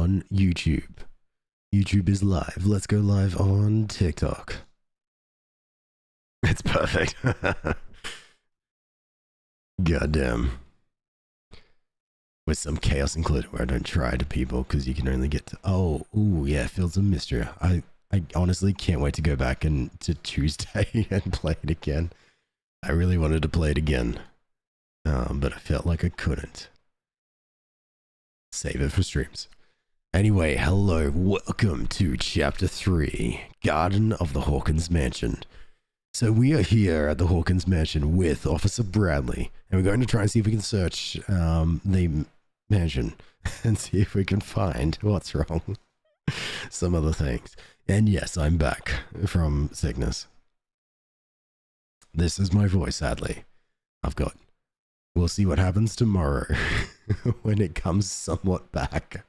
on YouTube. YouTube is live. Let's go live on TikTok. It's perfect. Goddamn. With some chaos included, where I don't try to people because you can only get to. Oh, ooh, yeah, Fields of Mystery. I honestly can't wait to go back and to Tuesday and play it again. I really wanted to play it again, but I felt like I couldn't. Save it for streams. Anyway, hello, welcome to Chapter 3, Garden of the Hawkins Mansion. So we are here at the Hawkins Mansion with Officer Bradley, and we're going to try and see if we can search the mansion and see if we can find what's wrong. Some other things. And yes, I'm back from sickness. This is my voice, sadly. We'll see what happens tomorrow when it comes somewhat back.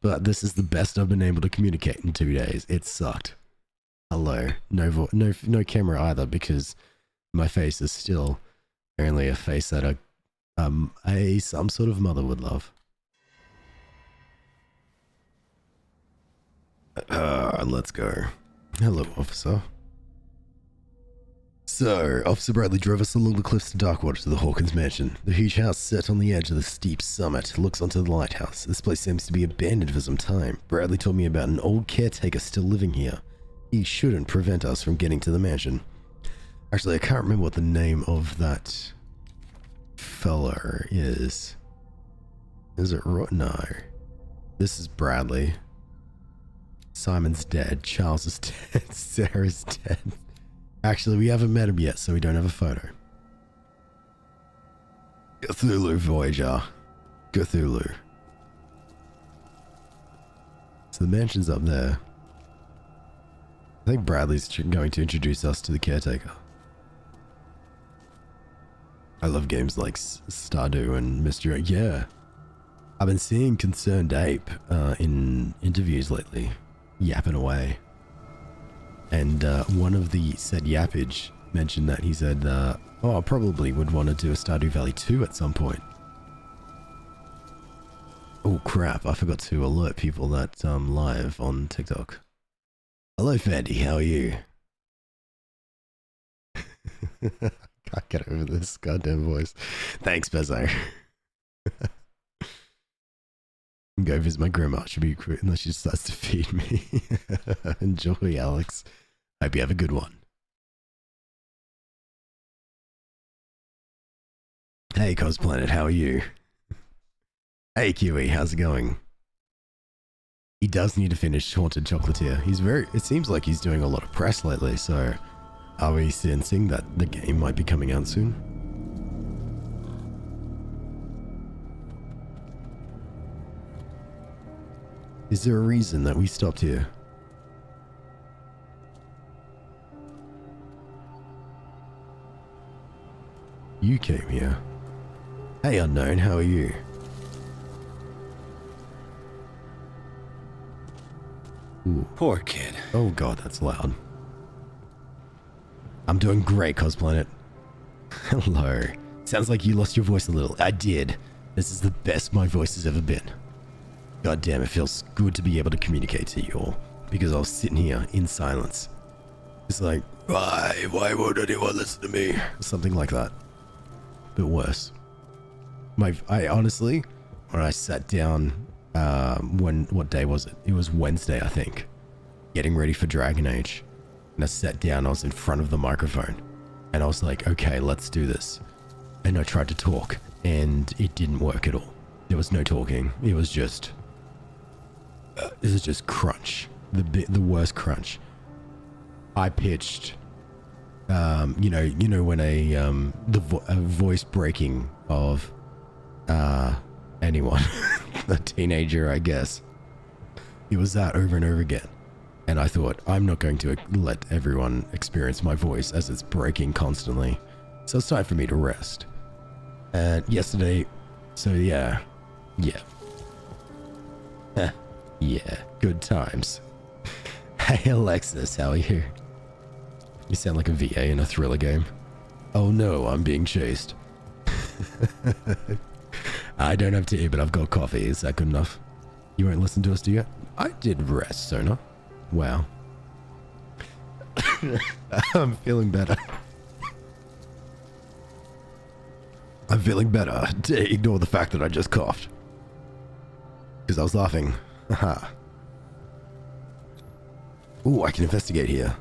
But this is the best I've been able to communicate in 2 days. It sucked. Hello. No camera either, because my face is still only a face that some sort of mother would love. Let's go. Hello, officer. So, Officer Bradley drove us along the cliffs to Darkwater to the Hawkins Mansion. The huge house set on the edge of the steep summit looks onto the lighthouse. This place seems to be abandoned for some time. Bradley told me about an old caretaker still living here. He shouldn't prevent us from getting to the mansion. Actually, I can't remember what the name of that fella is. Is it Roy? No. This is Bradley. Simon's dead. Charles is dead. Sarah's dead. Actually, we haven't met him yet, so we don't have a photo. Cthulhu Voyager. Cthulhu. So the mansion's up there. I think Bradley's going to introduce us to the caretaker. I love games like Stardew and Mystery. Yeah. I've been seeing Concerned Ape in interviews lately, yapping away. And one of the said yappage mentioned that he said, I probably would want to do a Stardew Valley 2 at some point. Oh crap, I forgot to alert people that I'm live on TikTok. Hello Fandy, how are you? Can't get over this goddamn voice. Thanks, Bezzo. Go visit my grandma, should be quick unless she starts to feed me. Enjoy, Alex. Hope you have a good one. Hey, Cosplanet, how are you? Hey, Kiwi, how's it going? He does need to finish Haunted Chocolatier. It seems like he's doing a lot of press lately, so are we sensing that the game might be coming out soon? Is there a reason that we stopped here? You came here. Hey, Unknown, how are you? Ooh. Poor kid. Oh god, that's loud. I'm doing great, Cosplanet. Hello. Sounds like you lost your voice a little. I did. This is the best my voice has ever been. God damn, it feels good to be able to communicate to you all, because I was sitting here in silence. It's like, why won't anyone listen to me? Something like that. But worse. I honestly, when I sat down, what day was it? It was Wednesday, I think. Getting ready for Dragon Age. And I sat down, I was in front of the microphone. And I was like, okay, let's do this. And I tried to talk, and it didn't work at all. There was no talking. It was just crunch. The worst crunch. I pitched, you know when a voice breaking of anyone, a teenager, I guess. It was that over and over again. And I thought, I'm not going to let everyone experience my voice as it's breaking constantly. So it's time for me to rest. And yesterday, so yeah. Yeah, good times. Hey Alexis, how are you? You sound like a VA in a thriller game. Oh no, I'm being chased. I don't have tea, but I've got coffee. Is that good enough? You won't listen to us, do you? I did rest, Sona. Wow. I'm feeling better. I'm feeling better. Ignore the fact that I just coughed. Because I was laughing. Haha. Ooh, I can investigate here.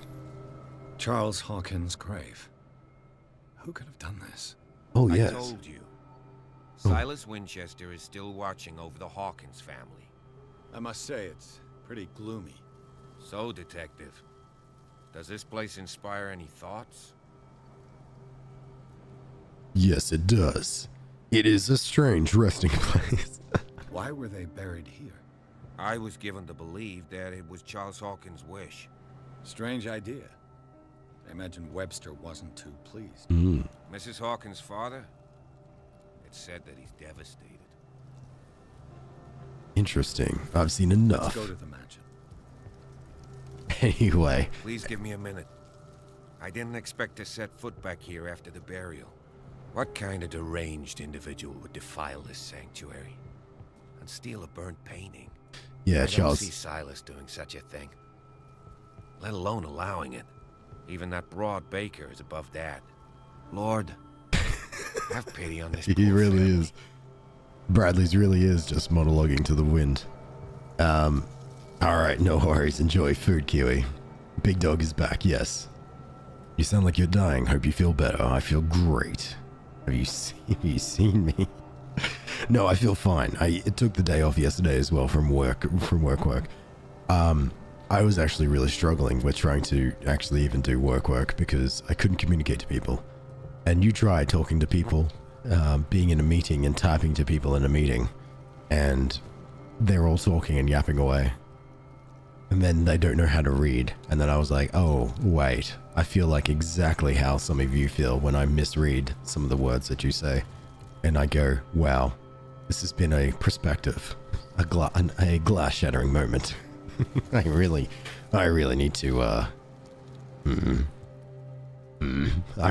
Charles Hawkins' grave. Who could have done this? Oh, yes. I told you. Silas Winchester is still watching over the Hawkins family. I must say, it's pretty gloomy. So, Detective, does this place inspire any thoughts? Yes, it does. It is a strange resting place. Why were they buried here? I was given to believe that it was Charles Hawkins' wish. Strange idea. I imagine Webster wasn't too pleased. Mrs. Hawkins' father? It's said that he's devastated. Interesting. I've seen enough. Let's go to the mansion. Anyway. Please give me a minute. I didn't expect to set foot back here after the burial. What kind of deranged individual would defile this sanctuary and steal a burnt painting? Yeah, I Charles. don't see Silas doing such a thing, let alone allowing it. Even that broad baker is above that. Lord, have pity on this He poor really family. is. Bradley's really is just monologuing to the wind. Alright, no worries. Enjoy food, Kiwi. Big Dog is back, yes. You sound like you're dying. Hope you feel better. I feel great. Have you seen me? No, I feel fine. I took the day off yesterday as well from work. I was actually really struggling with trying to actually even do work because I couldn't communicate to people. And you try talking to people, being in a meeting and typing to people in a meeting, and they're all talking and yapping away. And then they don't know how to read. And then I was like, oh, wait. I feel like exactly how some of you feel when I misread some of the words that you say. And I go, wow, this has been a perspective, a glass shattering moment. I really need to, I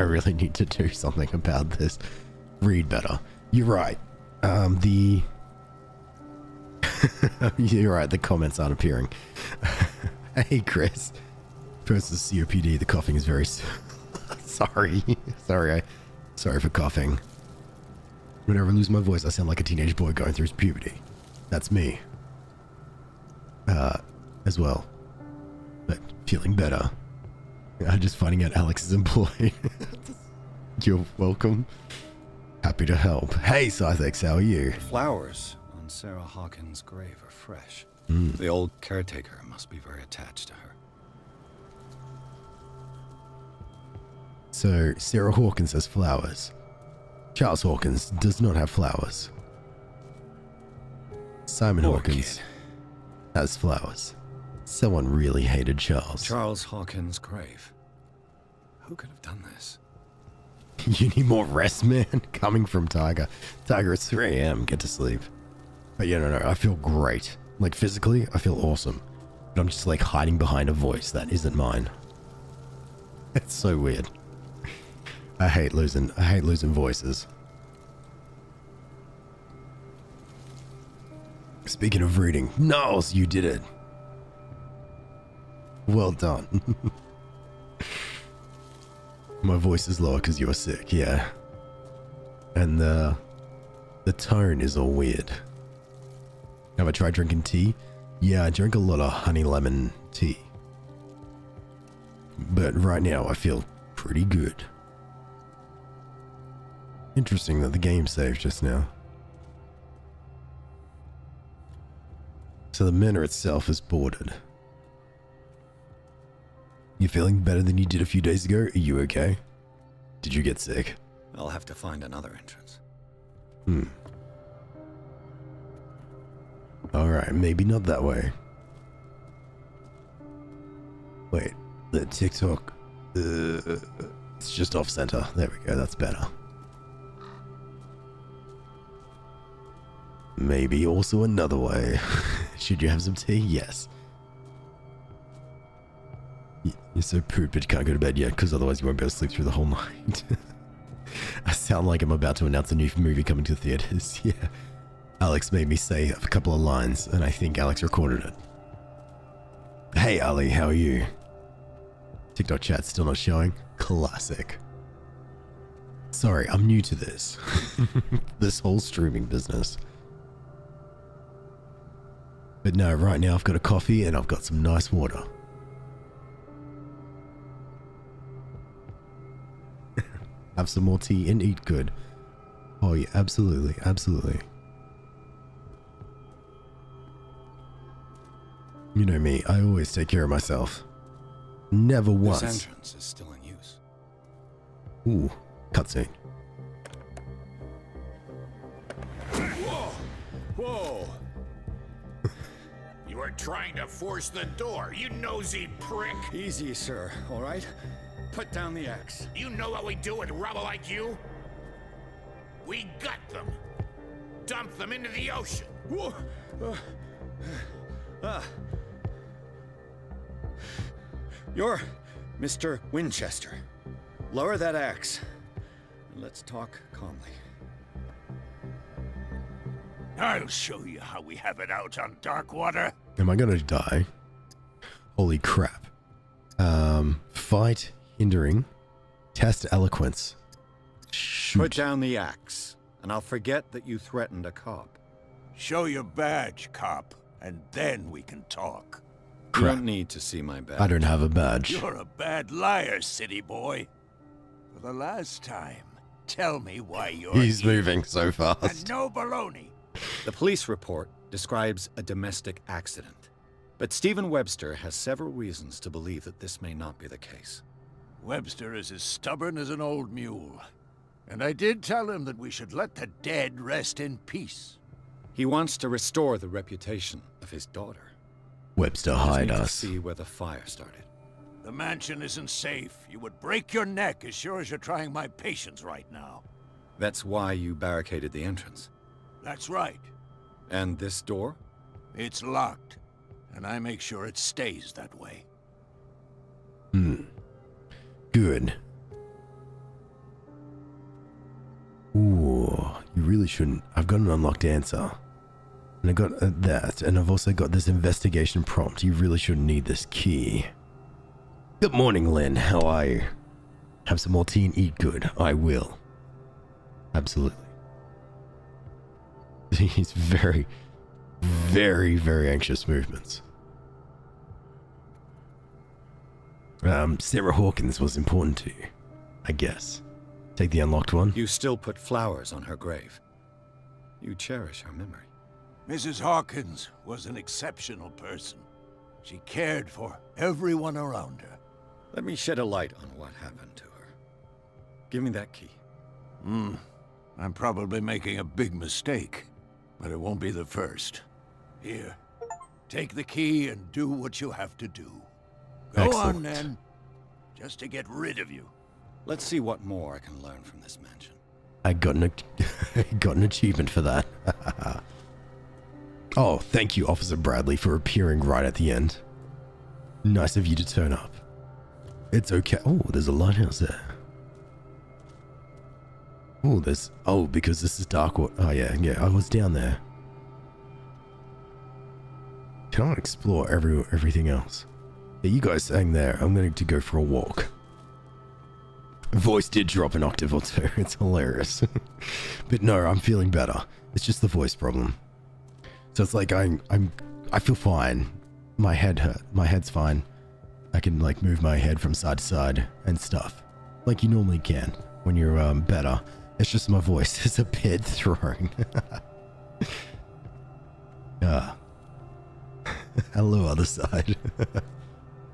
really need to do something about this. Read better. You're right. You're right, the comments aren't appearing. Hey, Chris. Versus COPD, the coughing is very... Sorry for coughing. Whenever I lose my voice, I sound like a teenage boy going through his puberty. That's me. As well. But feeling better. I'm just finding out Alex is employed. You're welcome. Happy to help. Hey, Scythex, how are you? The flowers on Sarah Hawkins' grave are fresh. The old caretaker must be very attached to her. So, Sarah Hawkins has flowers. Charles Hawkins does not have flowers. Simon Poor Hawkins kid. has flowers. Someone really hated Charles. Charles Hawkins' grave. Who could have done this? You need more rest, man. Coming from Tiger. Tiger, it's 3 a.m. Get to sleep. But yeah, no, I feel great. Like, physically, I feel awesome. But I'm just, like, hiding behind a voice that isn't mine. It's so weird. I hate losing voices. Speaking of reading, Niles, you did it. Well done. My voice is lower because you're sick, yeah. And the tone is all weird. Have I tried drinking tea? Yeah, I drink a lot of honey lemon tea. But right now I feel pretty good. Interesting that the game saved just now. So the manor itself is boarded. You feeling better than you did a few days ago? Are you okay? Did you get sick? I'll have to find another entrance. Alright, maybe not that way. Wait, the TikTok... it's just off center. There we go, that's better. Maybe also another way. Should you have some tea? Yes. You're so pooped but you can't go to bed yet because otherwise you won't be able to sleep through the whole night. I sound like I'm about to announce a new movie coming to theaters. Yeah. Alex made me say a couple of lines, and I think Alex recorded it. Hey Ali, how are you? TikTok chat still not showing? Classic. Sorry, I'm new to this. This whole streaming business. But no, right now I've got a coffee and I've got some nice water. Have some more tea and eat good. Oh yeah, absolutely, absolutely. You know me, I always take care of myself. Never once. This entrance is still in use. Ooh, cutscene. Whoa! Whoa! You are trying to force the door, you nosy prick! Easy, sir, all right? Put down the axe. You know what we do with rubble like you? We gut them. Dump them into the ocean. Whoa! You're Mr. Winchester. Lower that axe. And let's talk calmly. I'll show you how we have it out on Darkwater. Am I gonna die? Holy crap. Fight, hindering, test eloquence. Shoot. Put down the axe, and I'll forget that you threatened a cop. Show your badge, cop, and then we can talk. You Crap. don't need to see my badge. I don't have a badge. You're a bad liar, city boy. For the last time, tell me why you're He's here. moving so And fast. no baloney. The police report describes a domestic accident. But Stephen Webster has several reasons to believe that this may not be the case. Webster is as stubborn as an old mule. And I did tell him that we should let the dead rest in peace. He wants to restore the reputation of his daughter. Webster, Just hide need to us. see where the fire started. The mansion isn't safe. You would break your neck as sure as you're trying my patience right now. That's why you barricaded the entrance. That's right. And this door? It's locked. And I make sure it stays that way. Good. Ooh, you really shouldn't. I've got an unlocked answer. And I got that, and I've also got this investigation prompt. You really shouldn't need this key. Good morning, Lynn. How are you? Have some more tea and eat good. I will. Absolutely. He's very, very anxious movements. Sarah Hawkins was important to you, I guess. Take the unlocked one. You still put flowers on her grave. You cherish her memory. Mrs. Hawkins was an exceptional person. She cared for everyone around her. Let me shed a light on what happened to her. Give me that key. I'm probably making a big mistake, but it won't be the first. Here, take the key and do what you have to do. Go Excellent. on, then. Just to get rid of you. Let's see what more I can learn from this mansion. I got an achievement for that. Oh, thank you, Officer Bradley, for appearing right at the end. Nice of you to turn up. It's okay. Oh, there's a lighthouse there. Oh, because this is Darkwater. Oh, yeah, I was down there. Can I explore everything else? Yeah, you guys hang there. I'm going to go for a walk. Voice did drop an octave or two. It's hilarious. But no, I'm feeling better. It's just the voice problem. So it's like I feel fine. My head hurt. My head's fine. I can like move my head from side to side and stuff, like you normally can when you're better. It's just my voice is a bit thrown. Hello, other side.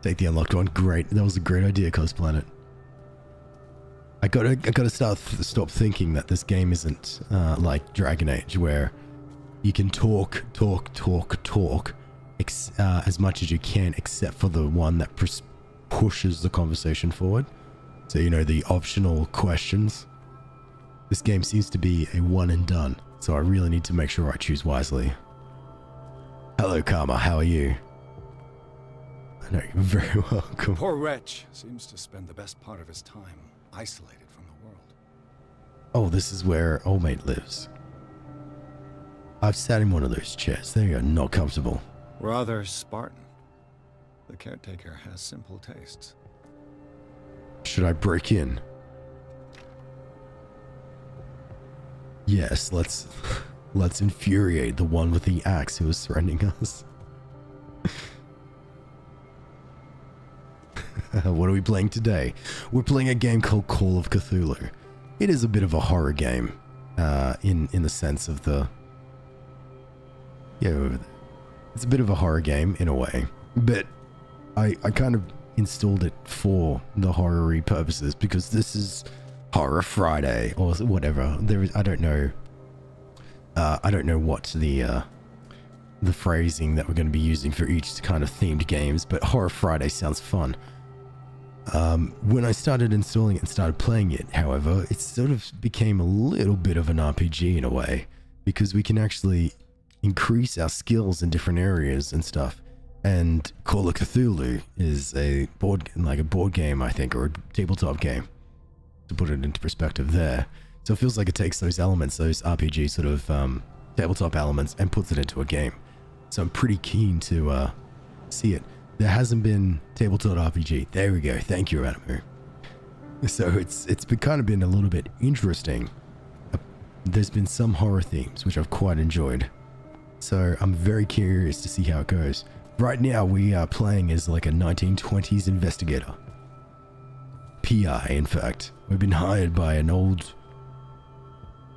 Take the unlocked one. Great. That was a great idea, Coast Planet. I gotta stop thinking that this game isn't like Dragon Age, where you can talk as much as you can, except for the one that pushes the conversation forward. So, you know, the optional questions. This game seems to be a one and done, so I really need to make sure I choose wisely. Hello, Karma. How are you? I know, you're very welcome. Poor wretch seems to spend the best part of his time isolated from the world. Oh, this is where old mate lives. I've sat in one of those chairs. They are not comfortable. Rather Spartan. The caretaker has simple tastes. Should I break in? Yes, let's infuriate the one with the axe who is threatening us. What are we playing today? We're playing a game called Call of Cthulhu. It is a bit of a horror game, in the sense of the... Yeah, it's a bit of a horror game in a way, but I kind of installed it for the horror-y purposes because this is Horror Friday or whatever. I don't know what the phrasing that we're going to be using for each kind of themed games, but Horror Friday sounds fun. When I started installing it and started playing it, however, it sort of became a little bit of an RPG in a way, because we can actually increase our skills in different areas and stuff. And Call of Cthulhu is a board game, I think, or a tabletop game, to put it into perspective there. So it feels like it takes those elements, those RPG sort of tabletop elements, and puts it into a game. So I'm pretty keen to see it. There hasn't been tabletop RPG. There we go. Thank you, Adamu. So it's kind of been a little bit interesting. There's been some horror themes, which I've quite enjoyed. So I'm very curious to see how it goes. Right now, we are playing as like a 1920s investigator. PI, in fact. We've been hired by an old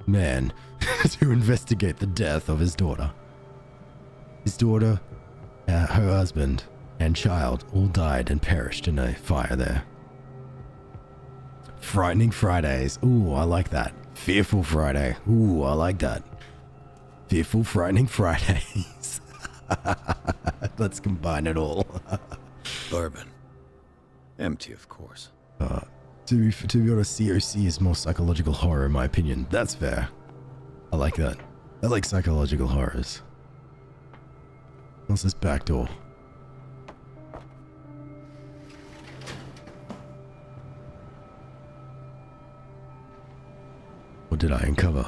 man to investigate the death of his daughter. His daughter, her husband, and child all died and perished in a fire there. Frightening Fridays. Ooh, I like that. Fearful Friday. Ooh, I like that. Fearful, frightening Fridays. Let's combine it all. Bourbon. Empty, of course. To be honest, COC is more psychological horror in my opinion. That's fair. I like that. I like psychological horrors. What's this back door? What did I uncover?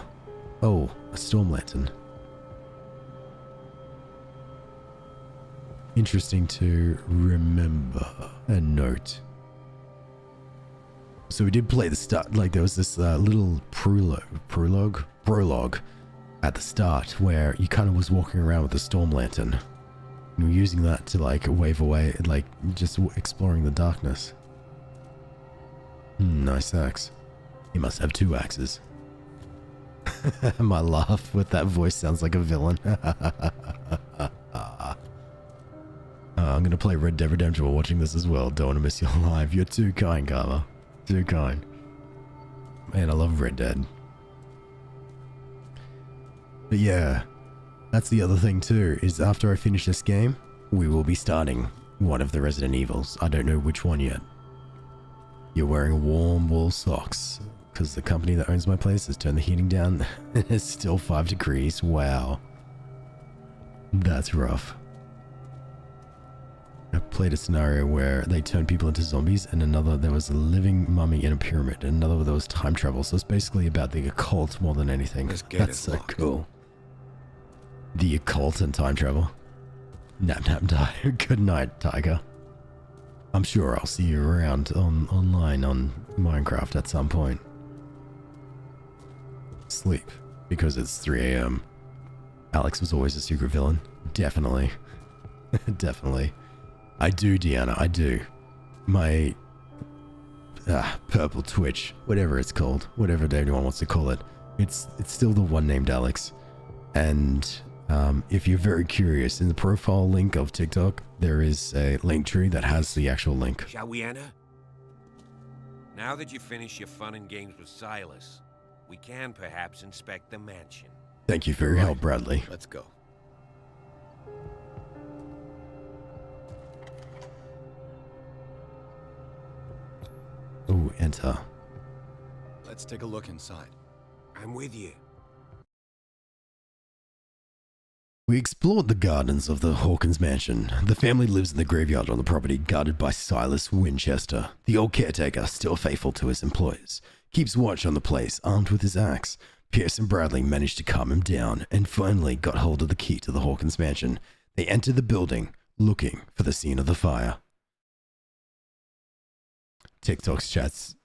Oh, a storm lantern. Interesting to remember and note. So we did play the start, like there was this little prologue at the start where you kind of was walking around with the storm lantern. And we're using that to like wave away, like just exploring the darkness. Nice axe. He must have two axes. My laugh with that voice sounds like a villain. I'm gonna play Red Dead Redemption while watching this as well. Don't want to miss your live. You're too kind, Karma. Too kind. Man, I love Red Dead. But yeah, that's the other thing too, is after I finish this game, we will be starting one of the Resident Evils. I don't know which one yet. You're wearing warm wool socks, because the company that owns my place has turned the heating down. It's still 5 degrees. Wow. That's rough. I played a scenario where they turned people into zombies, and another there was a living mummy in a pyramid, and another there was time travel. So it's basically about the occult more than anything. That's so cool. The occult and time travel. Nap nap die. Good night, Tiger. I'm sure I'll see you around online on Minecraft at some point. Sleep, because it's 3 a.m. Alex was always a secret villain. Definitely. Definitely. I do, Deanna, I do. My purple twitch, whatever it's called, whatever anyone wants to call it, it's still the one named Alex. And if you're very curious, in the profile link of TikTok, there is a link tree that has the actual link. Shall we enter? Now that you finish your fun and games with Silas, we can perhaps inspect the mansion. Thank you for your help, Bradley. Let's go. Oh, enter. Let's take a look inside. I'm with you. We explored the gardens of the Hawkins mansion. The family lives in the graveyard on the property guarded by Silas Winchester. The old caretaker, still faithful to his employers, keeps watch on the place, armed with his axe. Pierce and Bradley managed to calm him down and finally got hold of the key to the Hawkins mansion. They entered the building, looking for the scene of the fire. TikTok's chat's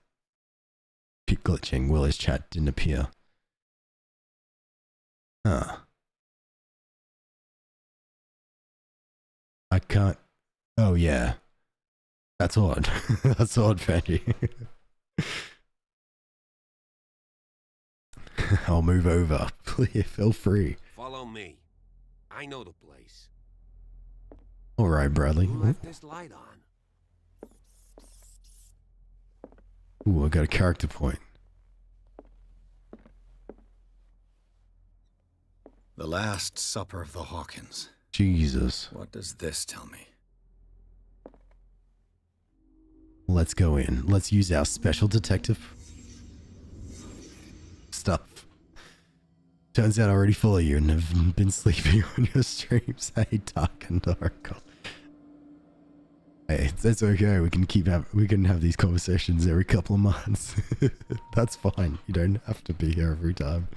glitching. Willow's chat didn't appear. Huh. I can't. Oh, yeah. That's odd. That's odd, Fanny. I'll move over. Please, feel free. Follow me. I know the place. All right, Bradley. Who left this light on? Ooh, I got a character point. The Last Supper of the Hawkins. Jesus. What does this tell me? Let's go in. Let's use our special detective stuff. Turns out I already follow you and have been sleeping on your streams. Hey, Dark and Oracle. Hey, it's okay. We can have these conversations every couple of months. That's fine. You don't have to be here every time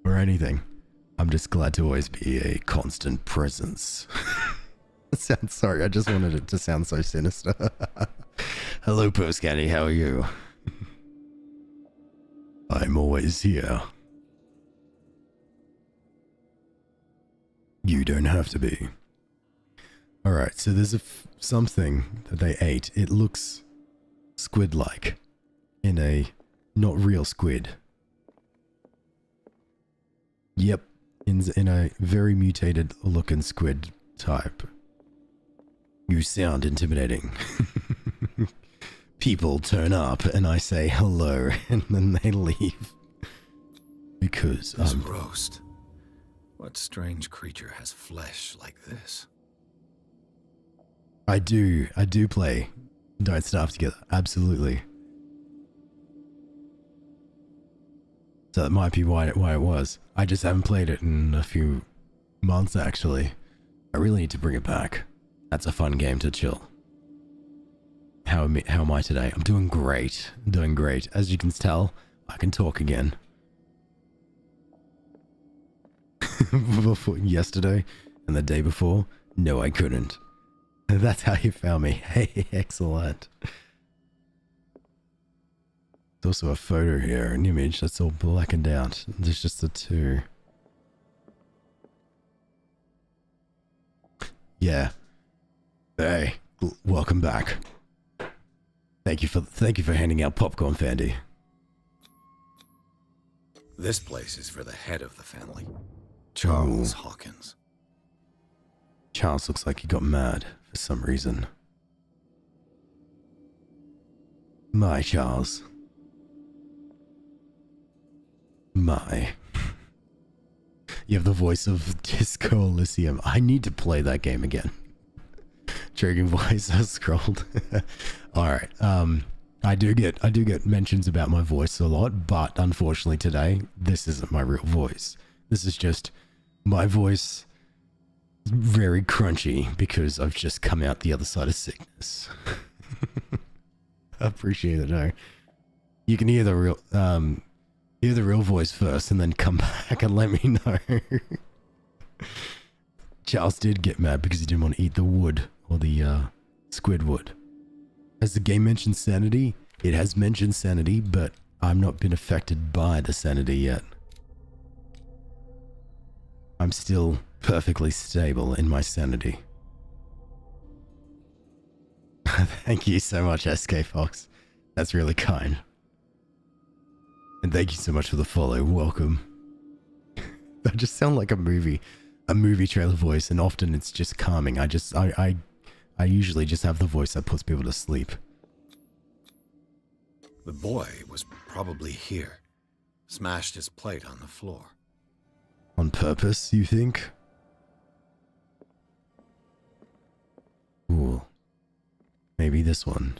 or anything. I'm just glad to always be a constant presence. Sorry, I just wanted it to sound so sinister. Hello, Post Candy. How are you? I'm always here. You don't have to be. Alright, so there's something that they ate. It looks squid-like. In a not real squid. Yep, in a very mutated looking squid type. You sound intimidating. People turn up and I say hello and then they leave. Because This roast. What strange creature has flesh like this? I do play Don't Starve Together, absolutely. So that might be why it was. I just haven't played it in a few months actually. I really need to bring it back. That's a fun game to chill. How am I today? I'm doing great. I'm doing great. As you can tell, I can talk again. Yesterday and the day before, no I couldn't. That's how you found me. Hey, excellent. There's also a photo here, an image that's all blackened out. There's just the two. Yeah. Hey, welcome back. Thank you for handing out popcorn, Fandy. This place is for the head of the family, Charles Hawkins. Charles looks like he got mad for some reason. My Charles. My. You have the voice of Disco Elysium. I need to play that game again. Dragon voice, I scrolled. Alright, I do get mentions about my voice a lot, but unfortunately today, this isn't my real voice. This is just my voice, very crunchy, because I've just come out the other side of sickness. I appreciate it, though. You can hear the real voice first, and then come back and let me know. Charles did get mad because he didn't want to eat the wood, or the squid wood. Has the game mentioned sanity? It has mentioned sanity, but I've not been affected by the sanity yet. I'm still perfectly stable in my sanity. Thank you so much, SK Fox. That's really kind. And thank you so much for the follow. Welcome. I just sound like a movie trailer voice, and often it's just calming. I usually just have the voice that puts people to sleep. The boy was probably here. Smashed his plate on the floor. On purpose, you think? Ooh. Maybe this one.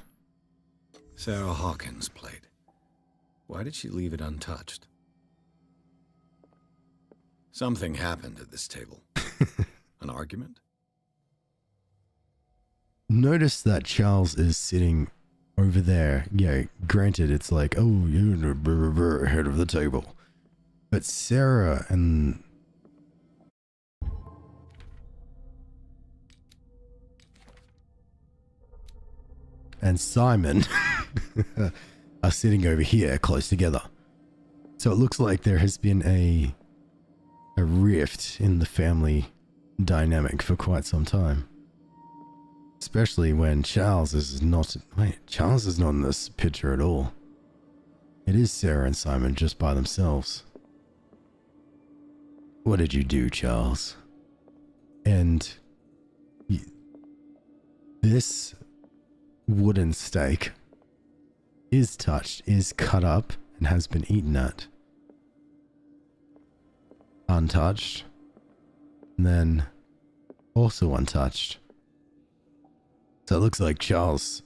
Sarah Hawkins' plate. Why did she leave it untouched? Something happened at this table. An argument? Notice that Charles is sitting over there. Yeah, granted, it's like, oh, you're head of the table. But Sarah and Simon are sitting over here close together. So it looks like there has been a rift in the family dynamic for quite some time. Especially when Charles is not... Wait, Charles is not in this picture at all. It is Sarah and Simon just by themselves. What did you do, Charles? And this wooden stake is touched, is cut up, and has been eaten at. Untouched. And then also untouched. So it looks like Charles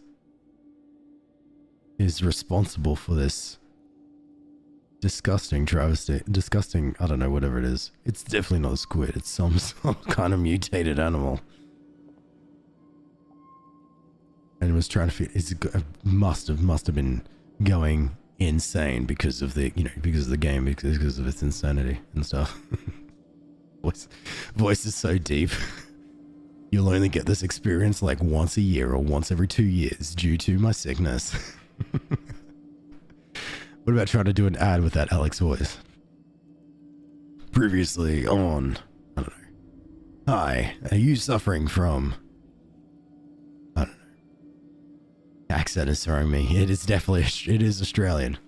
is responsible for this disgusting travesty. Disgusting, I don't know, whatever it is. It's definitely not a squid. It's some kind of mutated animal. And it was trying to fit. It must have been going insane because of the, because of the game, because of its insanity and stuff. Voice is so deep. You'll only get this experience like once a year or once every 2 years due to my sickness. What about trying to do an ad with that Alex voice? Previously on, I don't know. Hi, are you suffering from... I don't know. Accent is throwing me. It is definitely, it is Australian.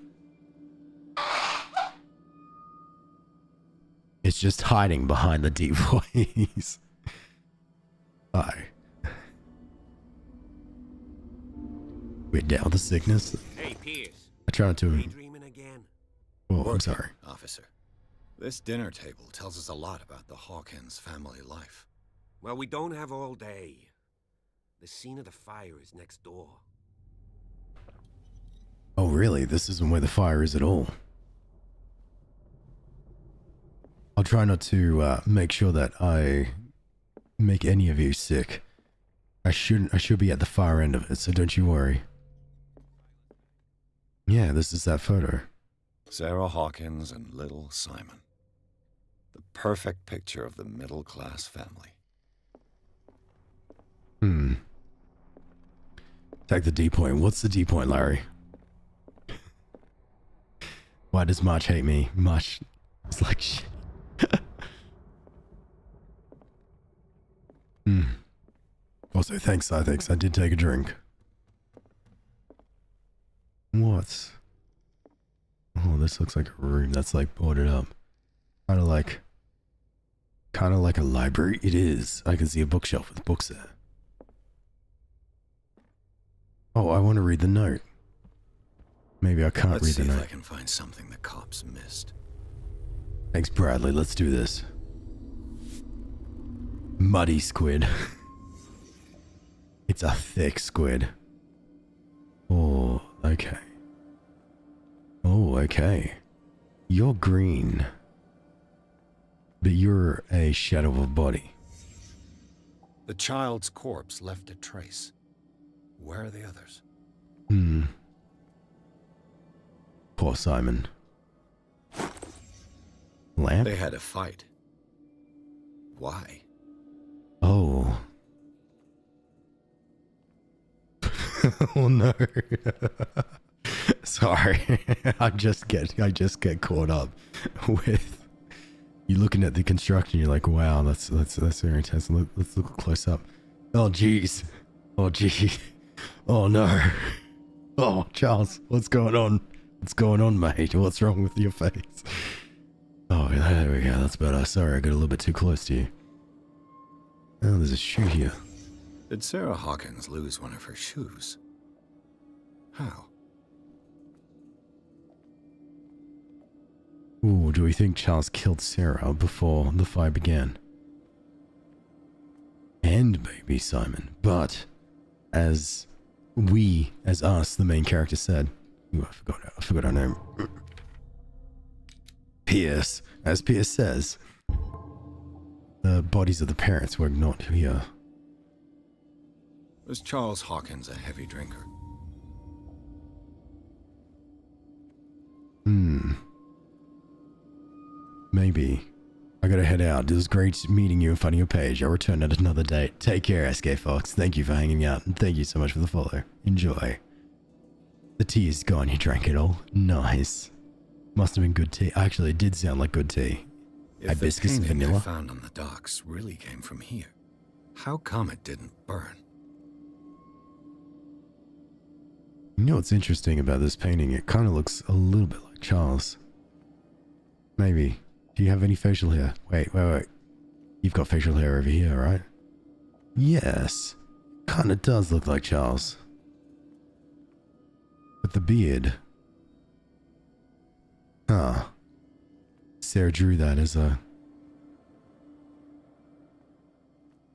It's just hiding behind the deep voice. Hi. We're down with the sickness. Hey, Pierce. I try not to... Daydreaming again? Oh, I'm Working, sorry. officer. This dinner table tells us a lot about the Hawkins family life. Well, we don't have all day. The scene of the fire is next door. Oh, really? This isn't where the fire is at all. I'll try not to make sure that I make any of you sick. I should be at the far end of it, so don't you worry. Yeah, this is that photo. Sarah Hawkins and little Simon. The perfect picture of the middle-class family. Take the D point. What's the D point, Larry? Why does March hate me? March is like shit. Also, thanks, Cythex. I did take a drink. What? Oh, this looks like a room that's like boarded up. Kind of like a library. It is. I can see a bookshelf with books there. Oh, I want to read the note. Maybe I can't read the note. Let's see if I can find something the cops missed. Thanks, Bradley. Let's do this. Muddy squid. It's a thick squid. Oh, okay. Oh, okay. You're green. But you're a shadow of a body. The child's corpse left a trace. Where are the others? Poor Simon. Lamp? They had a fight. Why? Oh. Oh no. Sorry. I just get caught up with you looking at the construction. You're like, wow, that's very intense. Let's look close up. Oh jeez. Oh geez. Oh no. Oh Charles, what's going on? What's going on, mate? What's wrong with your face? Oh, there we go. That's better. Sorry, I got a little bit too close to you. Oh, there's a shoe here. Did Sarah Hawkins lose one of her shoes? How? Ooh, do we think Charles killed Sarah before the fire began? And maybe Simon, but as us, the main character said, ooh, I forgot her name. Pierce, as Pierce says, the bodies of the parents were not here. Was Charles Hawkins a heavy drinker? maybe. I gotta head out. It was great meeting you and finding your page. I'll return at another date. Take care, SK Fox. Thank you for hanging out, and thank you so much for the follow. Enjoy. The tea is gone. You drank it all. Nice. Must have been good tea. Actually, it did sound like good tea. If Hibiscus the painting vanilla. I found on the docks really came from here, how come it didn't burn? You know what's interesting about this painting? It kind of looks a little bit like Charles. Maybe. Do you have any facial hair? Wait. You've got facial hair over here, right? Yes. Kind of does look like Charles. But the beard. Huh. Sarah drew that as a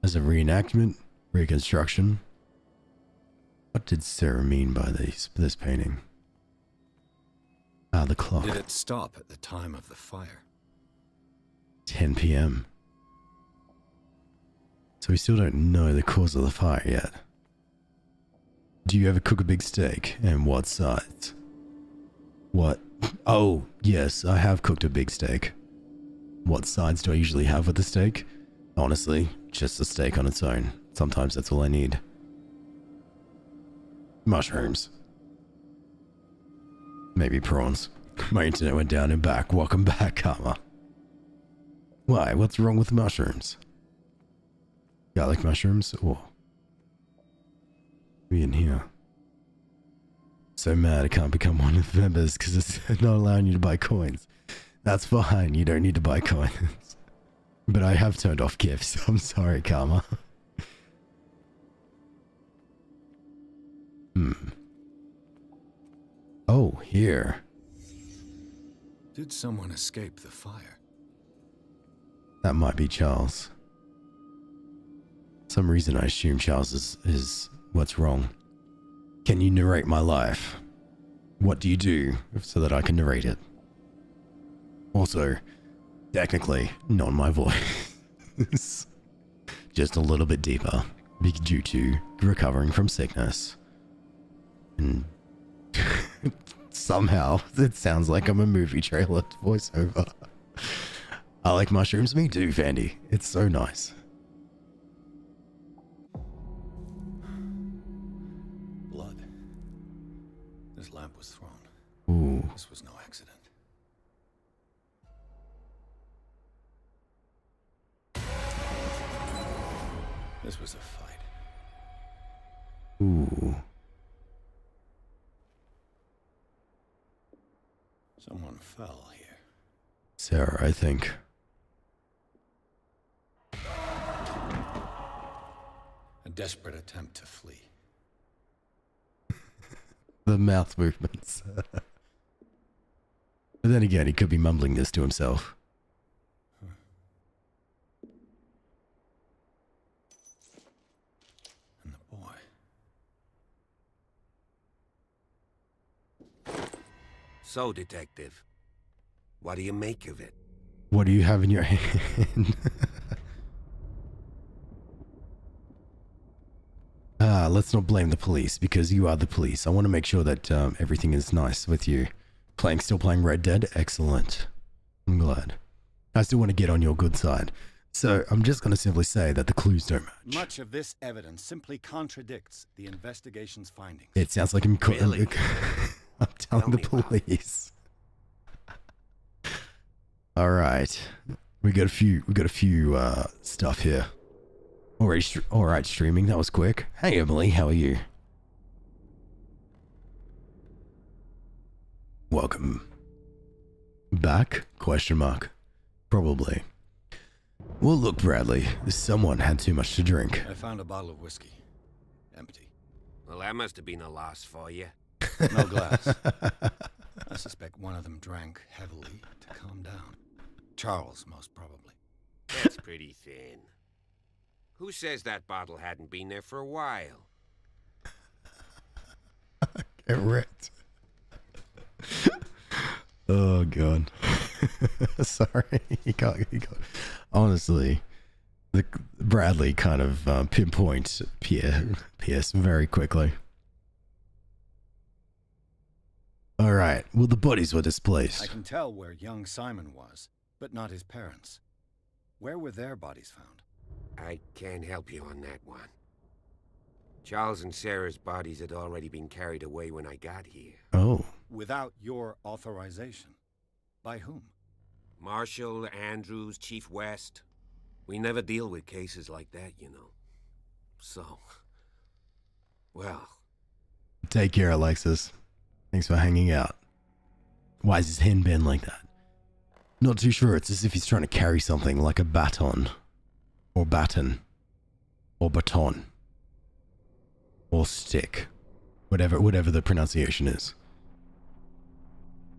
reenactment, reconstruction. What did Sarah mean by this painting? Ah, the clock. Did it stop at the time of the fire? 10 p.m. So we still don't know the cause of the fire yet. Do you ever cook a big steak? And what size? What? Oh, yes, I have cooked a big steak. What sides do I usually have with the steak? Honestly, just the steak on its own. Sometimes that's all I need. Mushrooms. Maybe prawns. My internet went down and back. Welcome back, Karma. Why? What's wrong with mushrooms? Garlic mushrooms? Or... be in here. So mad I can't become one of the members because it's not allowing you to buy coins. That's fine, you don't need to buy coins. But I have turned off gifts. I'm sorry, Karma. Oh, here. Did someone escape the fire? That might be Charles. Some reason I assume Charles is what's wrong. Can you narrate my life? What do you do so that I can narrate it? Also, technically, not my voice. Just a little bit deeper, due to recovering from sickness. And somehow, it sounds like I'm a movie trailer voiceover. I like mushrooms, me too, Fandy. It's so nice. Blood. This lamp was thrown. Ooh. This was no accident. This was a fight. Ooh. Someone fell here. Sarah, I think. A desperate attempt to flee. The mouth movements. But then again, he could be mumbling this to himself. And the boy. So, Detective, what do you make of it? What do you have in your hand? Let's not blame the police, because you are the police. I want to make sure that everything is nice with you. Still playing Red Dead? Excellent. I'm glad. I still want to get on your good side. So, I'm just going to simply say that the clues don't match. Much of this evidence simply contradicts the investigation's findings. It sounds like I'm... Really? I'm telling Tell the me about it. police. All right, we got a few stuff here. All right, streaming. That was quick. Hey, Emily, how are you? Welcome back? Question mark. Probably. Well, look, Bradley. Someone had too much to drink. I found a bottle of whiskey. Empty. Well, that must have been a loss for you. No glass. I suspect one of them drank heavily to calm down. Charles, most probably. That's pretty thin. Who says that bottle hadn't been there for a while? Get wrecked. Oh, God. Sorry. He got. Honestly, Bradley kind of pinpoints Pierce very quickly. All right. Well, the bodies were displaced. I can tell where young Simon was. but not his parents. Where were their bodies found? I can't help you on that one. Charles and Sarah's bodies had already been carried away when I got here. Oh. Without your authorization. By whom? Marshall, Andrews, Chief West. We never deal with cases like that, you know. So... well... Take care, Alexis. Thanks for hanging out. Why's his hand bent like that? Not too sure. It's as if he's trying to carry something like a baton. Or baton. Or baton. Or stick. Whatever the pronunciation is.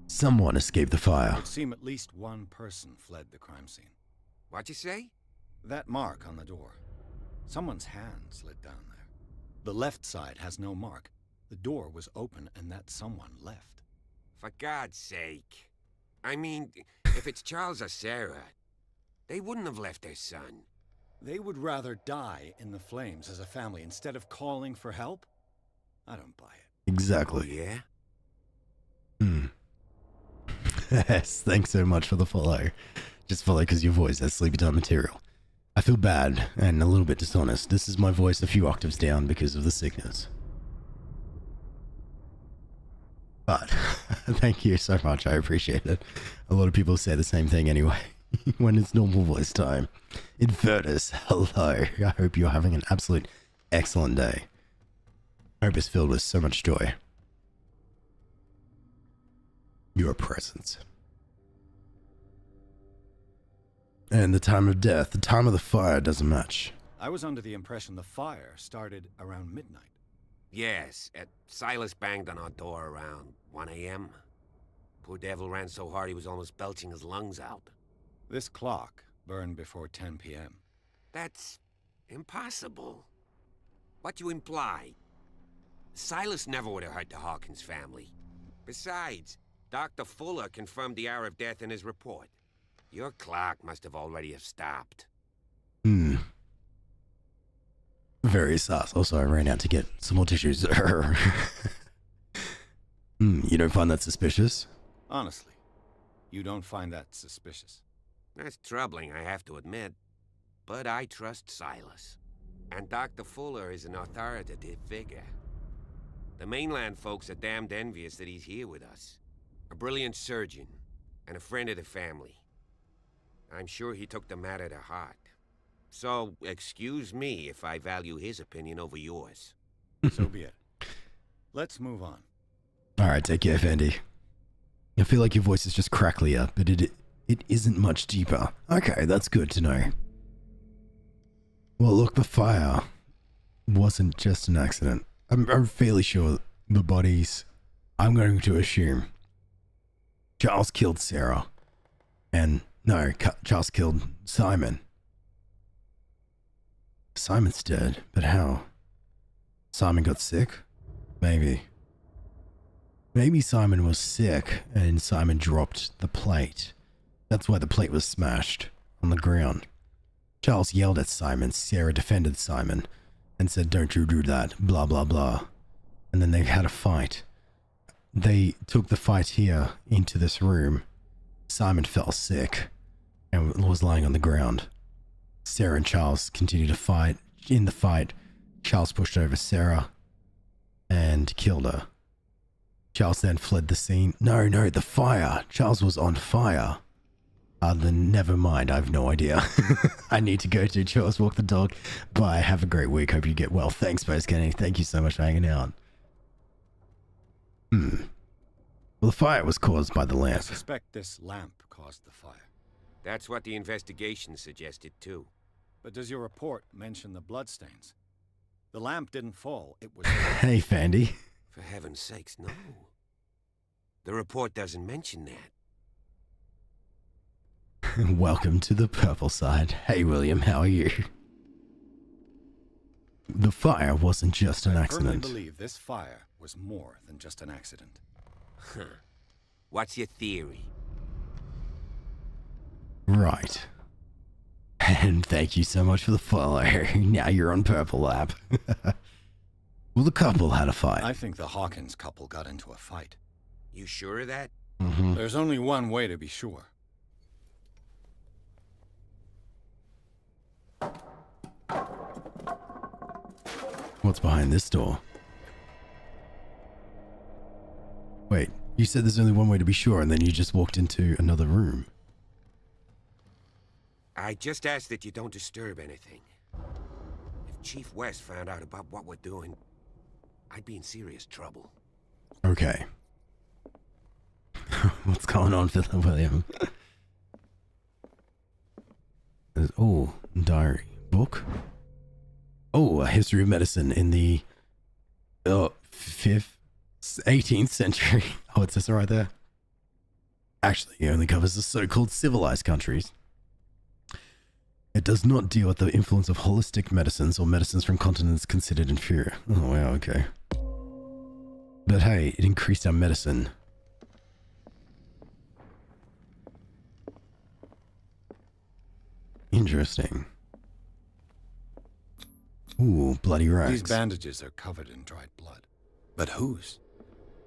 Someone escaped the fire. It would seem at least one person fled the crime scene. What'd you say? That mark on the door. Someone's hand slid down there. The left side has no mark. The door was open and that someone left. For God's sake. I mean, if it's Charles or Sarah, they wouldn't have left their son. They would rather die in the flames as a family instead of calling for help? I don't buy it. Exactly. Oh, yeah? Yes, thanks so much for the follow. Just follow because your voice has sleepy time material. I feel bad and a little bit dishonest. This is my voice a few octaves down because of the sickness. But thank you so much. I appreciate it. A lot of people say the same thing anyway when it's normal voice time. Invertus, hello. I hope you're having an absolute excellent day. I hope it's filled with so much joy. Your presence. And the time of death, the time of the fire doesn't match. I was under the impression the fire started around midnight. Yes, Silas banged on our door around 1 a.m. Poor devil ran so hard he was almost belching his lungs out. This clock burned before 10 p.m. That's impossible. What you imply? Silas never would have hurt the Hawkins family. Besides, Dr. Fuller confirmed the hour of death in his report. Your clock must have already have stopped. Very sus. Also, I ran out to get some more tissues. You don't find that suspicious? Honestly, you don't find that suspicious? That's troubling, I have to admit. But I trust Silas. And Dr. Fuller is an authoritative figure. The mainland folks are damned envious that he's here with us. A brilliant surgeon, and a friend of the family. I'm sure he took the matter to heart. So, excuse me if I value his opinion over yours. So be it. Let's move on. Alright, take care, Fendi. I feel like your voice is just cracklier, but it isn't much deeper. Okay, that's good to know. Well, look, the fire wasn't just an accident. I'm fairly sure the bodies, I'm going to assume, Charles killed Sarah. And, no, Charles killed Simon. Simon's dead, but how? Simon got sick? Maybe. Maybe Simon was sick and Simon dropped the plate. That's why the plate was smashed on the ground. Charles yelled at Simon, Sarah defended Simon and said, "Don't you do that, blah blah blah." And then they had a fight. They took the fight here into this room. Simon fell sick and was lying on the ground. Sarah and Charles continued to fight. In the fight, Charles pushed over Sarah and killed her. Charles then fled the scene. No, the fire. Charles was on fire. Then never mind. I have no idea. I need to go to Charles, walk the dog. Bye. Have a great week. Hope you get well. Thanks, Post Kenny. Thank you so much for hanging out. Well, the fire was caused by the I lamp. suspect this lamp caused the fire. That's what the investigation suggested, too. But does your report mention the bloodstains? The lamp didn't fall, it was... Hey, Fandy. For heaven's sakes, no. The report doesn't mention that. Welcome to the purple side. Hey, William, how are you? The fire wasn't just an accident. I firmly believe this fire was more than just an accident. Huh. What's your theory? Right. And thank you so much for the follow. Now you're on Purple Lab. Well, the couple had a fight. I think the Hawkins couple got into a fight. You sure of that? Mm-hmm. There's only one way to be sure. What's behind this door? Wait, you said there's only one way to be sure, and then you just walked into another room. I just ask that you don't disturb anything. If Chief West found out about what we're doing, I'd be in serious trouble. Okay. What's going on, Philip William? Oh, diary. Book? Oh, a history of medicine in the 18th century. Oh, it says it right there. Actually, it only covers the so-called civilized countries. It does not deal with the influence of holistic medicines or medicines from continents considered inferior. Oh, wow, okay. But hey, it increased our medicine. Interesting. Ooh, bloody rags. These bandages are covered in dried blood. But whose?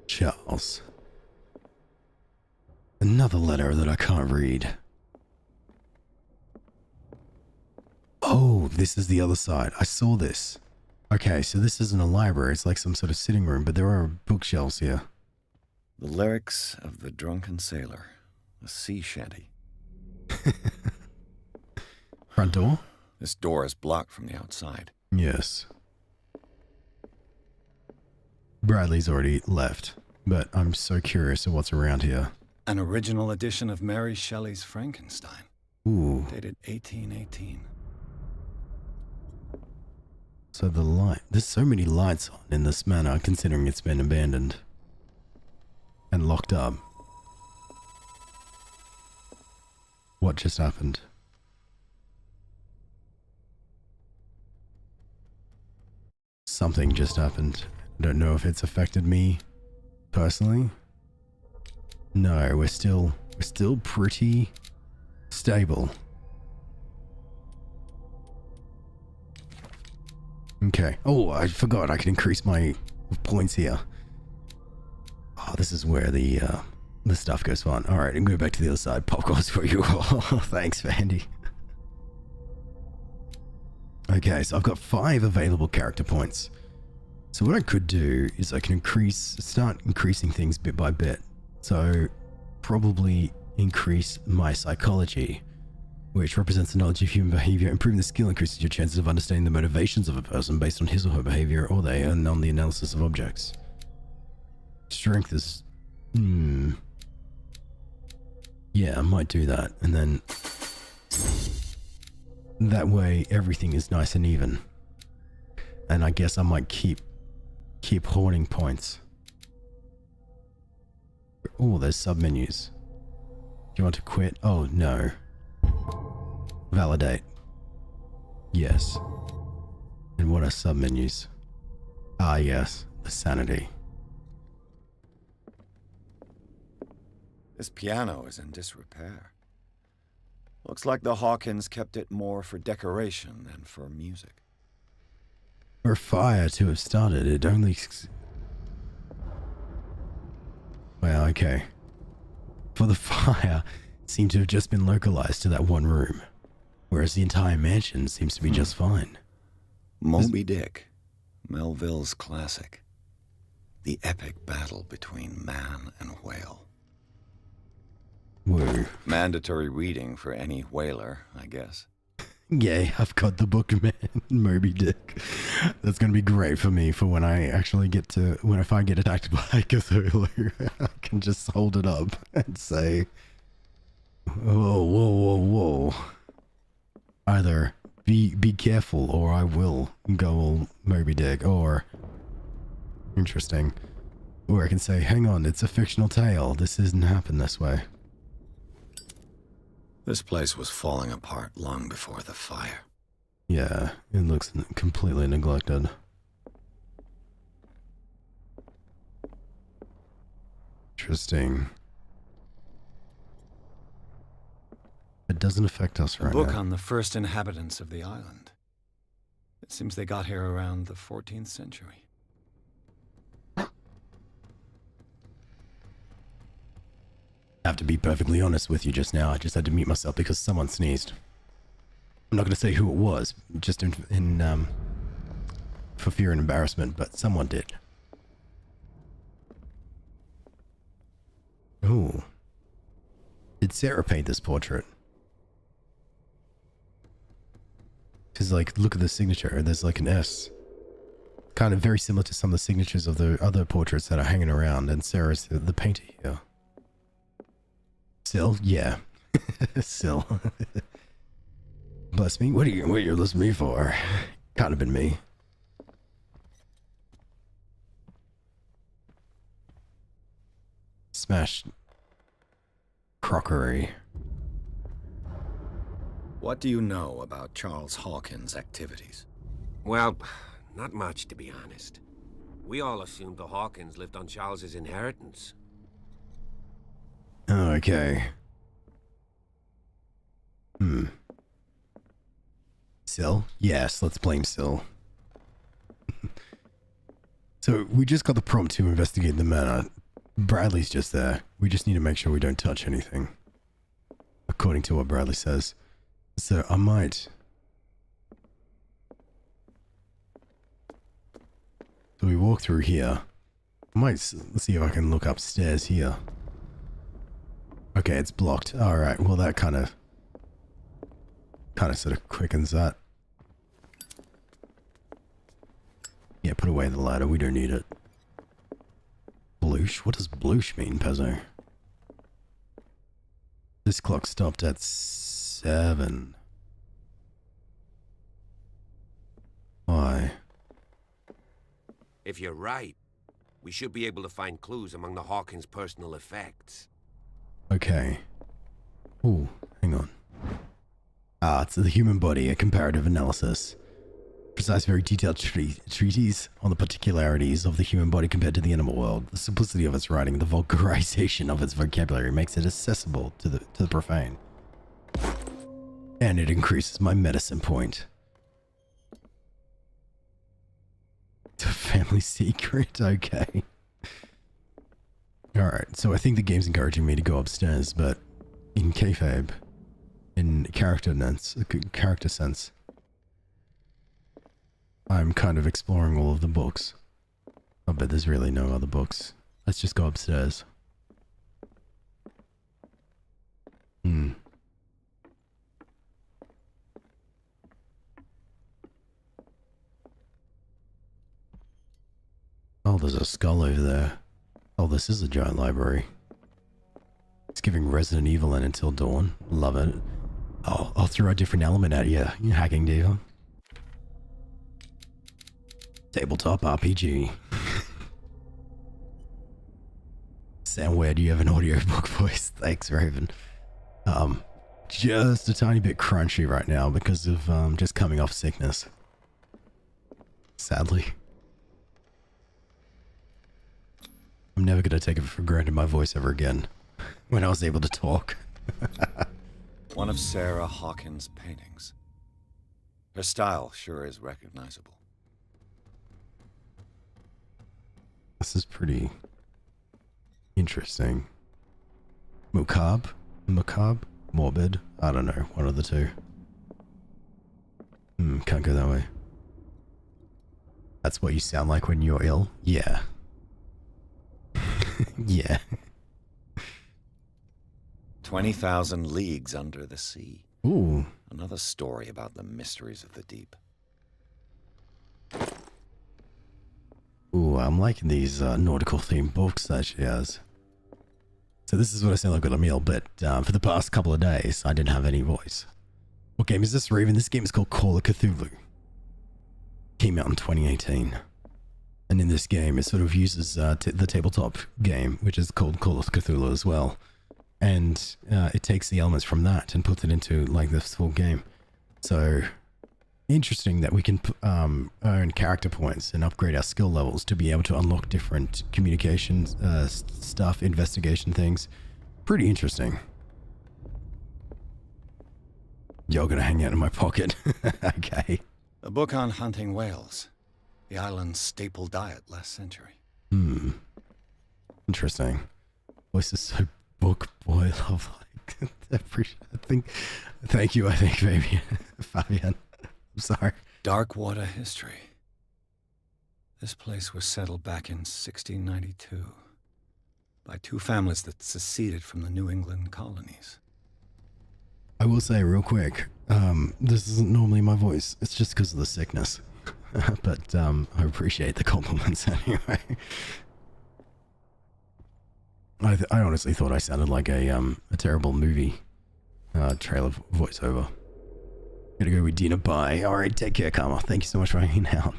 Charles. Another letter that I can't read. Oh, this is the other side. I saw this. Okay, so this isn't a library. It's like some sort of sitting room, but there are bookshelves here. The lyrics of the drunken sailor. A sea shanty. Front door? This door is blocked from the outside. Yes. Bradley's already left, but I'm so curious of what's around here. An original edition of Mary Shelley's Frankenstein. Ooh. Dated 1818. So the light, there's so many lights on in this manor, considering it's been abandoned and locked up. What just happened? Something just happened. I don't know if it's affected me personally. No, we're still pretty stable. Okay. Oh, I forgot I can increase my points here. Oh, this is where the stuff goes on. All right, I'm going back to the other side. Popcorn's for you all. Thanks, Vandy. Okay, so I've got 5 available character points. So what I could do is I can start increasing things bit by bit. So probably increase my psychology, which represents the knowledge of human behavior. Improving the skill increases your chances of understanding the motivations of a person based on his or her behavior, or they, and on the analysis of objects. Strength is... Yeah, I might do that. And then... that way, everything is nice and even. And I guess I might keep hoarding points. Oh, there's sub-menus. Do you want to quit? Oh, no. Validate. Yes. And what are sub-menus? Ah, yes. The sanity. This piano is in disrepair. Looks like the Hawkins kept it more for decoration than for music. For a fire to have started, it only... Well, okay. For the fire, it seemed to have just been localized to that one room, whereas the entire mansion seems to be just fine. Moby Dick, Melville's classic. The epic battle between man and whale. Whoa. Mandatory reading for any whaler, I guess. Yay, I've got the book, man. Moby Dick. That's going to be great for me for when I actually get to... if I get attacked by Cthulhu, I can just hold it up and say... Whoa, whoa, whoa, whoa. Either be careful or I will go all Moby Dick, or... Interesting. Or I can say, hang on, it's a fictional tale. This doesn't happen this way. This place was falling apart long before the fire. Yeah, it looks completely neglected. Interesting. It doesn't affect us right now. A book on the first inhabitants of the island. It seems they got here around the 14th century. I have to be perfectly honest with you just now. I just had to mute myself because someone sneezed. I'm not going to say who it was, just for fear and embarrassment, but someone did. Ooh. Did Sarah paint this portrait? Because, like, look at the signature. There's like an S. Kind of very similar to some of the signatures of the other portraits that are hanging around, and Sarah's the painter here. Still? Yeah. Still. Bless me. What are you listening to me for? Can't have been me. Smashed crockery. What do you know about Charles Hawkins' activities? Well, not much, to be honest. We all assumed the Hawkins lived on Charles's inheritance. Oh, okay. Syl? Yes, let's blame Syl. So, we just got the prompt to investigate the manor. Bradley's just there. We just need to make sure we don't touch anything. According to what Bradley says. So, I might... So we walk through here. Let's see if I can look upstairs here. Okay, it's blocked. Alright, well that kind of sort of quickens that. Yeah, put away the ladder. We don't need it. Bloosh? What does bloosh mean, Pezzo? This clock stopped at 7. Why? If you're right, we should be able to find clues among the Hawkins' personal effects. Okay. Ooh, hang on. Ah, it's the human body, a comparative analysis. Precise, very detailed treatise on the particularities of the human body compared to the animal world. The simplicity of its writing, the vulgarization of its vocabulary makes it accessible to the profane. And it increases my medicine point. To family secret, okay. Alright, so I think the game's encouraging me to go upstairs, but in kayfabe, in character sense, I'm kind of exploring all of the books. I bet there's really no other books. Let's just go upstairs. Oh, there's a skull over there. Oh, this is a giant library. It's giving Resident Evil in Until Dawn. Love it. Oh, I'll throw a different element at you, you hacking diva. Tabletop RPG. Sam, where do you have an audiobook voice? Thanks, Raven. Just a tiny bit crunchy right now because of just coming off sickness. Sadly. I'm never gonna take it for granted my voice ever again. When I was able to talk. One of Sarah Hawkins' paintings. Her style sure is recognizable. This is pretty interesting. Macabre? Macabre? Morbid? I don't know. One of the two. Can't go that way. That's what you sound like when you're ill? Yeah. Yeah. 20,000 Leagues Under the Sea. Ooh. Another story about the mysteries of the deep. Ooh, I'm liking these nautical themed books that she has. So this is what I sound like with a meal, but for the past couple of days, I didn't have any voice. What game is this, Raven? This game is called Call of Cthulhu. Came out in 2018. And in this game, it sort of uses the tabletop game, which is called Call of Cthulhu as well. And it takes the elements from that and puts it into like this full game. So interesting that we can earn character points and upgrade our skill levels to be able to unlock different communication stuff, investigation things. Pretty interesting. You're gonna hang out in my pocket. Okay. A book on hunting whales. The island's staple diet last century. Interesting. Voice is so book boy love like. Thank you, I think, baby. Fabian. I'm sorry. Dark water history. This place was settled back in 1692 by two families that seceded from the New England colonies. I will say real quick, this isn't normally my voice. It's just because of the sickness. But I appreciate the compliments anyway. I honestly thought I sounded like a terrible movie trailer voiceover. Gotta go with dinner. Bye. All right, take care, Karma. Thank you so much for hanging out.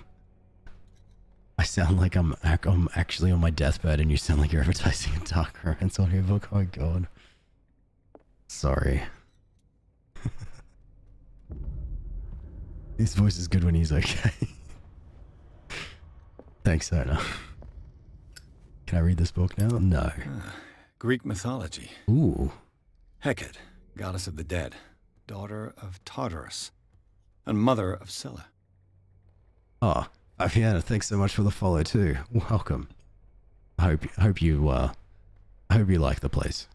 I sound like I'm actually on my deathbed, and you sound like you're advertising a Dark Romance audiobook. Oh god. Sorry. His voice is good when he's okay. Thanks, Sona. Can I read this book now? No. Greek mythology. Ooh. Hecate, goddess of the dead, daughter of Tartarus, and mother of Scylla. Oh, Aviana, thanks so much for the follow too. Welcome. I hope you like the place.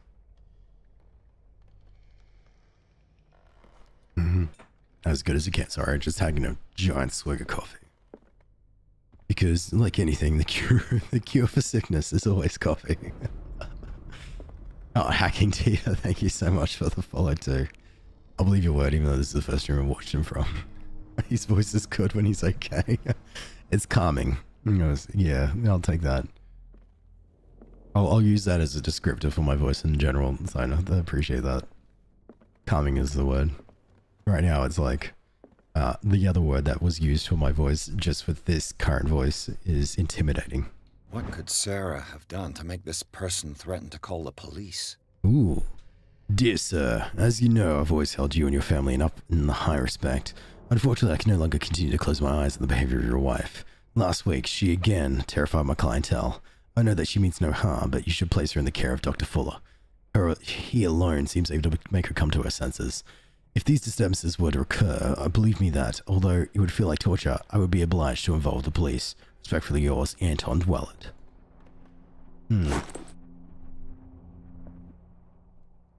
As good as it gets. Sorry, just taking a giant swig of coffee. Because, like anything, the cure for sickness is always coffee. Oh, Hacking Tia, thank you so much for the follow too. I'll believe your word, even though this is the first room I watched him from. His voice is good when he's okay. It's calming. He goes, yeah, I'll take that. I'll use that as a descriptor for my voice in general. So I appreciate that. Calming is the word. Right now, it's like the other word that was used for my voice, just for this current voice, is intimidating. What could Sarah have done to make this person threaten to call the police? Ooh. Dear sir, as you know, I've always held you and your family in the high respect. Unfortunately, I can no longer continue to close my eyes on the behavior of your wife. Last week, she again terrified my clientele. I know that she means no harm, but you should place her in the care of Dr. Fuller. He alone seems able to make her come to her senses. If these disturbances were to occur, believe me that, although it would feel like torture, I would be obliged to involve the police. Respectfully yours, Anton Dwellett.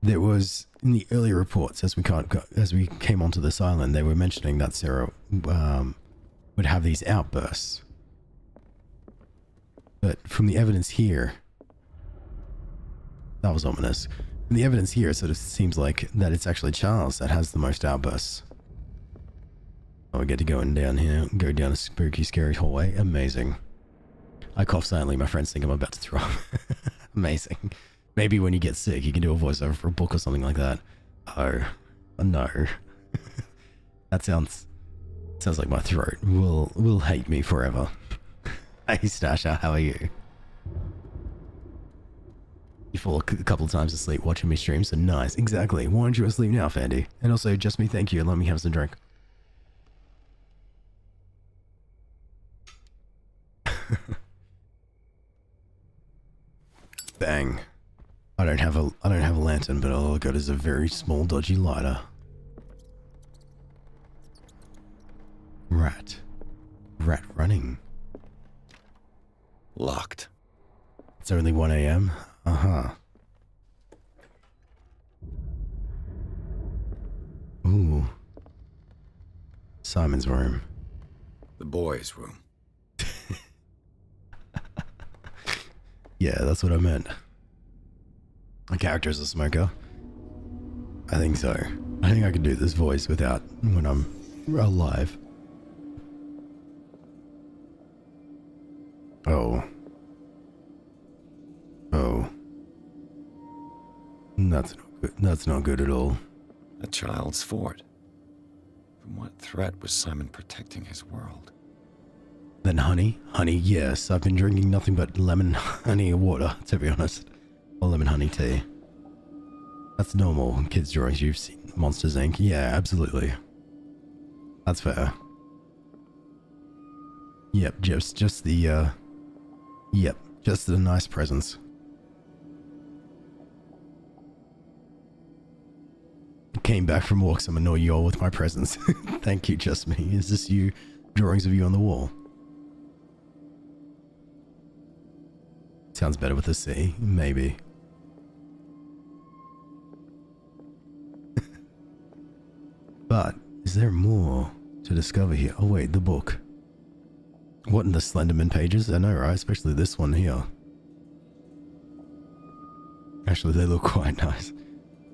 There was, in the earlier reports, as we came onto this island, they were mentioning that Sarah would have these outbursts. But from the evidence here, that was ominous. From the evidence here, it sort of seems like that it's actually Charles that has the most outbursts. Oh, we get to go down here, go down a spooky, scary hallway. Amazing. I cough silently. My friends think I'm about to throw up. Amazing. Maybe when you get sick, you can do a voiceover for a book or something like that. Oh, no. That sounds like my throat will hate me forever. Hey, Stasha, how are you? You fall a couple of times asleep watching me stream, so nice. Exactly. Why aren't you asleep now, Fandy? And also, just me, thank you, and let me have some drink. Bang. I don't have a lantern, but all I got is a very small, dodgy lighter. Rat running. Locked. It's only 1 a.m. Ooh. Simon's room. The boys' room. Yeah, that's what I meant. My character's a smoker. I think so. I think I can do this voice without when I'm alive. Oh. That's not good. That's not good at all. A child's fort. From what threat was Simon protecting his world? Then honey? Honey, yes. I've been drinking nothing but lemon honey water, to be honest. Or lemon honey tea. That's normal. Kids' drawings, you've seen Monsters, Inc. Yeah, absolutely. That's fair. Yep, just the nice presents. Came back from walks, I'm annoying you all with my presents. Thank you, just me. Is this you? Drawings of you on the wall. Sounds better with a C, maybe. But is there more to discover here? Oh wait, the book. What in the Slenderman pages? I know, right? Especially this one here. Actually, they look quite nice.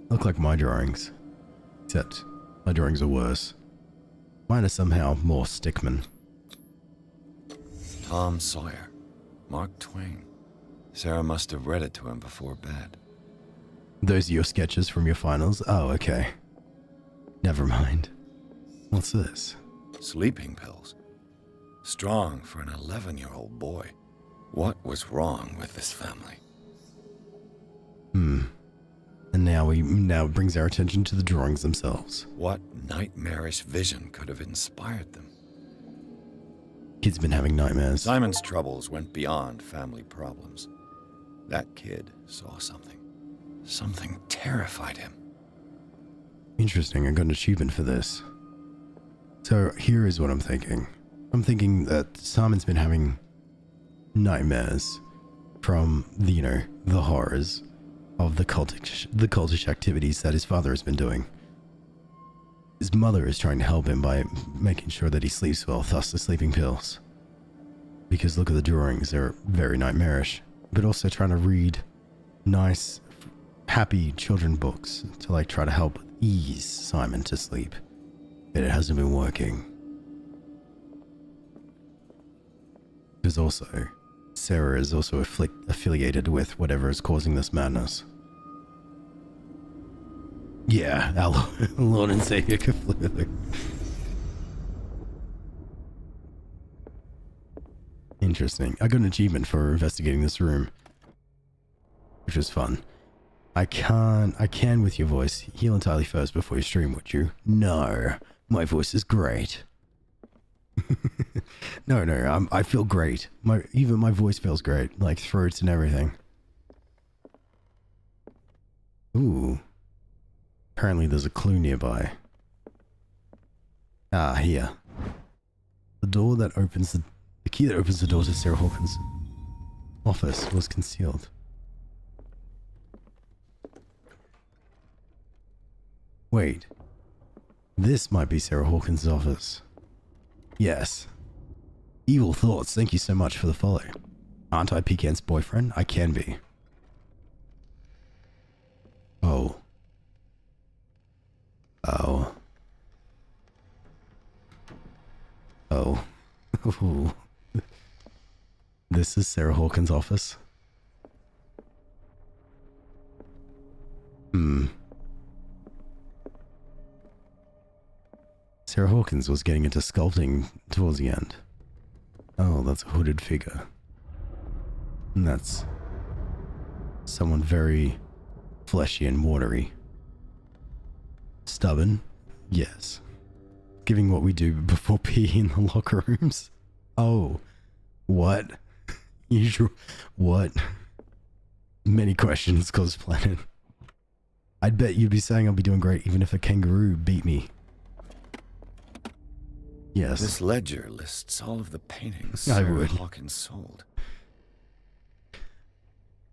Look like my drawings. Except, my drawings are worse. Mine are somehow more stickman. Tom Sawyer. Mark Twain. Sarah must have read it to him before bed. Those are your sketches from your finals? Oh, okay. Never mind. What's this? Sleeping pills. Strong for an 11-year-old boy. What was wrong with this family? And now it brings our attention to the drawings themselves. What nightmarish vision could have inspired them? Kid's been having nightmares. Simon's troubles went beyond family problems. That kid saw something. Something terrified him. Interesting, I got an achievement for this. So here is what I'm thinking. I'm thinking that Simon's been having nightmares from the horrors of the cultish activities that his father has been doing. His mother is trying to help him by making sure that he sleeps well, thus the sleeping pills. Because look at the drawings, they're very nightmarish. But also trying to read nice, happy children books to try to help ease Simon to sleep. But it hasn't been working. Because also, Sarah is also affiliated with whatever is causing this madness. Yeah, our Lord and Savior Cthulhu. Interesting. I got an achievement for investigating this room, which was fun. I can with your voice heal entirely first before you stream, would you? No, my voice is great. No, I feel great. Even my voice feels great, like throats and everything. Ooh. Apparently there's a clue nearby. Ah, here. The key that opens the door to Sarah Hawkins' office was concealed. Wait. This might be Sarah Hawkins' office. Yes. Evil thoughts, thank you so much for the follow. Aren't I Pecan's boyfriend? I can be. Oh. Oh. Oh. Ooh. This is Sarah Hawkins' office. Sarah Hawkins was getting into sculpting towards the end. Oh, that's a hooded figure. And that's someone very fleshy and watery. Stubborn? Yes. Giving what we do before PE in the locker rooms? Oh. What? Usual. What? Many questions, Cause Planet. I'd bet you'd be saying I'll be doing great even if a kangaroo beat me. Yes. This ledger lists all of the paintings I Sarah would. Hawkins sold. I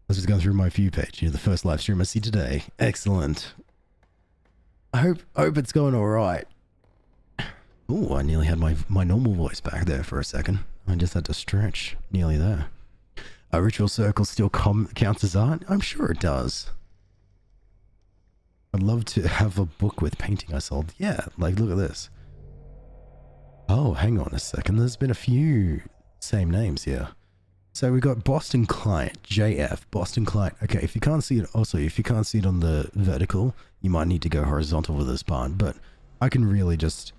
was just going through my view page. You're the first live stream I see today. Excellent. I hope it's going alright. Oh, I nearly had my normal voice back there for a second. I just had to stretch. Nearly there. A ritual circle still counts as art? I'm sure it does. I'd love to have a book with painting I sold. Yeah, look at this. Oh, hang on a second. There's been a few same names here. So we got Boston Client, JF, Boston Client. Okay, if you can't see it, if you can't see it on the vertical, you might need to go horizontal with this part, but I can really just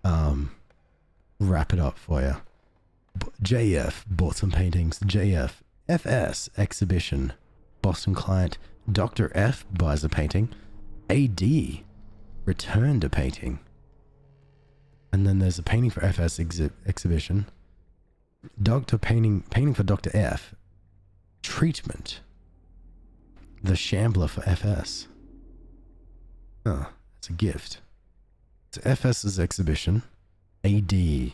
wrap it up for you. JF bought some paintings. JF, FS exhibition, Boston Client. Dr. F buys a painting. AD returned a painting. And then there's a painting for FS exhibition. Painting for Dr. F. Treatment. The Shambler for FS. Oh, it's a gift. It's FS's exhibition. AD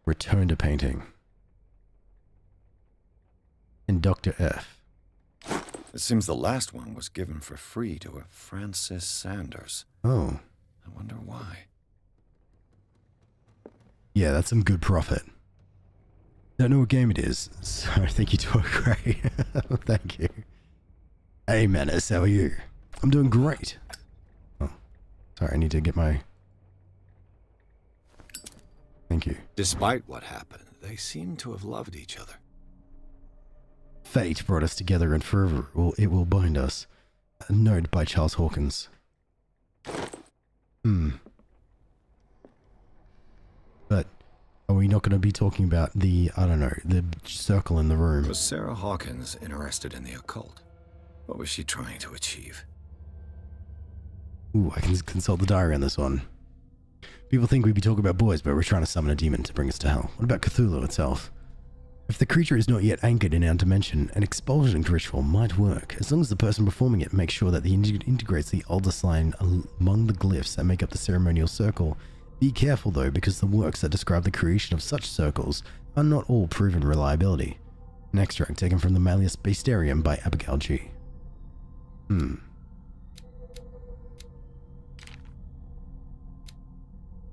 returned a painting. And Dr. F. It seems the last one was given for free to a Francis Sanders. Oh. I wonder why. Yeah, that's some good profit. Don't know what game it is, so I think you do great. Thank you. Hey, Manor, how are you? I'm doing great. Oh, sorry, I need to get my... Thank you. Despite what happened, they seem to have loved each other. Fate brought us together and forever it will bind us. A note by Charles Hawkins. But are we not going to be talking about the, I don't know, the circle in the room? Was Sarah Hawkins interested in the occult? What was she trying to achieve? Ooh, I can consult the diary on this one. People think we'd be talking about boys, but we're trying to summon a demon to bring us to hell. What about Cthulhu itself? If the creature is not yet anchored in our dimension, an expulsion ritual might work, as long as the person performing it makes sure that he integrates the older sign among the glyphs that make up the ceremonial circle. Be careful though, because the works that describe the creation of such circles are not all proven reliability. An extract taken from the Malleus Basterium by Abigail G.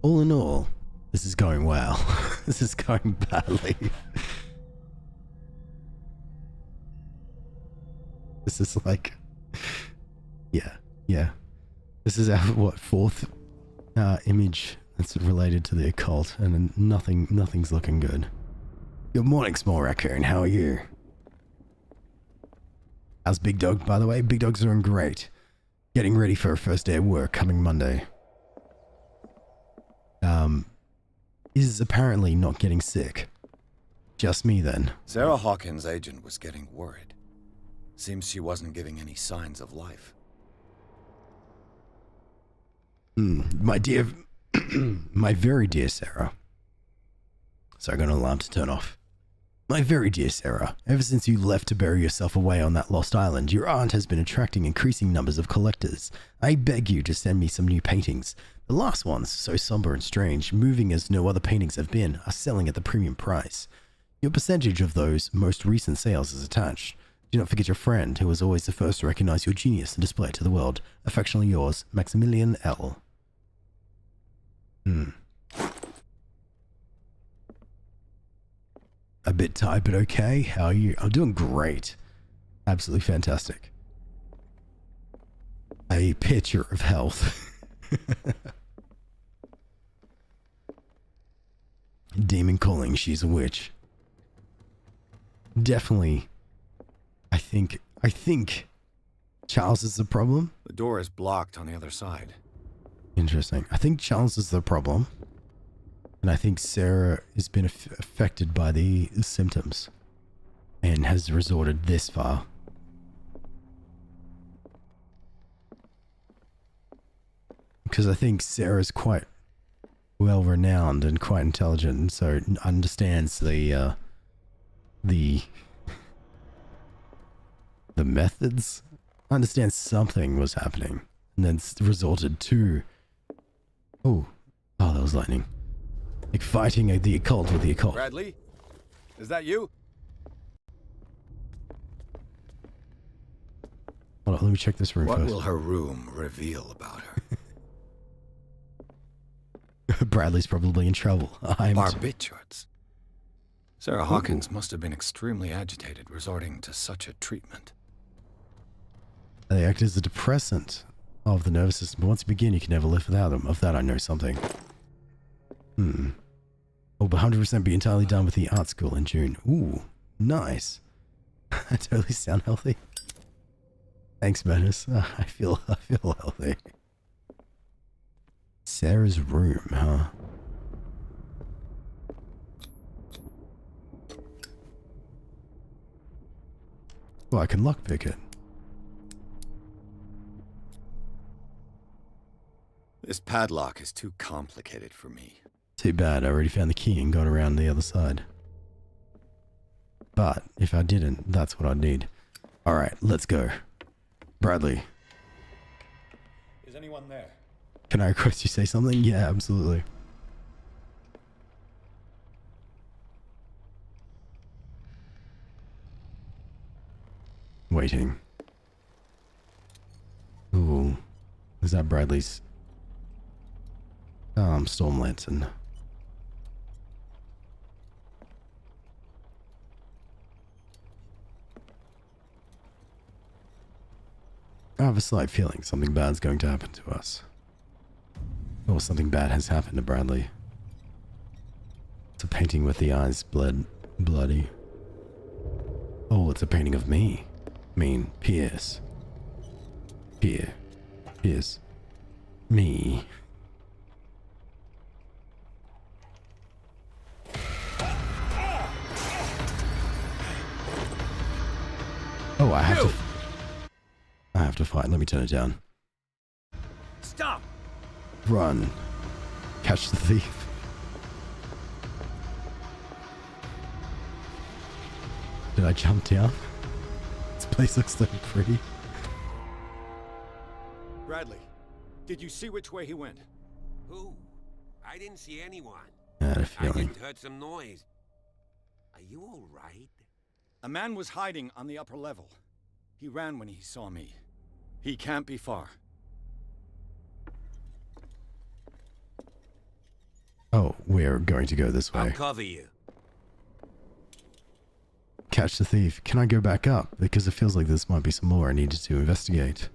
All in all, this is going well. This is going badly. This is like, yeah. This is our, what, fourth image that's related to the occult, and nothing's looking good. Good morning, small raccoon. How are you? How's Big Dog, by the way? Big Dog's doing great. Getting ready for her first day of work coming Monday. Is apparently not getting sick. Just me then. Sarah Hawkins' agent was getting worried. Seems she wasn't giving any signs of life. My dear, my very dear Sarah. Sorry, I got an alarm to turn off. My very dear Sarah, ever since you left to bury yourself away on that lost island, your aunt has been attracting increasing numbers of collectors. I beg you to send me some new paintings. The last ones, so somber and strange, moving as no other paintings have been, are selling at the premium price. Your percentage of those most recent sales is attached. Do not forget your friend, who was always the first to recognize your genius and display it to the world. Affectionately yours, Maximilian L. A bit tired, but okay. How are you? I'm doing great. Absolutely fantastic. A picture of health. Demon calling, she's a witch. Definitely. I think Charles is the problem. The door is blocked on the other side. Interesting. I think Charles is the problem. And I think Sarah has been affected by the symptoms and has resorted this far. Because I think Sarah's quite well renowned and quite intelligent, and so understands the methods. Understands something was happening, and then resorted to oh, that was lightning. Like fighting the occult with the occult. Bradley? Is that you? Hold on, let me check this room What first. will her room reveal about her? Bradley's probably in trouble. Barbiturates. Sarah Hawkins must have been extremely agitated, resorting to such a treatment. They act as a depressant of the nervous system, but once you begin, you can never live without them. Of that, I know something. Will 100% be entirely done with the art school in June. Ooh, nice. I totally sound healthy. Thanks, Menace. I feel healthy. Sarah's room, huh? Well, I can lockpick it. This padlock is too complicated for me. Too bad, I already found the key and got around the other side. But if I didn't, that's what I'd need. Alright, let's go. Bradley. Is anyone there? Can I request you say something? Yeah, absolutely. Waiting. Ooh. Is that Bradley's? Storm Lantern. I have a slight feeling something bad's going to happen to us. Or something bad has happened to Bradley. It's a painting with the eyes bloody. Oh, it's a painting of me. I mean, Pierce. Pierce. Me. Oh, I have to fight. Let me turn it down. Stop! Run. Catch the thief. Did I jump down? This place looks so pretty. Bradley, did you see which way he went? Who? I didn't see anyone. I had a I feeling. just heard some noise. Are you all right? A man was hiding on the upper level. He ran when he saw me. He can't be far. Oh, we're going to go this I'll way. cover you. Catch the thief. Can I go back up? Because it feels like this might be some more I needed to investigate.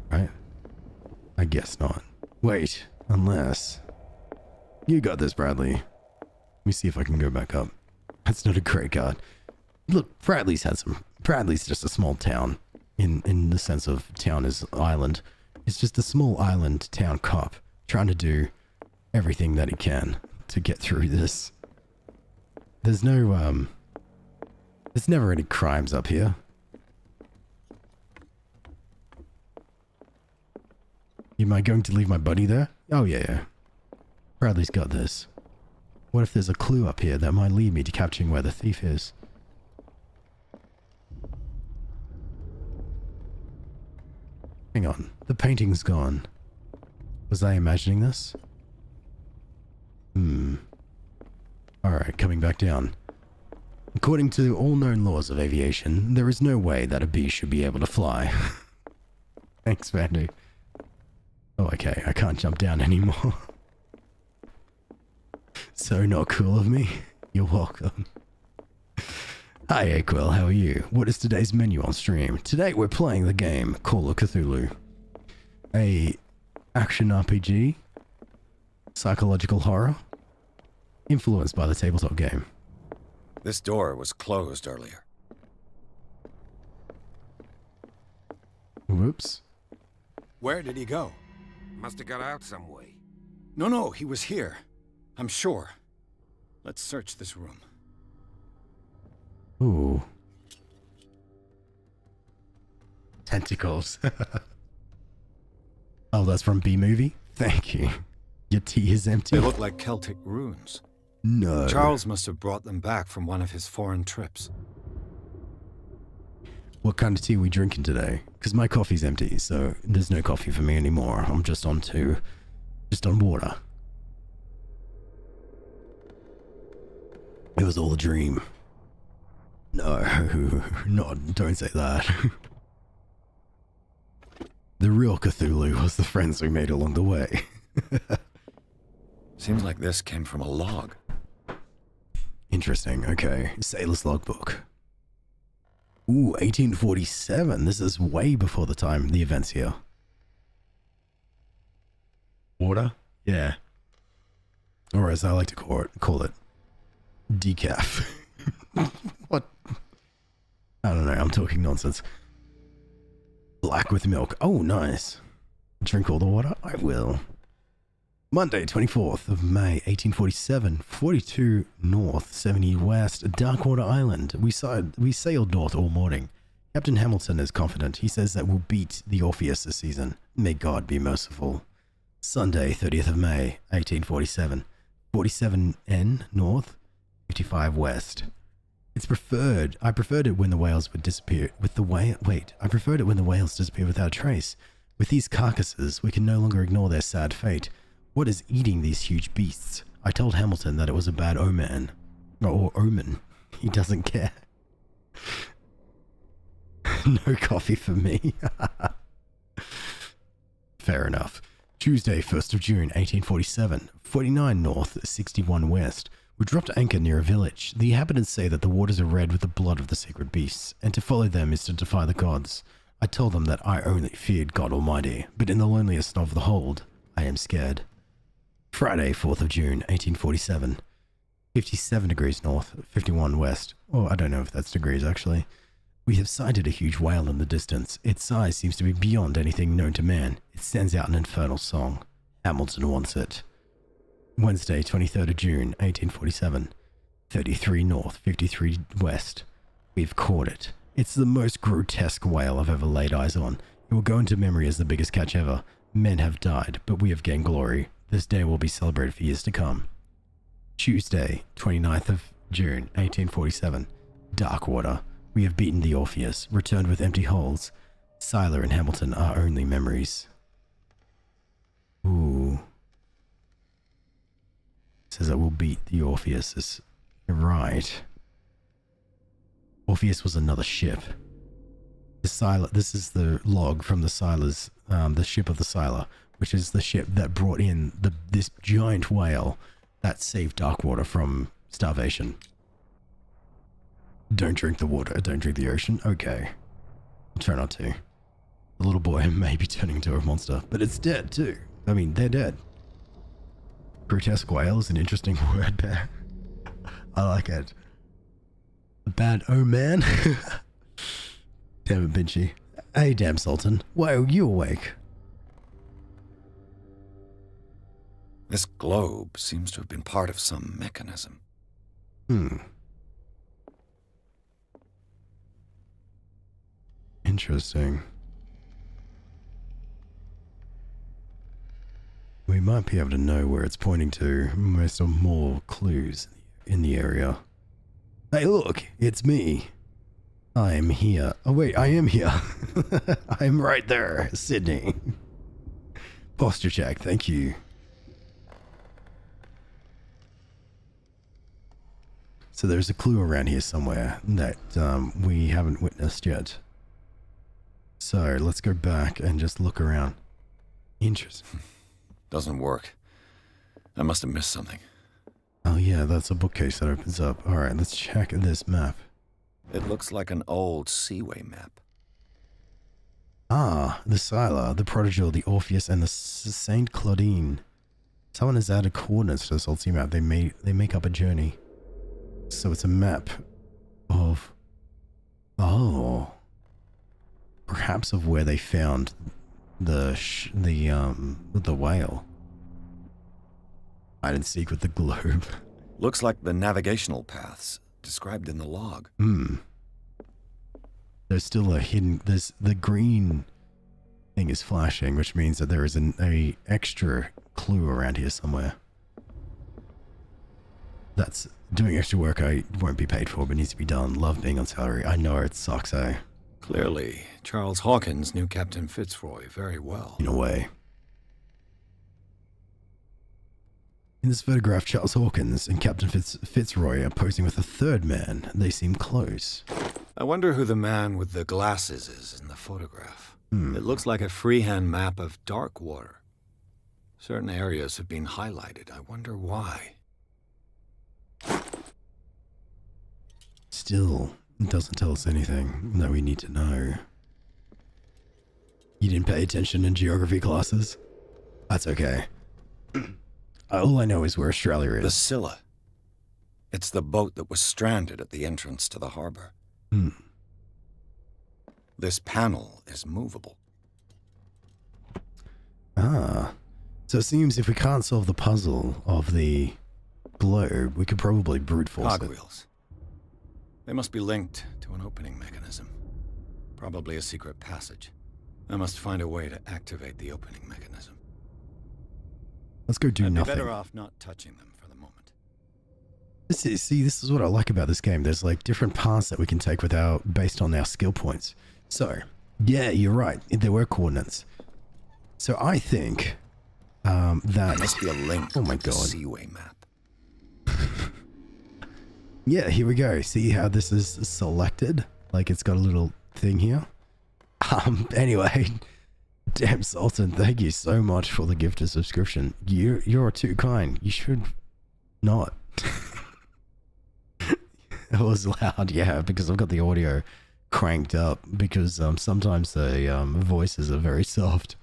Right? I guess not. Wait, unless... You got this, Bradley. Let me see if I can go back up. That's not a great card. Look, Bradley's just a small town. In the sense of town is island. It's just a small island town cop trying to do everything that he can to get through this. There's no, there's never any crimes up here. Am I going to leave my buddy there? Oh yeah. Bradley's got this. What if there's a clue up here that might lead me to capturing where the thief is? Hang on, the painting's gone. Was I imagining this? Alright, coming back down. According to all known laws of aviation, there is no way that a bee should be able to fly. Thanks, Vandy. Oh, okay, I can't jump down anymore. So not cool of me. You're welcome. Hi, Aquil, how are you? What is today's menu on stream? Today we're playing the game Call of Cthulhu. A action RPG, psychological horror, influenced by the tabletop game. This door was closed earlier. Whoops. Where did he go? Must have got out some way. No, he was here. I'm sure. Let's search this room. Ooh. Tentacles. Oh, that's from B-Movie? Thank you. Your tea is empty. They look like Celtic runes. No. Charles must have brought them back from one of his foreign trips. What kind of tea are we drinking today? Because my coffee's empty, so there's no coffee for me anymore. I'm just on water. It was all a dream. No, don't say that. The real Cthulhu was the friends we made along the way. Seems like this came from a log. Interesting, okay. Sailor's logbook. Ooh, 1847. This is way before the events here. Water? Yeah. Or as I like to call it decaf. What? I don't know, I'm talking nonsense. Black with milk. Oh, nice. Drink all the water? I will. Monday, 24th of May, 1847, 42 north, 70 west, Darkwater Island. We sailed north all morning. Captain Hamilton is confident. He says that we'll beat the Orpheus this season. May God be merciful. Sunday, 30th of May, 1847, 47 N north, 55 west. It's preferred. I preferred it when the whales would disappear. I preferred it when the whales disappeared without a trace. With these carcasses, we can no longer ignore their sad fate. What is eating these huge beasts? I told Hamilton that it was a bad omen. Or omen. He doesn't care. No coffee for me. Fair enough. Tuesday, 1st of June, 1847, 49 north, 61 west. We dropped anchor near a village. The inhabitants say that the waters are red with the blood of the sacred beasts, and to follow them is to defy the gods. I told them that I only feared God Almighty, but in the loneliest of the hold, I am scared. Friday, 4th of June, 1847. 57 degrees north, 51 west. Oh, I don't know if that's degrees, actually. We have sighted a huge whale in the distance. Its size seems to be beyond anything known to man. It sends out an infernal song. Hamilton wants it. Wednesday, 23rd of June, 1847. 33 north, 53 west. We've caught it. It's the most grotesque whale I've ever laid eyes on. It will go into memory as the biggest catch ever. Men have died, but we have gained glory. This day will be celebrated for years to come. Tuesday, 29th of June, 1847. Darkwater. We have beaten the Orpheus, returned with empty hulls. Scylla and Hamilton are only memories. Ooh. Says that we'll beat the Orpheus. Right. Orpheus was another ship. The Scylla, this is the log from the Scylla's, the ship of the Scylla, which is the ship that brought in this giant whale that saved Darkwater from starvation. Don't drink the water, don't drink the ocean. Okay. I'll try not to. The little boy may be turning into a monster, but it's dead too. I mean, they're dead. Grotesque whale is an interesting word there. I like it. A bad omen. Damn it, Binchy. Hey, damn Sultan. Why are you awake? This globe seems to have been part of some mechanism. Interesting. We might be able to know where it's pointing to most of more clues in the area. Hey, look, it's me. I'm here. Oh, wait, I am here. I'm right there, Sydney. Posture check, thank you. So there's a clue around here somewhere that we haven't witnessed yet. So let's go back and just look around. Interesting. Doesn't work. I must have missed something. Oh yeah, that's a bookcase that opens up. Alright, let's check this map. It looks like an old seaway map. Ah, the Scylla, the Prodigal, the Orpheus, and the Saint Claudine. Someone has added coordinates to this old sea map. They make up a journey. So it's a map of... Oh. Perhaps of where they found the whale. Hide and seek with the globe. Looks like the navigational paths described in the log. There's still a hidden... the green thing is flashing, which means that there is a extra clue around here somewhere. That's doing extra work I won't be paid for, but needs to be done. Love being on salary. I know it sucks, eh? Clearly, Charles Hawkins knew Captain Fitzroy very well. In a way. In this photograph, Charles Hawkins and Captain Fitzroy are posing with a third man. They seem close. I wonder who the man with the glasses is in the photograph. It looks like a freehand map of Darkwater. Certain areas have been highlighted. I wonder why. Still, it doesn't tell us anything that we need to know. You didn't pay attention in geography classes? That's okay. All I know is where Australia is. The Scylla. It's the boat that was stranded at the entrance to the harbor. This panel is movable. Ah. So it seems if we can't solve the puzzle of the globe, we could probably brute force it. Cogwheels. They must be linked to an opening mechanism. Probably a secret passage. I must find a way to activate the opening mechanism. Let's go do I'd nothing. be better off not touching them for the moment. This is what I like about this game. There's like different paths that we can take based on our skill points. So, yeah, you're right. There were coordinates. So I think that... There must be a link oh my to the God. Seaway map. Yeah, here we go. See how this is selected? Like it's got a little thing here. Anyway, damn Sultan, thank you so much for the gift of subscription. You're too kind. You should not. It was loud, yeah, because I've got the audio cranked up because sometimes the voices are very soft.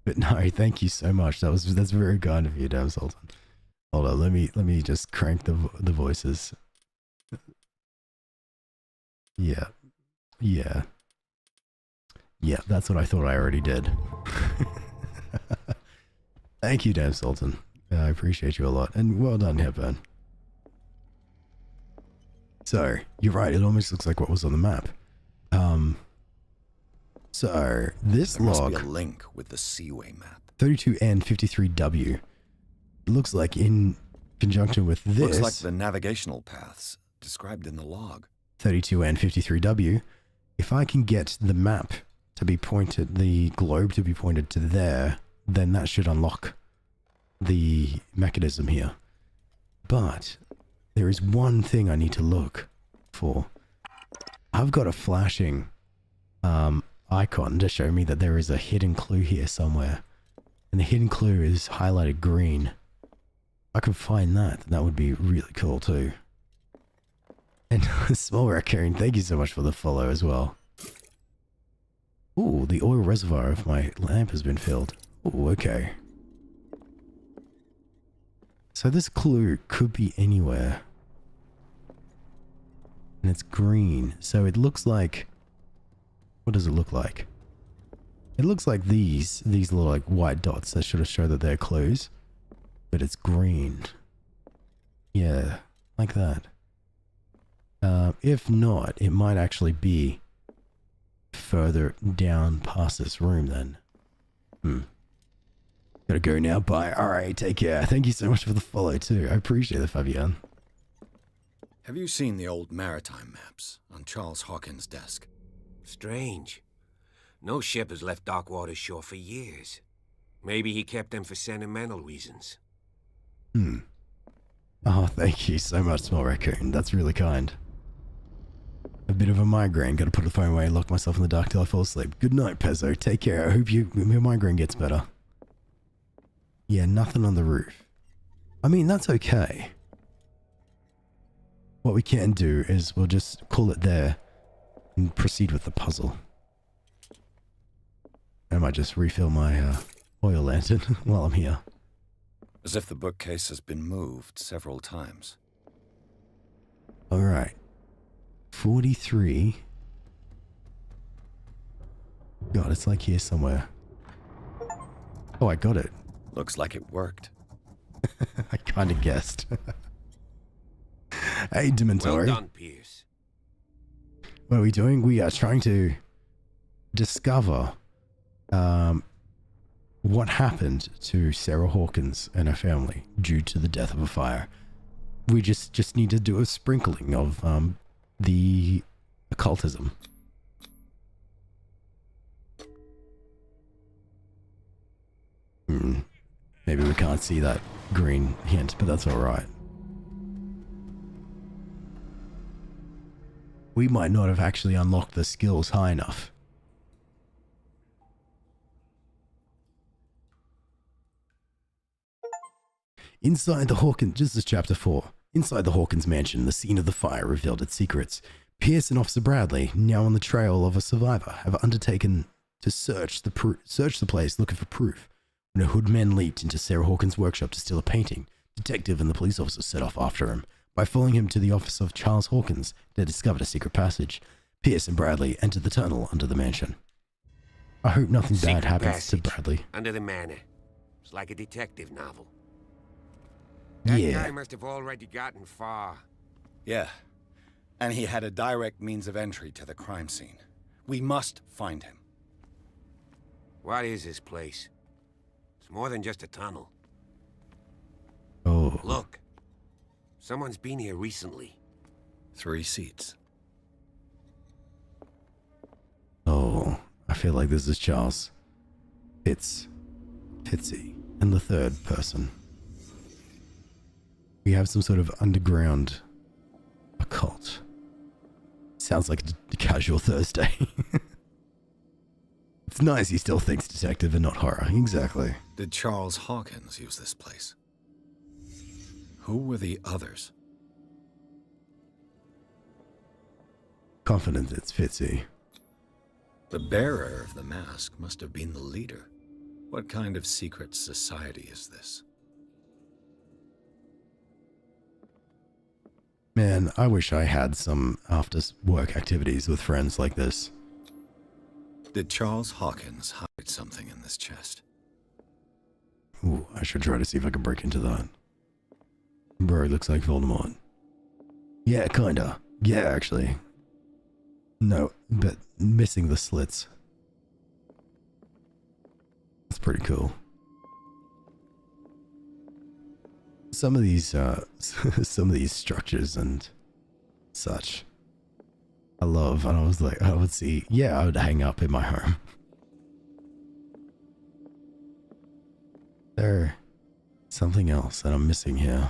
But no, thank you so much. That's very kind of you, damn Sultan. Hold on, let me just crank the voices. Yeah, yeah, yeah. That's what I thought I already did. Thank you, damn Sultan. I appreciate you a lot, and well done, Hepburn. So you're right. It almost looks like what was on the map. So this There log must be a link with the Seaway map. 32N 53W. It looks like in conjunction with this. Looks like the navigational paths described in the log. 32N 53W. If I can get the map to be pointed, the globe to be pointed to there, then that should unlock the mechanism here. But there is one thing I need to look for. I've got a flashing icon to show me that there is a hidden clue here somewhere. And the hidden clue is highlighted green. I can find that. That would be really cool too. And Small Raccoon, thank you so much for the follow as well. Ooh, the oil reservoir of my lamp has been filled. Ooh, okay. So this clue could be anywhere. And it's green. So it looks like... What does it look like? It looks like these little like white dots that should have shown that they're clues. But it's green. Yeah, like that. If not, it might actually be further down past this room then. Gotta go now, bye. Alright, take care. Thank you so much for the follow too. I appreciate it, Fabian. Have you seen the old maritime maps on Charles Hawkins' desk? Strange. No ship has left Darkwater's shore for years. Maybe he kept them for sentimental reasons. Oh, thank you so much, Small Raccoon. That's really kind. A bit of a migraine. Gotta put the phone away and lock myself in the dark till I fall asleep. Good night, Pezzo. Take care. I hope your migraine gets better. Yeah, nothing on the roof. I mean, that's okay. What we can do is we'll just call it there and proceed with the puzzle. I might just refill my oil lantern while I'm here. As if the bookcase has been moved several times. Alright. 43. God, it's like here somewhere. Oh, I got it. Looks like it worked. I kind of guessed. Hey, Dementori. Well done, Pierce. What are we doing? We are trying to discover what happened to Sarah Hawkins and her family due to the death of a fire. We just need to do a sprinkling of the occultism. Maybe we can't see that green hint, but that's alright. We might not have actually unlocked the skills high enough. Inside the Hawkins, this is chapter 4. Inside the Hawkins mansion, the scene of the fire revealed its secrets. Pierce and Officer Bradley, now on the trail of a survivor, have undertaken to search the place looking for proof. When a hood man leaped into Sarah Hawkins' workshop to steal a painting, detective and the police officer set off after him. By following him to the office of Charles Hawkins, they discovered a secret passage. Pierce and Bradley entered the tunnel under the mansion. I hope nothing bad happens to Bradley. Under the Manor. It's like a detective novel. That Yeah. guy must have already gotten far. Yeah. And he had a direct means of entry to the crime scene. We must find him. What is this place? It's more than just a tunnel. Oh. Look. Someone's been here recently. 3 seats. Oh. I feel like this is Charles. Pitsy, and the third person. We have some sort of underground occult. Sounds like a casual Thursday. It's nice he still thinks detective and not horror. Exactly. Did Charles Hawkins use this place? Who were the others? confident it's Fitzy. The bearer of the mask must have been the leader. What kind of secret society is this? Man, I wish I had some after-work activities with friends like this. Did Charles Hawkins hide something in this chest? Ooh, I should try to see if I can break into that. Bro, looks like Voldemort. Yeah, kinda. Yeah, actually. No, but missing the slits. That's pretty cool. Some of these structures and such, I love, and I was like, I would see, yeah, I would hang up in my home. There's something else that I'm missing here.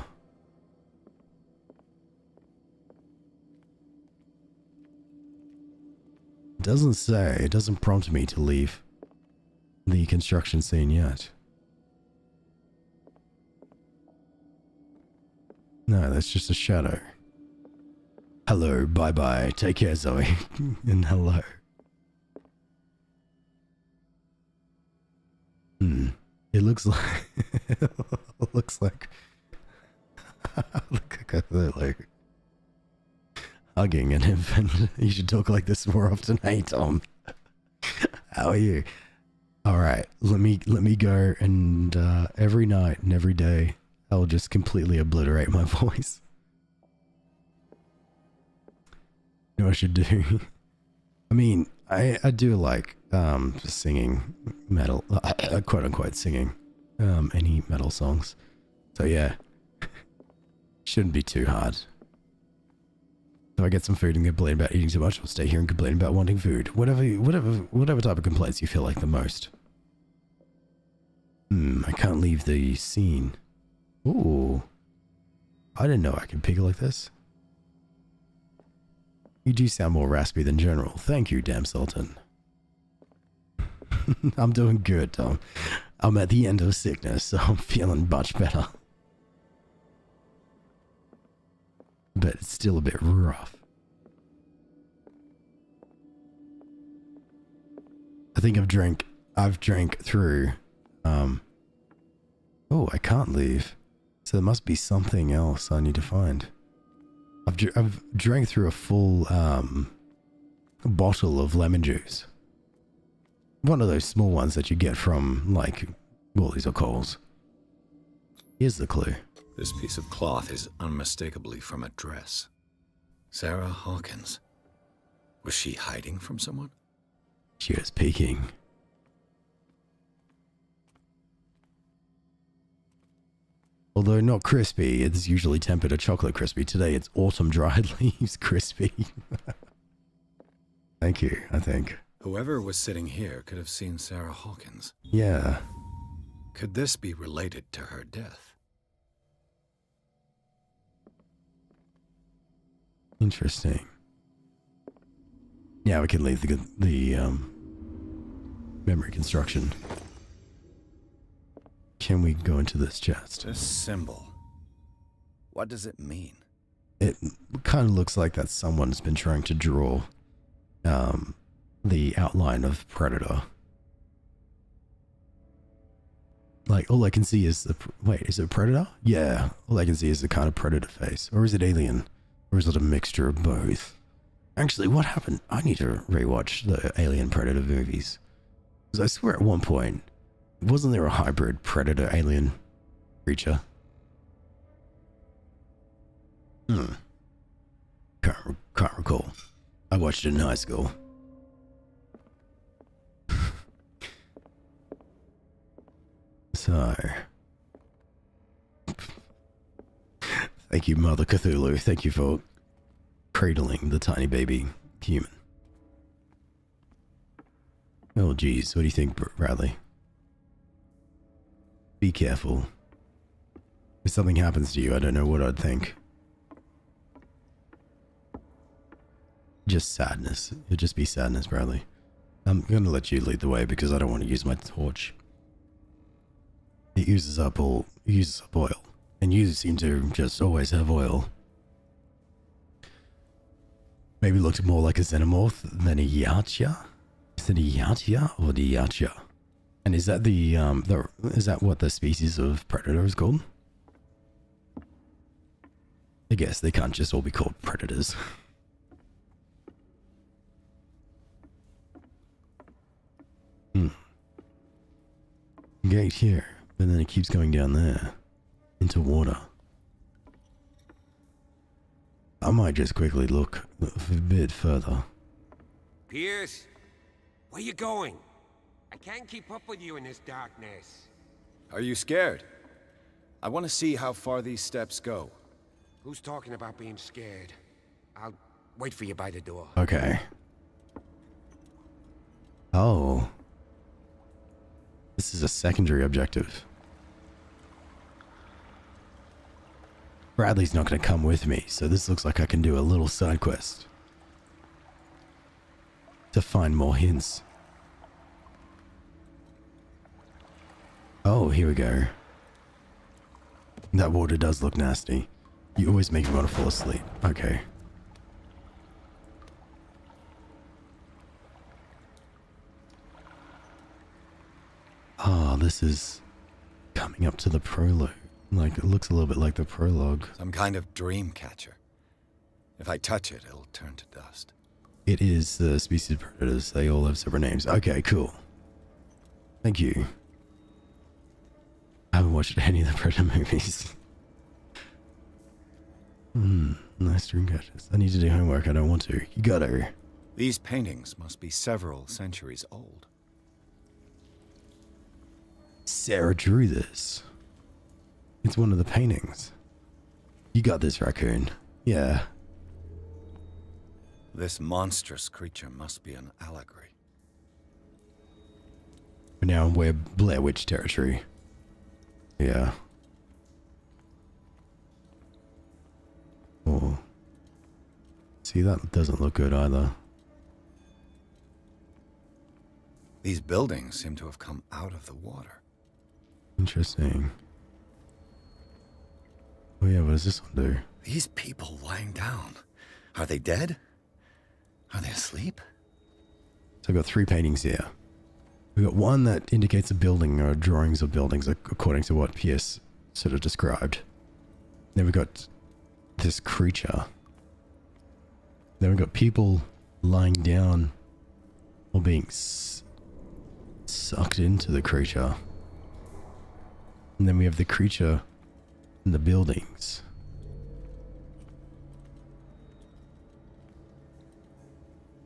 It doesn't say, it doesn't prompt me to leave the construction scene yet. No, that's just a shadow. Hello, bye-bye, take care, Zoe. And hello. It looks like... it looks like... look at that, like... hugging an infant. You should talk like this more often. Hey, Tom. How are you? Alright, let me go, and every night and every day I'll just completely obliterate my voice. You know what I should do? I mean, I do like singing metal, quote unquote singing any metal songs. So yeah, shouldn't be too hard. If I get some food and complain about eating too much, I'll stay here and complain about wanting food. Whatever type of complaints you feel like the most. I can't leave the scene. Ooh. I didn't know I could pick like this. You do sound more raspy than general. Thank you, Damn Sultan. I'm doing good, Tom. I'm at the end of sickness, so I'm feeling much better. But it's still a bit rough. I think I've drank through, oh, I can't leave. So there must be something else I need to find. I've drank through a full, bottle of lemon juice. One of those small ones that you get from, like, Woolies or Coles. Here's the clue. This piece of cloth is unmistakably from a dress. Sarah Hawkins. Was she hiding from someone? She was peeking. Although not crispy, it's usually tempered a chocolate crispy. Today it's autumn dried leaves crispy. Thank you, I think. Whoever was sitting here could have seen Sarah Hawkins. Yeah. Could this be related to her death? Interesting. Yeah, we can leave the memory construction. Can we go into this chest? This symbol. What does it mean? It kind of looks like that someone's been trying to draw the outline of Predator. Like, all I can see is the... Wait, is it Predator? Yeah, all I can see is the kind of Predator face. Or is it Alien? Or is it a mixture of both? Actually, what happened? I need to rewatch the Alien Predator movies. Because I swear at one point, wasn't there a hybrid Predator-Alien creature? Can't recall. I watched it in high school. So... Thank you, Mother Cthulhu. Thank you for cradling the tiny baby human. Oh, geez. What do you think, Bradley? Be careful. If something happens to you, I don't know what I'd think. Just sadness. It'd just be sadness, Bradley. I'm going to let you lead the way because I don't want to use my torch. It uses up oil. And you seem to just always have oil. Maybe looked more like a xenomorph than a yautja. Is it a yautja or the yautja? And is that is that what the species of predator is called? I guess they can't just all be called predators. Gate here, but then it keeps going down there into water. I might just quickly look a bit further. Pierce, where you going? I can't keep up with you in this darkness. Are you scared? I want to see how far these steps go. Who's talking about being scared? I'll wait for you by the door. Okay. Oh. This is a secondary objective. Bradley's not going to come with me, so this looks like I can do a little side quest to find more hints. Oh, here we go. That water does look nasty. You always make me want to fall asleep. Okay. Ah, this is coming up to the prologue. Like, it looks a little bit like the prologue. Some kind of dream catcher. If I touch it, it'll turn to dust. It is the species of predators. They all have separate names. Okay, cool. Thank you. I haven't watched any of the Predator movies. Nice dream catchers. I need to do homework. I don't want to. You gotta. These paintings must be several centuries old. Sarah drew this. It's one of the paintings. You got this, raccoon. Yeah. This monstrous creature must be an allegory. But now we're Blair Witch territory. Yeah. Oh. See, that doesn't look good either. These buildings seem to have come out of the water. Interesting. Oh yeah, what does this one do? These people lying down. Are they dead? Are they asleep? So I've got 3 paintings here. We've got one that indicates a building or drawings of buildings according to what Pierce sort of described. Then we've got this creature. Then we've got people lying down or being sucked into the creature. And then we have the creature in the buildings.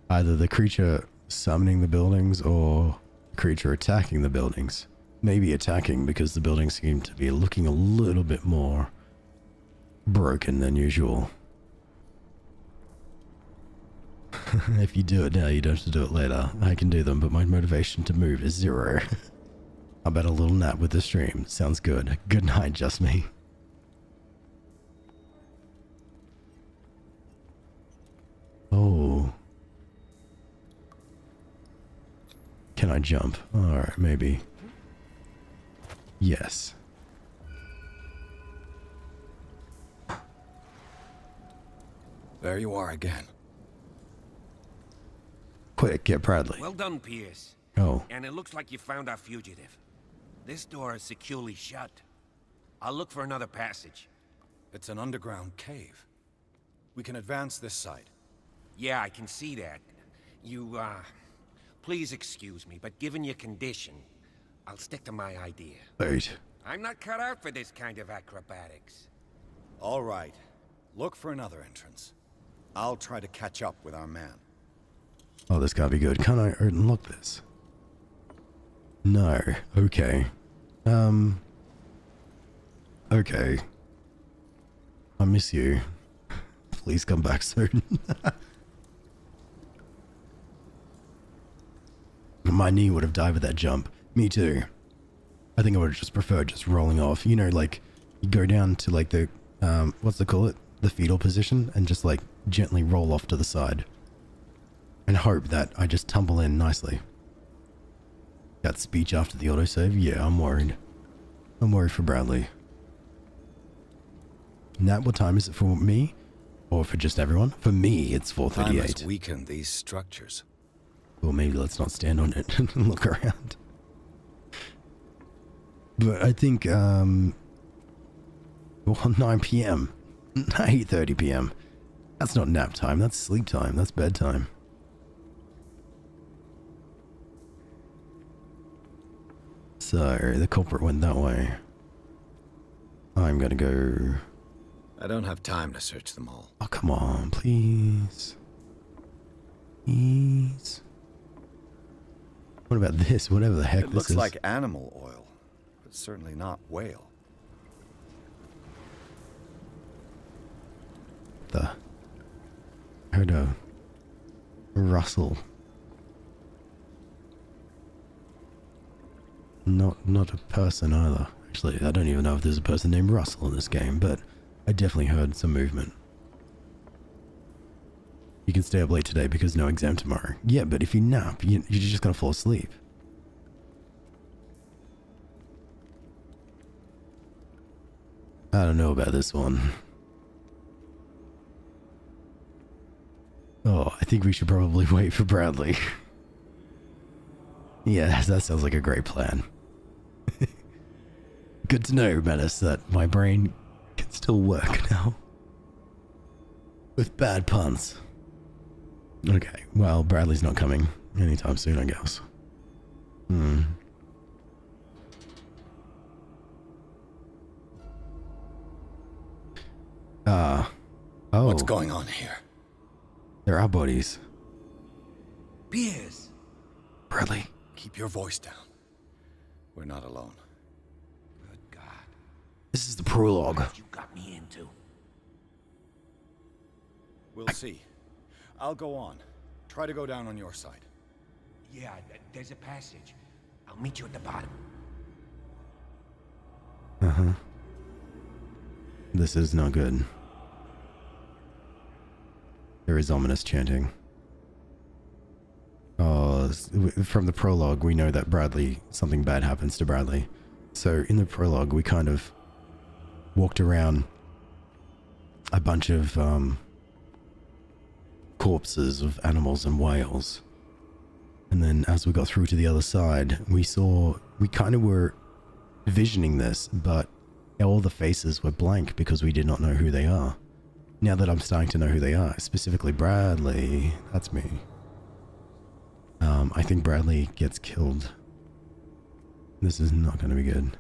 Either the creature summoning the buildings or the creature attacking the buildings. Maybe attacking because the buildings seem to be looking a little bit more broken than usual. If you do it now, you don't have to do it later. I can do them, but my motivation to move is 0. How about a little nap with the stream? Sounds good. Good night, just me. Oh. Can I jump? Alright, maybe. Yes. There you are again. Quick, get Bradley. Well done, Pierce. Oh. And it looks like you found our fugitive. This door is securely shut. I'll look for another passage. It's an underground cave. We can advance this side. Yeah, I can see that. You, please excuse me, but given your condition, I'll stick to my idea. Wait. I'm not cut out for this kind of acrobatics. All right. Look for another entrance. I'll try to catch up with our man. Oh, this gotta be good. Can I unlock this? No. Okay. Okay. I miss you. Please come back soon. My knee would have died with that jump. Me too. I think I would have just preferred just rolling off. You know, like, you go down to like the, what's they call it? The fetal position and just like gently roll off to the side. And hope that I just tumble in nicely. Got speech after the autosave? Yeah, I'm worried. I'm worried for Bradley. Nat, what time is it for me? Or for just everyone? For me, it's Time 4:38. has weakened these structures. Well, maybe let's not stand on it and look around. But I think, well, 9 p.m. 8:30 p.m. That's not nap time, that's sleep time, that's bedtime. So, the culprit went that way. I'm gonna go... I don't have time to search them all. Oh, come on, please. Please. What about this? Whatever the heck It this looks is. like animal oil, but certainly not whale. I heard a rustle. Not a person either. Actually, I don't even know if there's a person named Russell in this game, but I definitely heard some movement. You can stay up late today because no exam tomorrow. Yeah, but if you nap, you're just gonna fall asleep. I don't know about this one. Oh, I think we should probably wait for Bradley. Yeah, that sounds like a great plan. Good to know, Menace, that my brain can still work now. With bad puns. Okay, well, Bradley's not coming anytime soon, I guess. Oh. What's going on here? There are bodies. Pierce! Bradley. Keep your voice down. We're not alone. Good God. This is the prologue. What you got me into? We'll see. I'll go on. Try to go down on your side. Yeah, there's a passage. I'll meet you at the bottom. Uh-huh. This is not good. There is ominous chanting. Oh, from the prologue, we know that something bad happens to Bradley. So in the prologue, we kind of walked around a bunch of corpses of animals and whales. And then as we got through to the other side, we kind of were visioning this, but all the faces were blank because we did not know who they are. Now that I'm starting to know who they are, specifically Bradley, that's me. I think Bradley gets killed. This is not going to be good.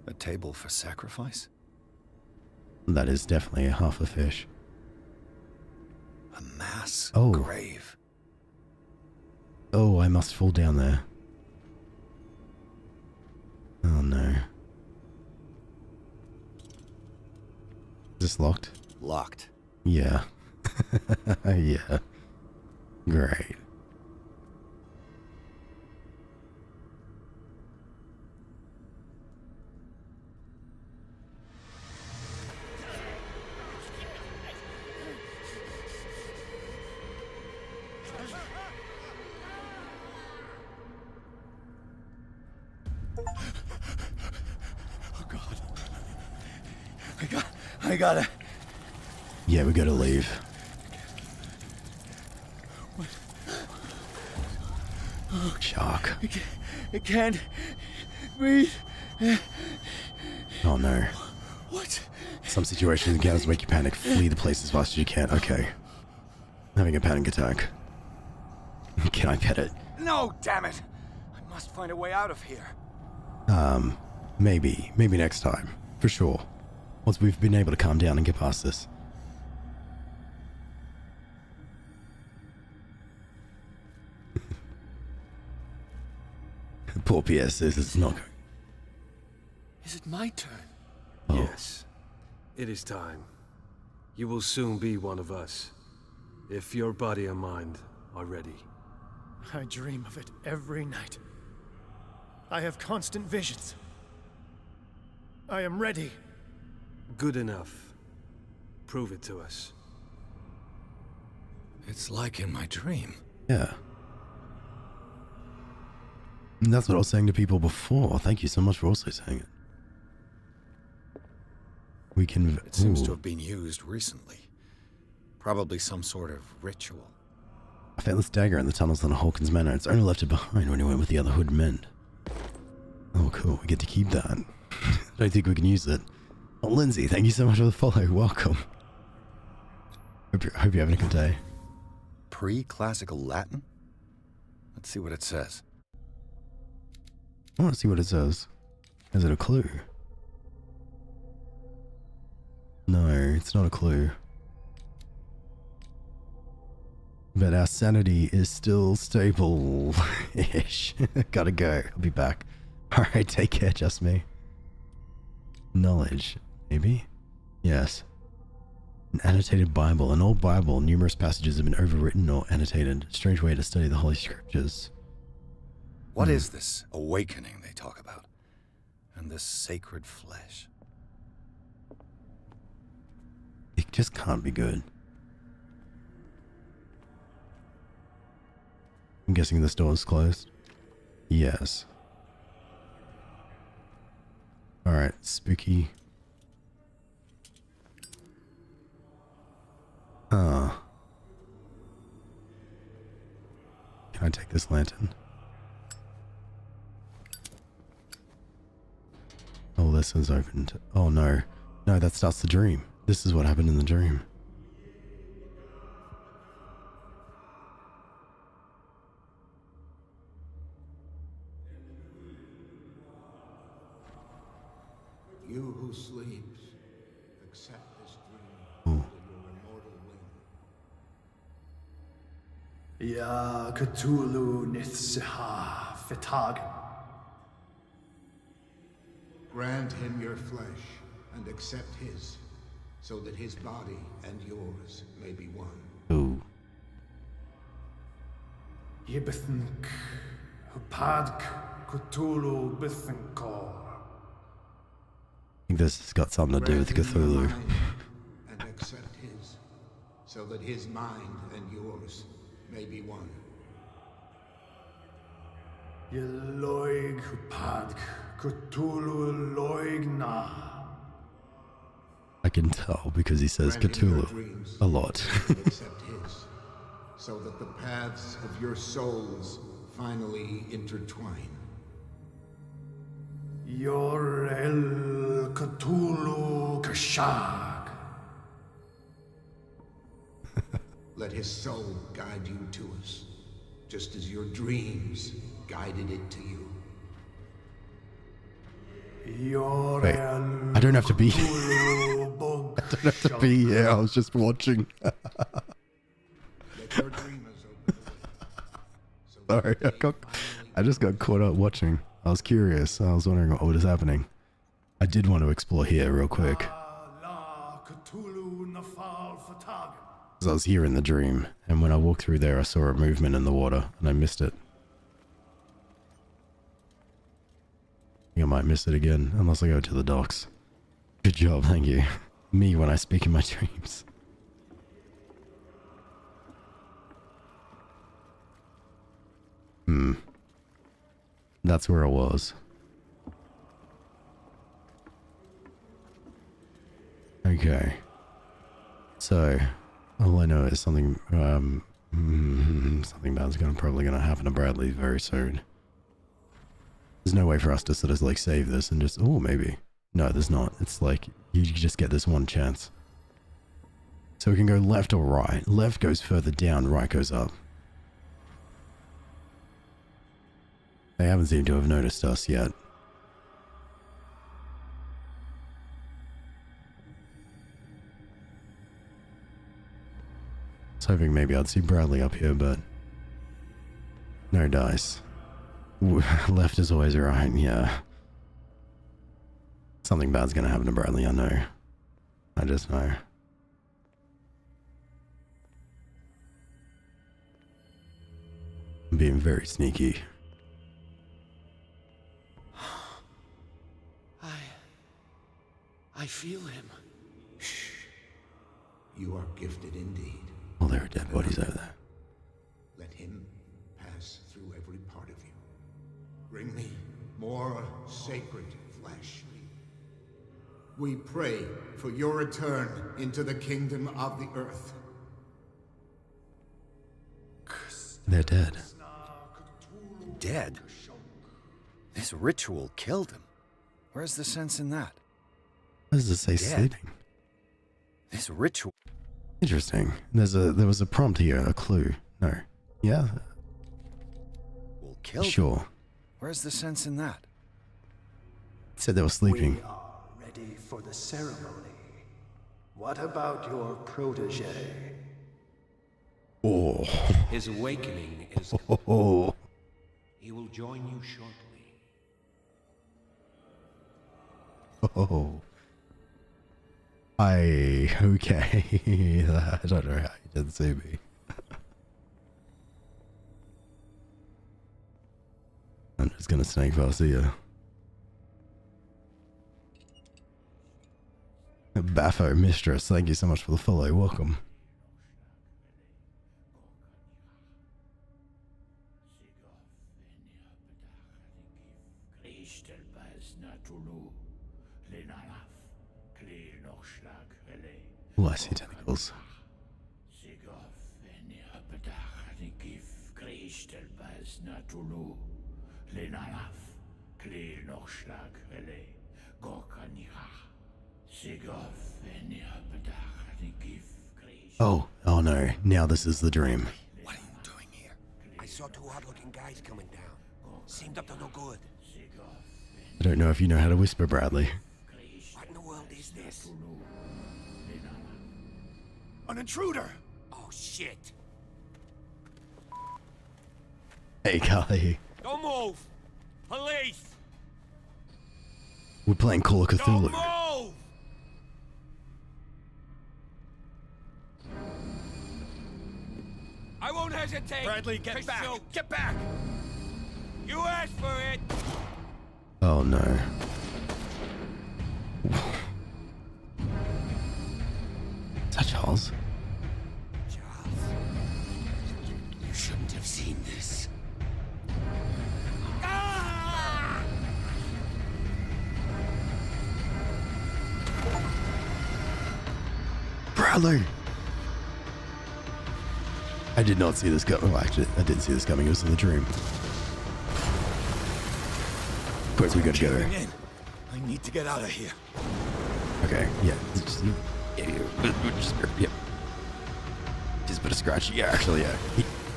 A table for sacrifice? That is definitely a half a fish. A mass Oh. grave. Oh, I must fall down there. Oh no. Is this locked? Locked. Yeah. Yeah. Great. Oh God. I gotta. Yeah, we gotta leave. Shark. I can't breathe. Oh no. What? Some situations in games make you panic. Flee the place as fast as you can. Okay. I'm having a panic attack. Can I pet it? No, damn it! I must find a way out of here. Maybe next time. For sure. Once we've been able to calm down and get past this. Poor Pierce, this is not going. Is it my turn? Oh. Yes, it is time. You will soon be one of us, if your body and mind are ready. I dream of it every night. I have constant visions. I am ready. Good enough. Prove it to us. It's like in my dream. Yeah. And that's what I was saying to people before. Thank you so much for also saying it. We can... It seems to Ooh. have been used recently. Probably some sort of ritual. I found this dagger in the tunnels on Hawkins Manor. It's only left it behind when he went with the other hood men. Oh, cool. We get to keep that. I don't think we can use it. Oh, Lindsay, thank you so much for the follow. Welcome. Hope you're having a good day. Pre-classical Latin? Let's see what it says. I want to see what it says. Is it a clue? No, it's not a clue. But our sanity is still stable-ish. Gotta go. I'll be back. Alright, take care, just me. Knowledge, maybe? Yes. An annotated Bible. An old Bible. Numerous passages have been overwritten or annotated. Strange way to study the Holy Scriptures. What is this awakening they talk about? And this sacred flesh? It just can't be good. I'm guessing this door is closed. Yes. Alright, spooky. Huh. Can I take this lantern? Oh, this is opened. Oh no. No, that starts the dream. This is what happened in the dream. You who sleeps, accept this dream Oh. under your immortal wing. Ya Cthulhu Nithsiha Fitagan. Grant him your flesh and accept his, so that his body and yours may be one. Ooh. Yibithink Hupadk Cthulhu Bithinkor. I think this has got something to do with Grant him your Cthulhu. mind and accept his, so that his mind and yours may be one. Yeloig Hupadk Cthulhu Loigna. I can tell because he says Grant him your Cthulhu dreams a lot. and accept his, so that the paths of your souls finally intertwine. Yor El Cthulhu Kashag. Let his soul guide you to us, just as your dreams guided it to you. Yor Wait, El I don't have to be. Cthulhu Bug I don't have to be here. I was just watching. Let your dreamers open the way, so that Sorry, they finally I just got caught up watching. I was curious. I was wondering what is happening. I did want to explore here real quick. La Cthulhu Nafal Fatagan. Because I was here in the dream, and when I walked through there, I saw a movement in the water, and I missed it. I think I might miss it again, unless I go to the docks. Good job, thank you. Me when I speak in my dreams. That's where I was. Okay. So, all I know is something, something bad's probably gonna happen to Bradley very soon. There's no way for us to sort of like save this and just, oh, maybe. No, there's not. It's like, you just get this one chance. So we can go left or right. Left goes further down, right goes up. They haven't seemed to have noticed us yet. I was hoping maybe I'd see Bradley up here, but no dice. Left is always right, yeah. Something bad's gonna happen to Bradley, I know. I just know. I'm being very sneaky. I feel him. You are gifted indeed. Oh, there are dead bodies over there. Let him pass through every part of you. Bring me more sacred flesh. We pray for your return into the kingdom of the earth. They're dead. Dead? This ritual killed him. Where's the sense in that? What does it say? Dead. Sleeping. This ritual... Interesting. There was a prompt here, a clue. No. Yeah? will kill Sure. them. Where's the sense in that? Said they were sleeping. We are ready for the ceremony. What about your protege? Oh. His awakening is... Oh. He will join you shortly. Oh. Okay. I don't know how you didn't see me. I'm just gonna snake past here. Baffo Mistress, thank you so much for the follow. Welcome. Oh, I see tentacles. Oh no. Now this is the dream. What are you doing here? I saw two odd-looking guys coming down. Seemed up to no good. I don't know if you know how to whisper, Bradley. What in the world is this? An intruder! Oh, shit. Hey, Carly. Don't move! Police! We're playing Call of Cthulhu. Don't move! I won't hesitate. Bradley, get back! Get back! You asked for it. Oh no. Is that Charles? Charles, you shouldn't have seen this. Ah! Bradley! I did not see this coming. Well, actually, I did see this coming. It was in the dream. Of course, we gotta go there. I need to get out of here. Okay, yeah. Just a bit of scratch. Yeah, actually, yeah.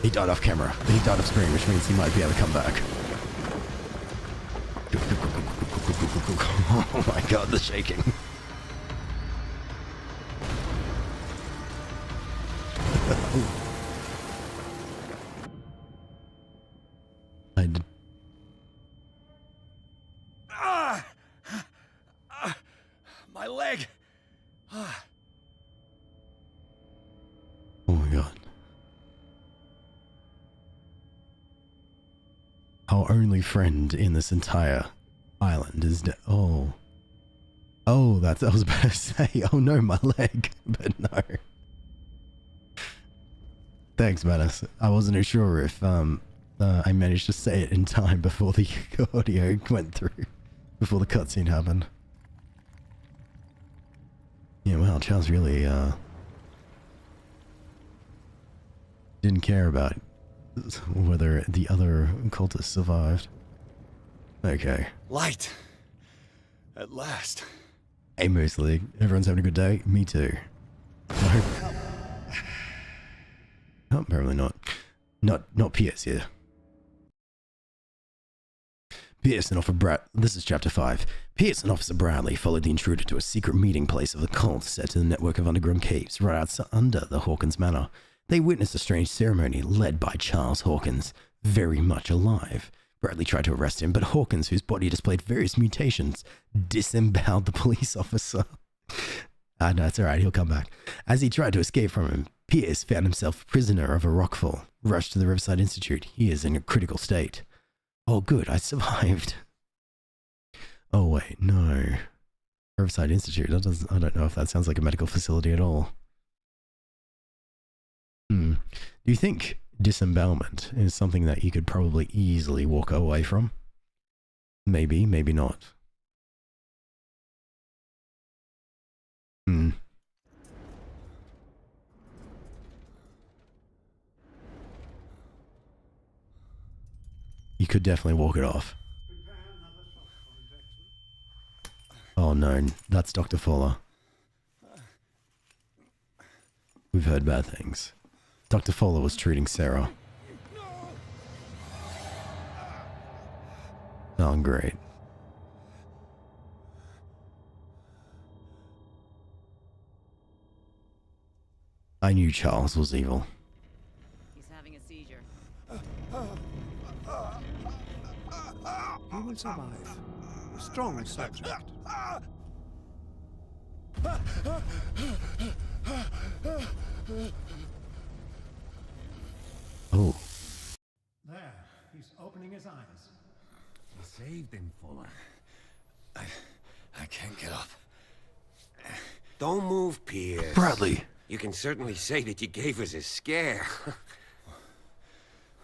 He died off camera. He died off screen, which means he might be able to come back. Oh my god, the shaking. I did. My leg! Oh my god. Our only friend in this entire island is oh. Oh, I was about to say, oh no, my leg. But no. Thanks, Manus. I wasn't sure if I managed to say it in time before the audio went through. Before the cutscene happened. Yeah, well, Charles really didn't care about whether the other cultists survived. Okay. Light! At last. Hey, Moose League. Everyone's having a good day? Me too. No. Oh, apparently not. Not Pierce here. Pierce and This is chapter 5. Pierce and Officer Bradley followed the intruder to a secret meeting place of the cult set in a network of underground caves right outside under the Hawkins Manor. They witnessed a strange ceremony led by Charles Hawkins, very much alive. Bradley tried to arrest him, but Hawkins, whose body displayed various mutations, disemboweled the police officer. No, it's alright, he'll come back. As he tried to escape from him, Pierce found himself prisoner of a rockfall, rushed to the Riverside Institute. He is in a critical state. Oh good, I survived. Oh wait, no. Riverside Institute, I don't know if that sounds like a medical facility at all. Do you think disembowelment is something that you could probably easily walk away from? Maybe, maybe not. Hmm. You could definitely walk it off. Oh no, that's Dr. Fuller. We've heard bad things. Dr. Fuller was treating Sarah. Oh, great. I knew Charles was evil. He's having a seizure. He will survive. A strong subject. Oh. There, he's opening his eyes. You saved him, Fuller. I can't get up. Don't move, Pierce. Bradley. You can certainly say that you gave us a scare.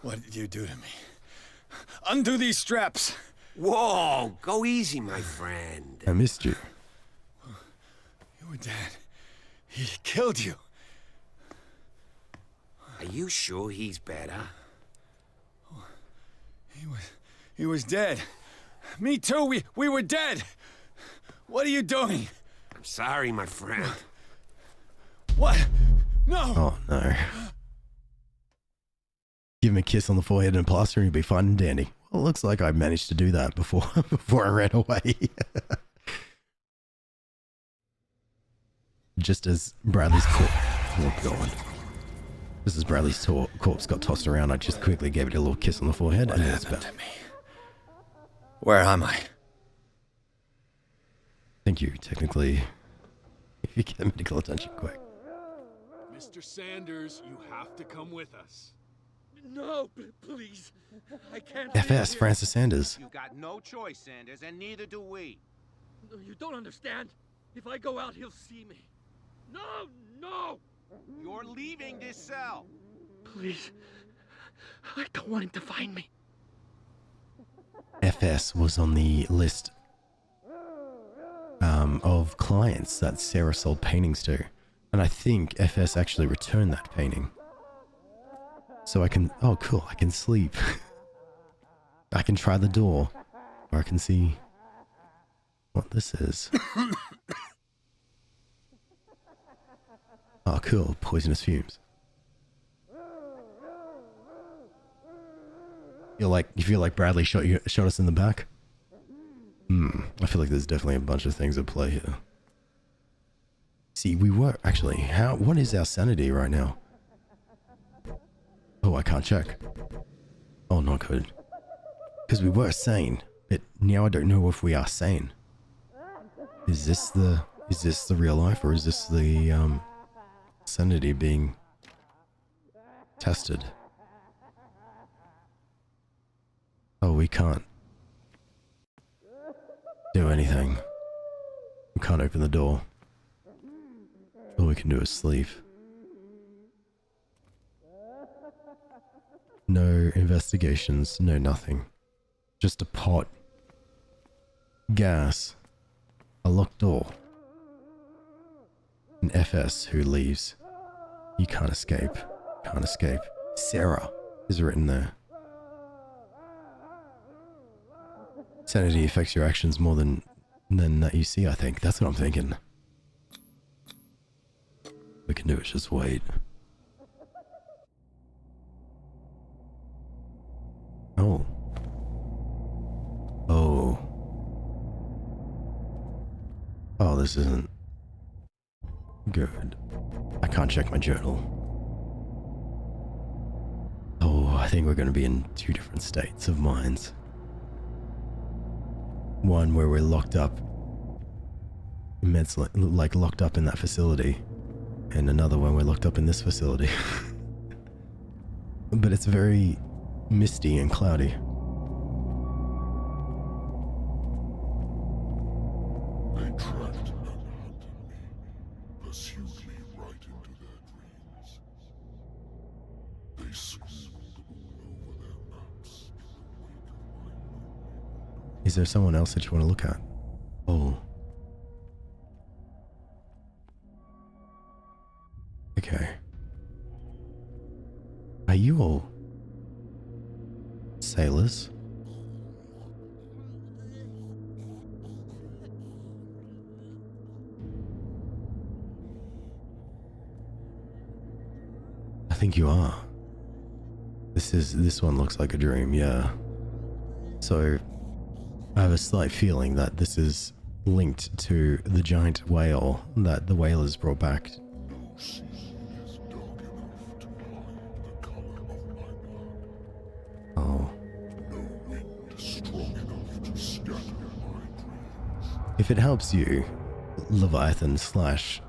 What did you do to me? Undo these straps! Whoa, go easy, my friend. I missed you. You were dead. He killed you. Are you sure he's better? He was dead. Me too, we were dead. What are you doing? I'm sorry, my friend. What? No! Oh no. Give him a kiss on the forehead and a plaster and he'll be fine and dandy. Well, it looks like I managed to do that before I ran away. Just as Bradley's corpse... Oh god. Just as Bradley's corpse got tossed around, I just quickly gave it a little kiss on the forehead and it's back. Where am I? Thank you, technically. If you get medical attention quick. Mr. Sanders, you have to come with us. No, please. I can't. FS, Francis Sanders. You got no choice, Sanders, and neither do we. No, you don't understand. If I go out, he'll see me. No, no! You're leaving this cell. Please. I don't want him to find me. FS was on the list of clients that Sarah sold paintings to. And I think FS actually returned that painting. So I can... Oh, cool. I can sleep. I can try the door. Or I can see what this is. Oh, cool. Poisonous fumes. You feel like Bradley shot us in the back? I feel like there's definitely a bunch of things at play here. See, we were actually... What is our sanity right now? Oh, I can't check. Oh, not good. Because we were sane, but now I don't know if we are sane. Is this the real life, or is this the sanity being tested? Oh, we can't do anything. We can't open the door. All we can do is sleep. No investigations, no nothing. Just a pot. Gas. A locked door. An FS who leaves. You can't escape. Can't escape. Sarah is written there. Sanity affects your actions more than that you see, I think. That's what I'm thinking. We can do is just wait. Oh. Oh. Oh, this isn't good. I can't check my journal. Oh, I think we're going to be in two different states of minds. One where we're locked up, immensely, like locked up in that facility, and another one we're locked up in this facility. But it's very misty and cloudy. They tracked and hunted me, pursued me right into their dreams. They scribbled all over their maps in the wake of my lonely. Is there someone else that you want to look at? Oh. Are you all sailors? I think you are. This one looks like a dream, yeah. So I have a slight feeling that this is linked to the giant whale that the whalers brought back. No sea is dark enough to hide the color of my blood. Oh. No wind strong enough to scatter my dreams. If it helps you, Leviathan slash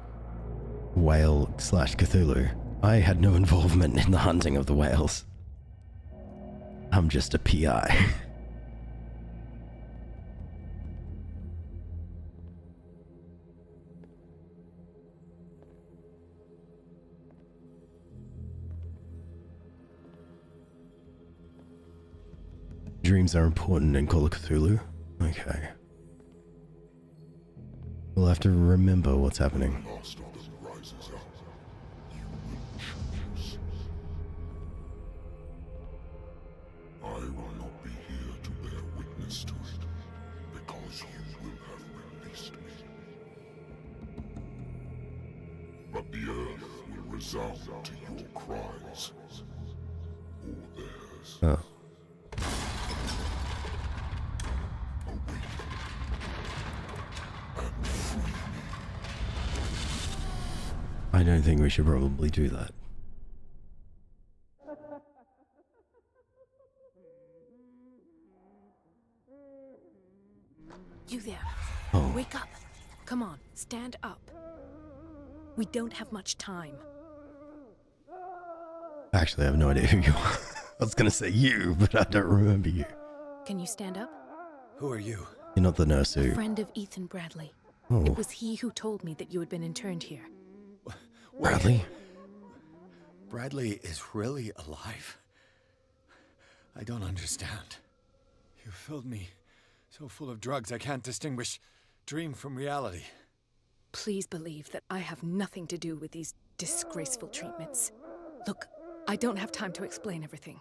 whale slash Cthulhu, I had no involvement in the hunting of the whales. I'm just a PI. Dreams are important in Call of Cthulhu? Okay. We'll have to remember what's happening. Last of them rises up. You will choose. I will not be here to bear witness to it, because you will have released me. But the earth will resound to your cries, or theirs. Oh. I don't think we should probably do that. You there. Oh. Wake up. Come on, stand up. We don't have much time. Actually, I have no idea who you are. I was gonna say you, but I don't remember you. Can you stand up? Who are you? You're not the nurse who... A friend of Ethan Bradley. Oh. It was he who told me that you had been interned here. Bradley? Bradley is really alive? I don't understand. You filled me so full of drugs I can't distinguish dream from reality. Please believe that I have nothing to do with these disgraceful treatments. Look, I don't have time to explain everything.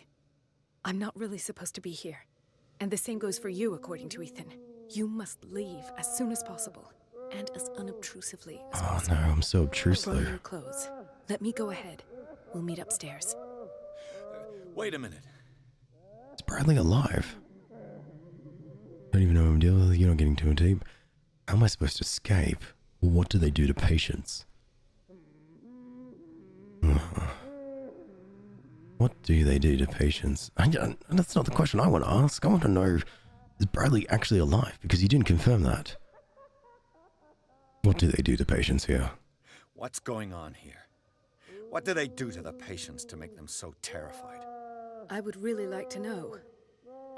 I'm not really supposed to be here. And the same goes for you, according to Ethan. You must leave as soon as possible. And as unobtrusively as possible. Oh no, I'm so I brought obtrusively. your clothes. Let me go ahead. We'll meet upstairs. Wait a minute. Is Bradley alive? I don't even know who I'm dealing with. You're not getting too deep. How am I supposed to escape? What do they do to patients? What do they do to patients? That's not the question I want to ask. I want to know, is Bradley actually alive? Because you didn't confirm that. What do they do to patients here? What's going on here? What do they do to the patients to make them so terrified? I would really like to know.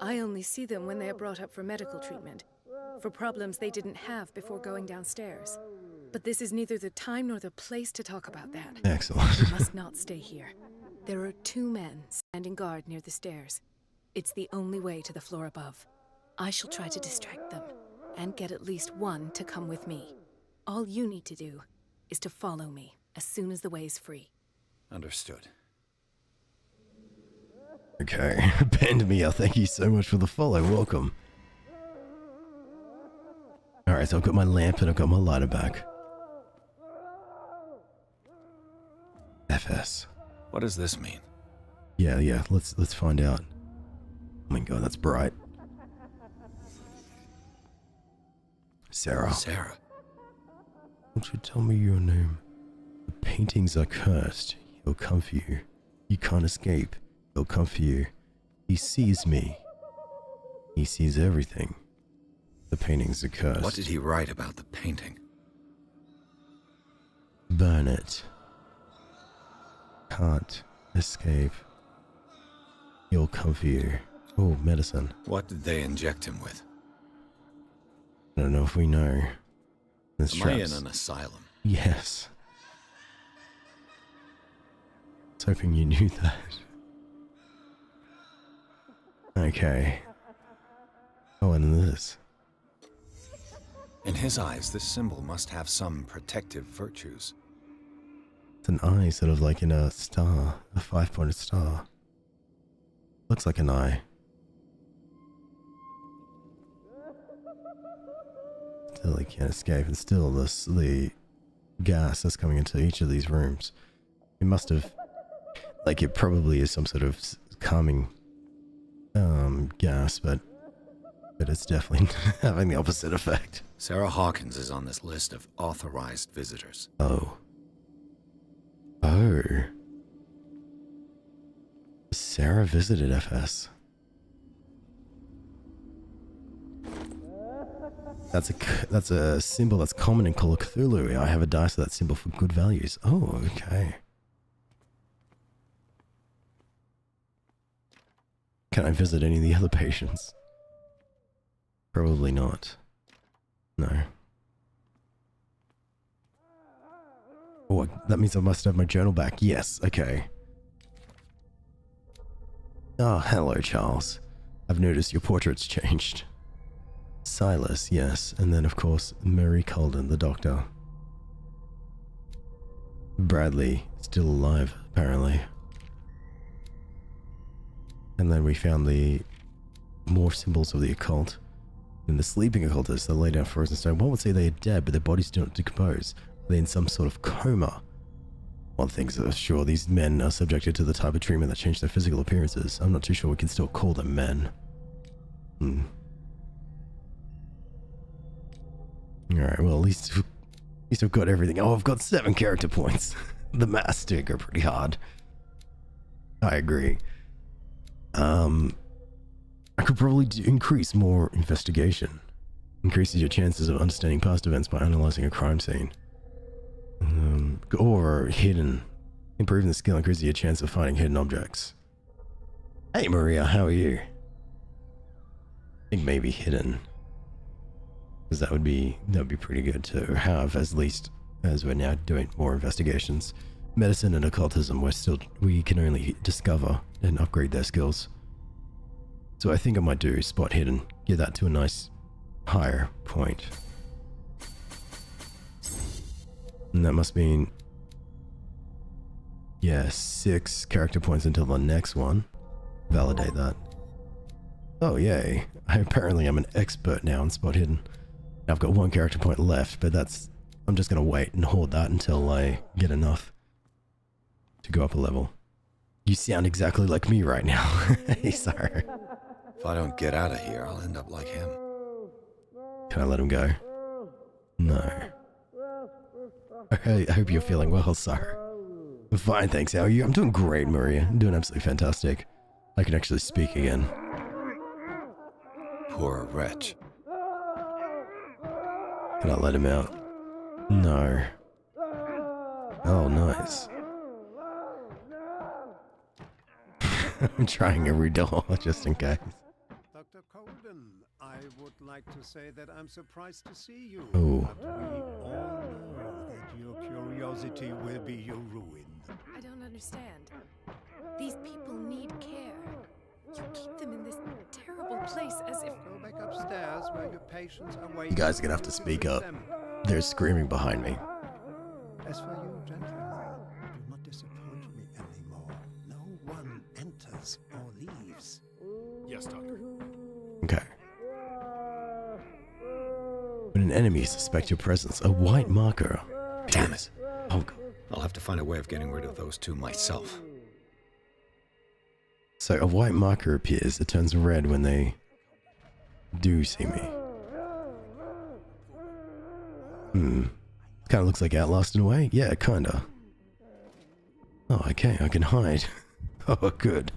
I only see them when they are brought up for medical treatment, for problems they didn't have before going downstairs. But this is neither the time nor the place to talk about that. Excellent. You must not stay here. There are 2 men standing guard near the stairs. It's the only way to the floor above. I shall try to distract them, and get at least one to come with me. All you need to do is to follow me as soon as the way is free. Understood. Okay, Pandemia, thank you so much for the follow. Welcome. Alright, so I've got my lamp and I've got my lighter back. FS. What does this mean? Yeah, let's find out. Oh my god, that's bright. Sarah. Sarah. Won't you tell me your name? The paintings are cursed. He'll come for you. You can't escape. He'll come for you. He sees me. He sees everything. The paintings are cursed. What did he write about the painting? Burn it. Can't escape. He'll come for you. Oh, medicine. What did they inject him with? I don't know if we know. There's Am I in traps. an asylum? Yes. I was hoping you knew that. Okay. Oh, and this. In his eyes, this symbol must have some protective virtues. It's an eye, sort of like in a star, a 5-pointed star. Looks like an eye. Still he can't escape, and still the gas that's coming into each of these rooms. It must have, like, it probably is some sort of calming gas, but it's definitely having the opposite effect. Sarah Hawkins is on this list of authorized visitors. Oh. Sarah visited FS. That's a symbol that's common in Call of Cthulhu. I have a dice with that symbol for good values. Oh, okay. Can I visit any of the other patients? Probably not. No. Oh, that means I must have my journal back. Yes, okay. Oh, hello, Charles. I've noticed your portrait's changed. Silas, yes, and then of course Mary Colden, the doctor. Bradley, still alive, apparently. And then we found the more symbols of the occult. And the sleeping occultists, they lay down frozen stone. One would say they are dead, but their bodies don't decompose. They're in some sort of coma. One thing's sure, these men are subjected to the type of treatment that changed their physical appearances. I'm not too sure we can still call them men. Alright, well, at least I've got everything. Oh, I've got 7 character points. The maths do go pretty hard. I agree. I could probably increase more investigation. Increases your chances of understanding past events by analyzing a crime scene. Or hidden. Improving the skill increases your chance of finding hidden objects. Hey Maria, how are you? I think maybe hidden. Because that would be pretty good to have, at least as we're now doing more investigations. Medicine and occultism, we can only discover and upgrade their skills. So I think I might do spot hidden, get that to a nice higher point. And that must mean, yeah, 6 character points until the next one. Validate that. Oh yay, apparently I'm an expert now in spot hidden. I've got 1 character point left, but I'm just gonna wait and hold that until I get enough to go up a level. You sound exactly like me right now. Hey, sorry. If I don't get out of here, I'll end up like him. Can I let him go? No. I hope you're feeling well, sir. Fine, thanks. How are you? I'm doing great, Maria. I'm doing absolutely fantastic. I can actually speak again. Poor wretch. Can I let him out? No. Oh, nice. I'm trying every door, just in case. Dr. Colden, I would like to say that I'm surprised to see you. Oh. But we all know that your curiosity will be your ruin. I don't understand. These people need care. You keep them in this terrible place as if... Go back upstairs where your patients are waiting. You guys are gonna have to speak up. They're screaming behind me. As for you, gentlemen, do not disappoint me anymore. No one enters or leaves. Yes, Doctor. Okay. When an enemy suspects your presence, a white marker. Damn it. Oh. I'll have to find a way of getting rid of those 2 myself. So a white marker appears. It turns red when they do see me. Kind of looks like Outlast in a way. Yeah, kinda. Oh, okay, I can hide. Oh, good.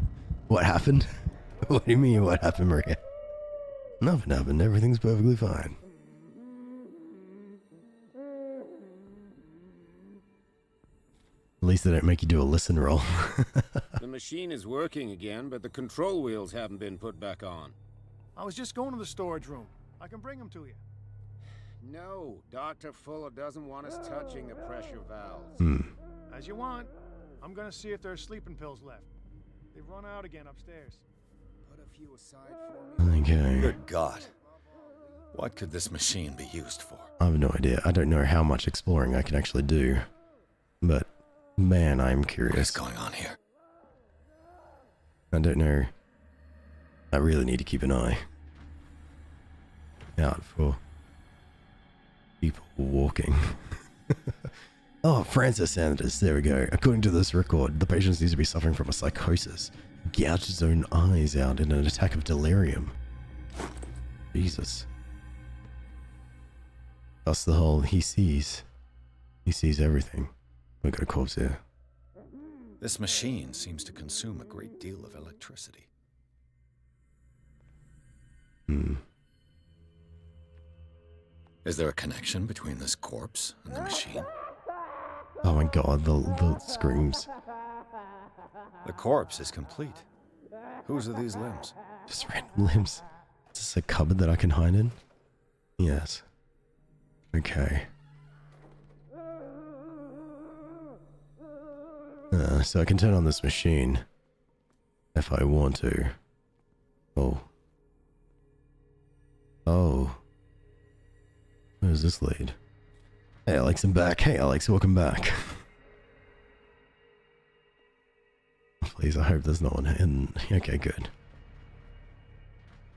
What happened? What do you mean, what happened, Maria? Nothing happened. Everything's perfectly fine. At least they don't make you do a listen roll. The machine is working again, but the control wheels haven't been put back on. I was just going to the storage room. I can bring them to you. No, Dr. Fuller doesn't want us touching the pressure valves. As you want. I'm gonna see if there's sleeping pills left. They've run out again upstairs. Put a few aside for me. Okay. Good God. What could this machine be used for? I have no idea. I don't know how much exploring I can actually do. But, man, I'm curious. What is going on here? I don't know I really need to keep an eye out for people walking. Oh, Francis Sanders, there we go. According to this record, the patient seems to be suffering from a psychosis. Gouged his own eyes out in an attack of delirium. Jesus. That's the whole, he sees everything. We've got a corpse here. This machine seems to consume a great deal of electricity. Is there a connection between this corpse and the machine? Oh my god, the screams. The corpse is complete. Whose are these limbs? Just random limbs. Is this a cupboard that I can hide in? Yes. Okay. So I can turn on this machine if I want to. Oh. Oh. Where does this lead? Hey Alex, I'm back. Hey Alex, welcome back. Please, I hope there's no one hidden. Okay, good.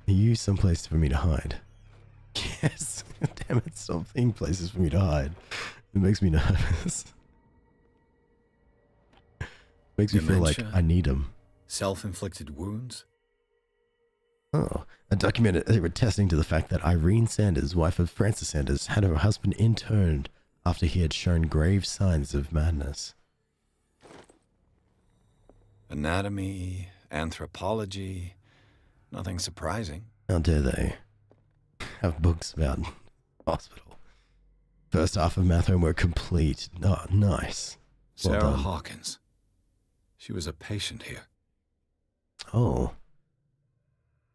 Are you someplace for me to hide? Yes. Damn it, stop being places for me to hide. It makes me nervous. Makes me feel like I need them. Self-inflicted wounds? Oh, a documented attesting to the fact that Irene Sanders, wife of Francis Sanders, had her husband interned after he had shown grave signs of madness. Anatomy, anthropology, nothing surprising. How dare they have books about hospital. First half of math homework complete. Oh, nice. Well Sarah done. Hawkins. She was a patient here. Oh.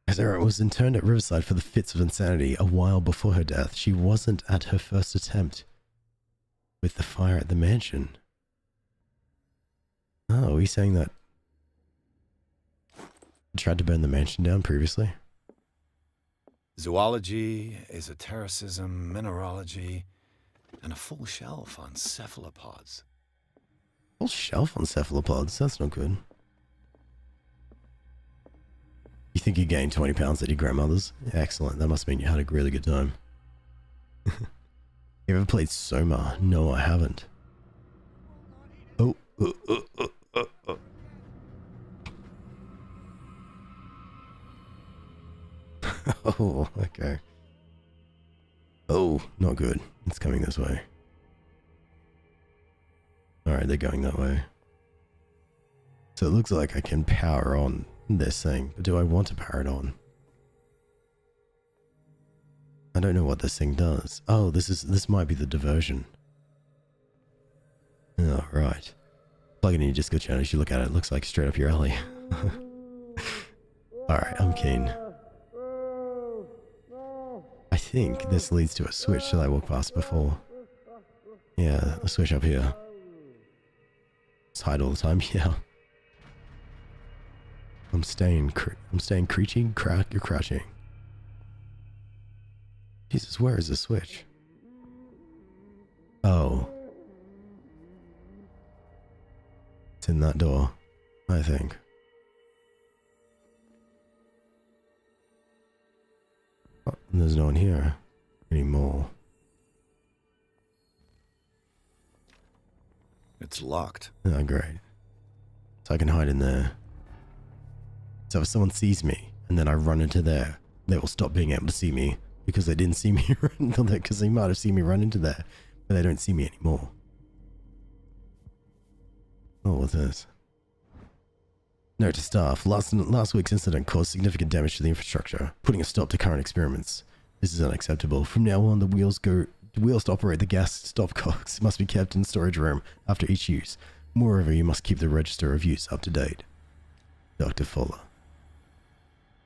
Sarah was interned at Riverside for the fits of insanity a while before her death. She wasn't at her first attempt with the fire at the mansion. Oh, are we saying that tried to burn the mansion down previously? Zoology, esotericism, mineralogy, and a full shelf on cephalopods. Full shelf on cephalopods? That's not good. You think you gained 20 pounds at your grandmother's? Excellent. That must mean you had a really good time. You ever played Soma? No, I haven't. Oh. Oh, okay. Oh, not good. It's coming this way. Alright, they're going that way. So it looks like I can power on this thing, but do I want to power it on? I don't know what this thing does. Oh, this might be the diversion. Oh, right. Plug it in your Discord channel. As you look at it, it looks like straight up your alley. Alright, I'm keen. I think this leads to a switch that I walked past before. Yeah, a switch up here. It's hide all the time, yeah. I'm staying creaching, you're crouching. Jesus, where is the switch? Oh. It's in that door, I think. Oh, and there's no one here anymore. It's locked. Oh, great. So I can hide in there. So if someone sees me and then I run into there, they will stop being able to see me because they didn't see me run into there, because they might have seen me run into there, but they don't see me anymore. Oh, what's this? Note to staff, last week's incident caused significant damage to the infrastructure, putting a stop to current experiments. This is unacceptable. From now on, the wheels to operate the gas stopcocks must be kept in the storage room after each use. Moreover, you must keep the register of use up to date. Dr. Fuller.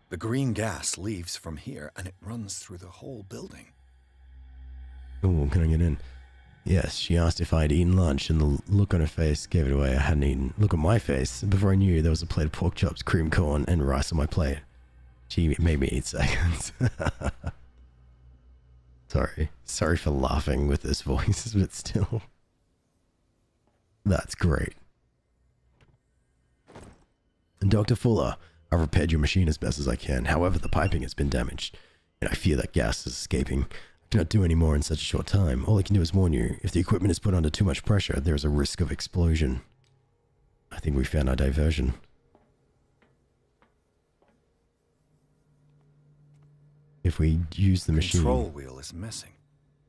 The green gas leaves from here and it runs through the whole building. Oh, can I get in? Yes, she asked if I had eaten lunch, and the look on her face gave it away. I hadn't eaten. Look at my face. Before I knew, there was a plate of pork chops, cream corn, and rice on my plate. She made me eat seconds. Sorry for laughing with this voice, but still. That's great. And Dr. Fuller, I've repaired your machine as best as I can. However, the piping has been damaged, and I fear that gas is escaping. I cannot do any more in such a short time. All I can do is warn you. If the equipment is put under too much pressure, there is a risk of explosion. I think we found our diversion. If we use the machine... Control wheel is missing.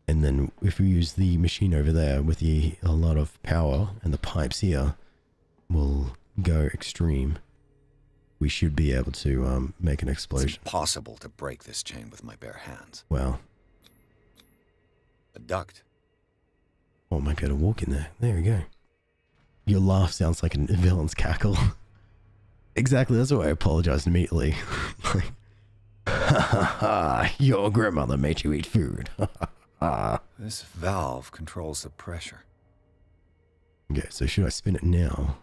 And then if we use the machine over there with a lot of power and the pipes here, we'll go extreme. We should be able to make an explosion. It's impossible to break this chain with my bare hands. Well. A duct. Oh, I might be able to walk in there. There we go. Your laugh sounds like a villain's cackle. Exactly, that's why I apologized immediately. Like, ha ha ha, your grandmother made you eat food. Ha ha ha. This valve controls the pressure. Okay, so should I spin it now?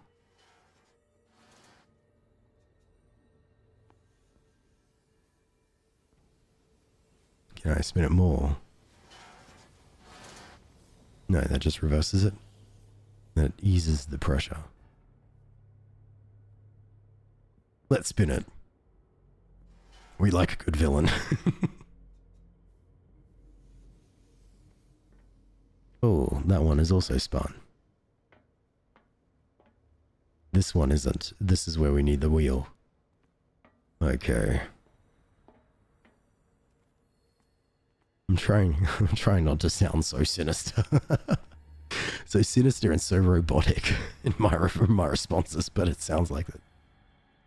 Can I spin it more? No, that just reverses it. That eases the pressure. Let's spin it. We like a good villain. Oh, that one is also spun. This one isn't. This is where we need the wheel. Okay. I'm trying not to sound so sinister. So sinister and so robotic in my responses, but it sounds like that.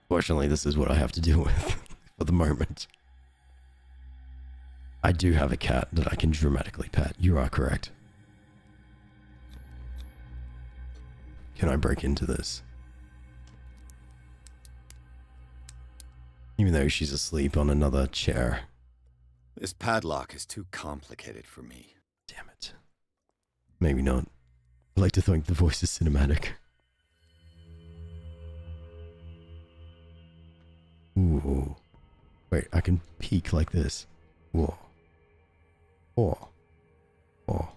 Fortunately, this is what I have to deal with for the moment. I do have a cat that I can dramatically pet. You are correct. Can I break into this? Even though she's asleep on another chair. This padlock is too complicated for me. Damn it. Maybe not. I like to think the voice is cinematic. Ooh. Wait, I can peek like this. Whoa. Whoa. Whoa.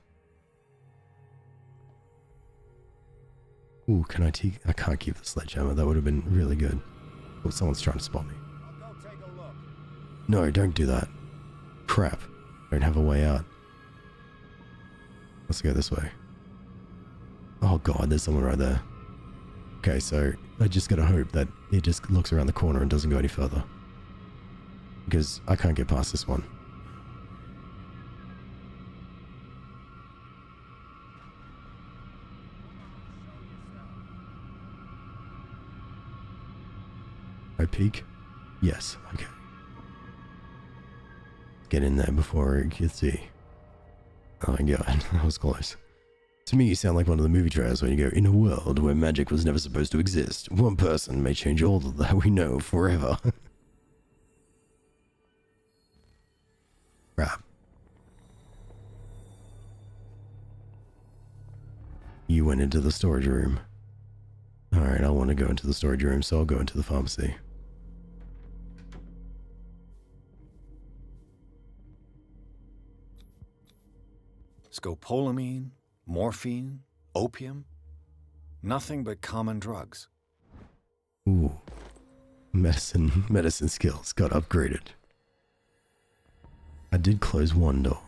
Ooh, can I take... I can't keep the sledgehammer. That would have been really good. Oh, someone's trying to spot me. I'll go take a look. No, don't do that. Crap. Don't have a way out. Let's go this way. Oh god, there's someone right there. Okay, so I just gotta hope that it just looks around the corner and doesn't go any further. Because I can't get past this one. I peek? Yes, okay. Get in there before it gets see. Oh my god, that was close. To me, you sound like one of the movie trailers when you go, in a world where magic was never supposed to exist, one person may change all that we know forever. Crap. You went into the storage room. Alright, I want to go into the storage room, so I'll go into the pharmacy. Scopolamine, morphine, opium. Nothing but common drugs. Ooh. Medicine skills got upgraded. I did close one door.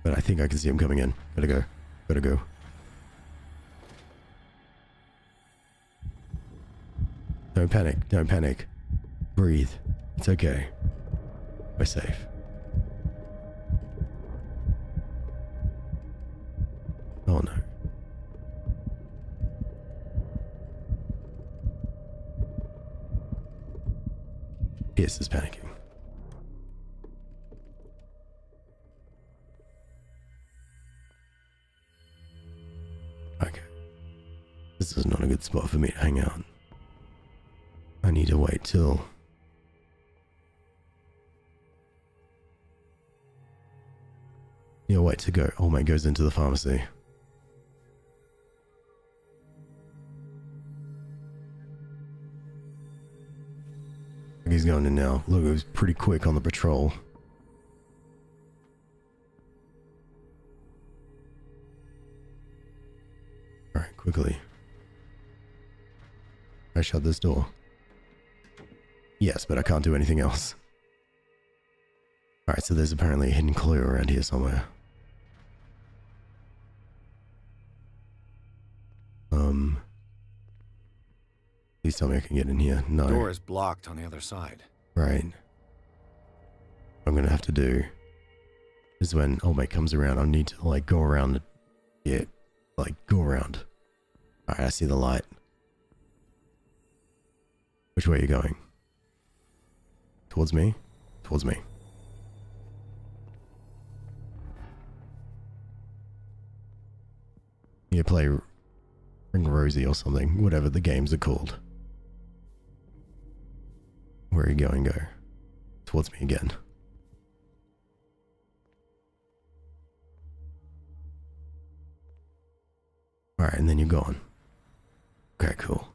But I think I can see him coming in. Gotta go. Gotta go. Don't panic. Don't panic. Breathe. It's okay. We're safe. Oh no. Pierce is panicking. Okay. This is not a good spot for me to hang out. I need to wait till... You'll wait to go. Oh, mate goes into the pharmacy. He's going in now. Look, it was pretty quick on the patrol. Alright, quickly. I shut this door. Yes, but I can't do anything else. Alright, so there's apparently a hidden clue around here somewhere. Please tell me I can get in here. No. The door is blocked on the other side. Right. What I'm gonna have to do is when old mate comes around, I'll need to like go around. Yeah, like go around. Alright, I see the light. Which way are you going? Towards me? Towards me. You play Ring Rosie or something, whatever the games are called. Where are you going? Go. Towards me again. Alright, and then you're gone. Okay, cool.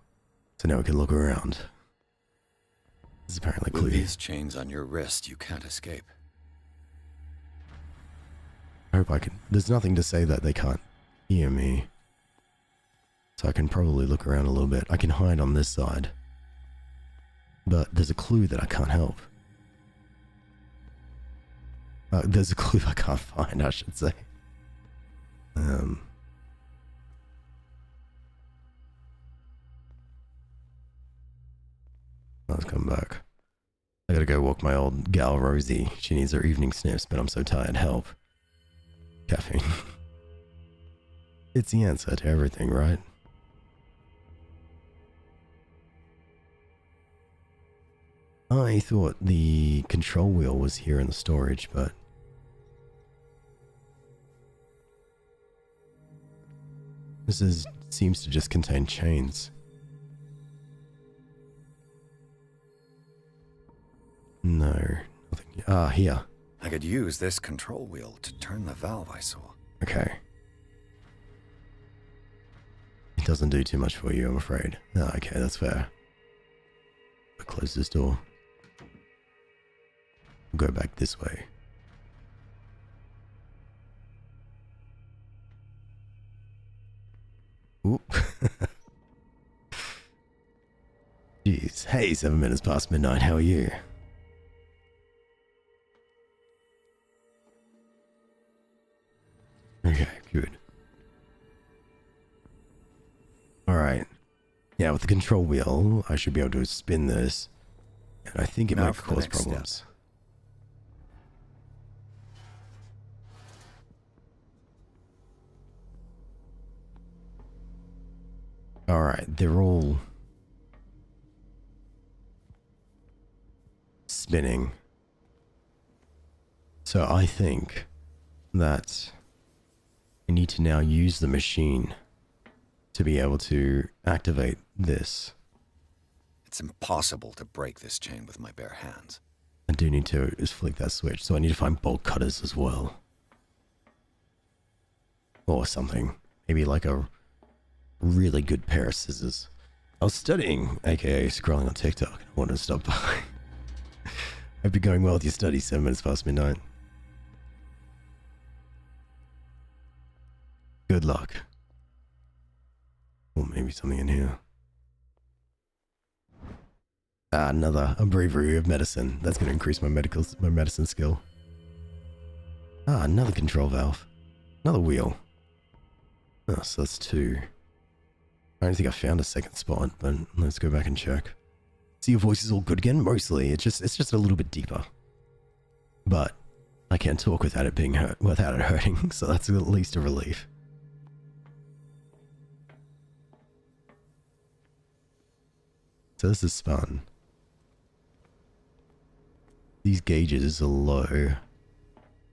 So now we can look around. This is apparently clear. With these chains on your wrist, you can't escape. I hope I can. There's nothing to say that they can't hear me. So I can probably look around a little bit. I can hide on this side. But there's a clue that I can't help. There's a clue I can't find, I should say. Let's come back. I gotta go walk my old gal Rosie. She needs her evening sniffs, but I'm so tired. Help. Caffeine. It's the answer to everything, right? I thought the control wheel was here in the storage, but this seems to just contain chains. No, nothing. Ah, here. I could use this control wheel to turn the valve I saw. Okay. It doesn't do too much for you, I'm afraid. Ah, okay, that's fair. I'll close this door. We'll go back this way. Oop. Jeez. Hey, 7 minutes past midnight. How are you? Okay, good. Alright. Yeah, with the control wheel, I should be able to spin this. And I think it might cause problems. Alright, they're all spinning. So I think that I need to now use the machine to be able to activate this. It's impossible to break this chain with my bare hands. I do need to just flick that switch, so I need to find bolt cutters as well. Or something. Maybe like a really good pair of scissors. I was studying, aka scrolling on TikTok. I wanted to stop by. Hope you're going well with your studies, 7 minutes past midnight. Good luck. Or maybe something in here. Ah, a bravery of medicine. That's going to increase my medicine skill. Ah, another control valve. Another wheel. Oh, so that's 2. I don't think I found a second spot, but let's go back and check. See, your voice is all good again? Mostly. It's just a little bit deeper. But I can't talk without it being without it hurting, so that's at least a relief. So this is fun. These gauges are low.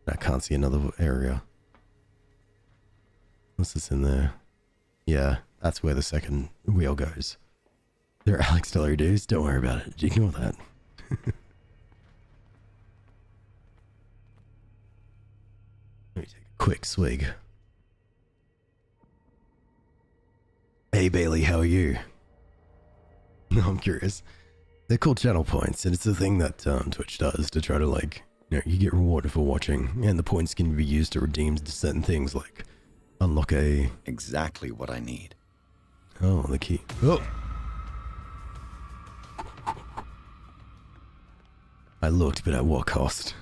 I can't see another area. What's this in there? Yeah, that's where the second wheel goes. They're Alex Dollar dudes. Don't worry about it. Ignore that. Let me take a quick swig. Hey Bailey, how are you? No, I'm curious. They're called channel points, and it's the thing that Twitch does to try to, like, you know, you get rewarded for watching, and the points can be used to redeem certain things, like unlock a... Exactly what I need. Oh, the key. Oh! I looked, but at what cost?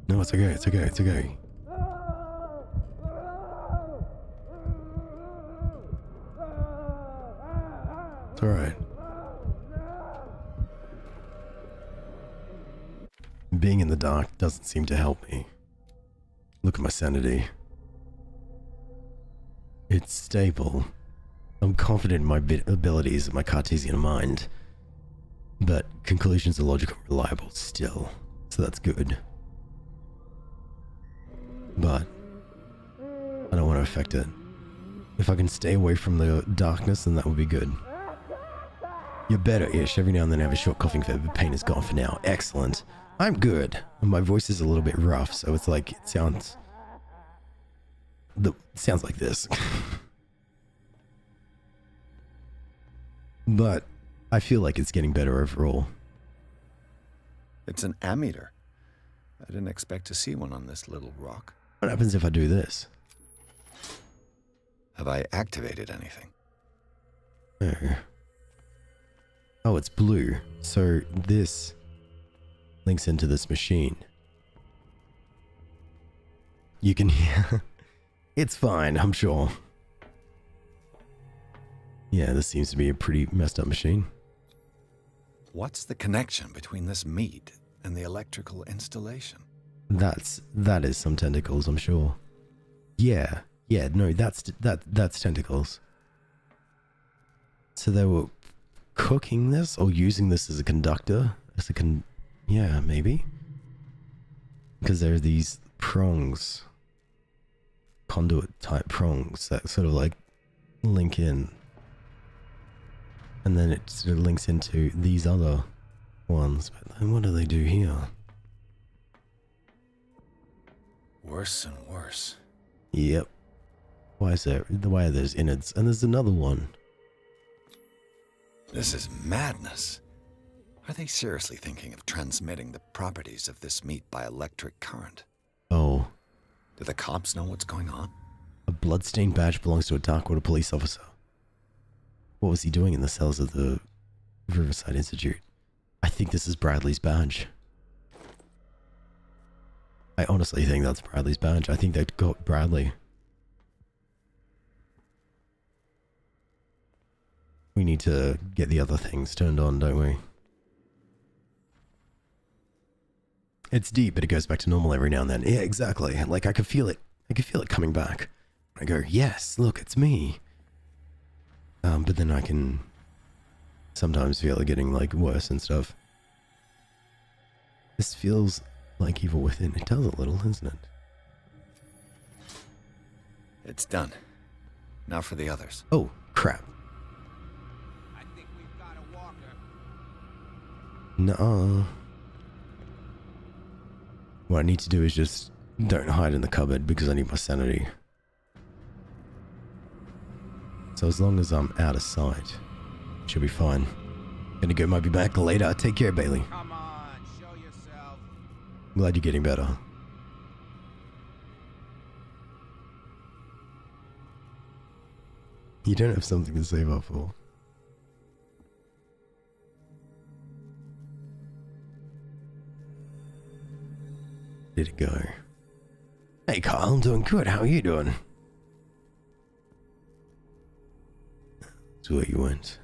No, it's okay, it's okay, it's okay. It's alright. Being in the dark doesn't seem to help me. Look at my sanity. It's stable. I'm confident in my abilities and my Cartesian mind. But conclusions are logical and reliable still, so that's good. But I don't want to affect it. If I can stay away from the darkness, then that would be good. You're better-ish. Every now and then I have a short coughing fit, but pain is gone for now. Excellent. I'm good. And my voice is a little bit rough, so it's like, it sounds like this. But I feel like it's getting better overall. It's an ammeter. I didn't expect to see one on this little rock. What happens if I do this? Have I activated anything? No. Oh, it's blue. So this links into this machine. You can hear... It's fine, I'm sure. Yeah, this seems to be a pretty messed up machine. What's the connection between this meat and the electrical installation? That is some tentacles, I'm sure. Yeah, no, that's tentacles. So they were cooking this or using this as a conductor? Yeah, maybe. Because there are these prongs. Conduit type prongs that sort of like link in. And then it sort of links into these other ones. But then what do they do here? Worse and worse. Yep. Why are those innards? And there's another one. This is madness. Are they seriously thinking of transmitting the properties of this meat by electric current? Oh. Do the cops know what's going on? A bloodstained badge belongs to a Darkwater police officer. What was he doing in the cells of the Riverside Institute? I think this is Bradley's badge. I honestly think that's Bradley's badge. I think they got Bradley. We need to get the other things turned on, don't we? It's deep, but it goes back to normal every now and then. Yeah, exactly. Like, I could feel it. I could feel it coming back. I go, yes, look, it's me. But then I can sometimes feel it getting, like, worse and stuff. This feels like Evil Within. It does a little, doesn't it? It's done. Now for the others. Oh, crap. I think we've got a walker. Nuh-uh. What I need to do is just don't hide in the cupboard because I need my sanity. So as long as I'm out of sight, should be fine. Gonna go, might be back later. Take care, Bailey. Come on, show yourself. Glad you're getting better. You don't have something to save up for. Did it go? Hey Kyle, I'm doing good. How are you doing? That's where you went.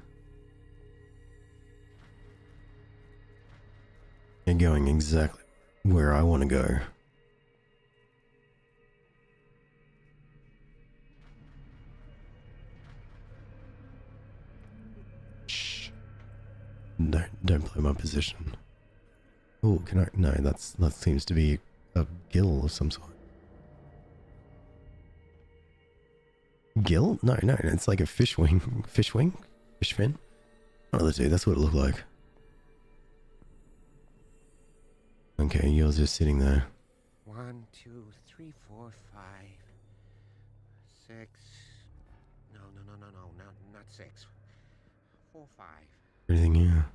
You're going exactly where I want to go. Shh. Don't play my position. Oh, can I? No, that seems to be a gill of some sort. Gill? No, it's like a fish wing. Fish wing? Fish fin? One of the two, that's what it looked like. Okay, you're just sitting there. 1, 2, 3, 4, 5, 6. No, not 6. 4, 5. Everything here.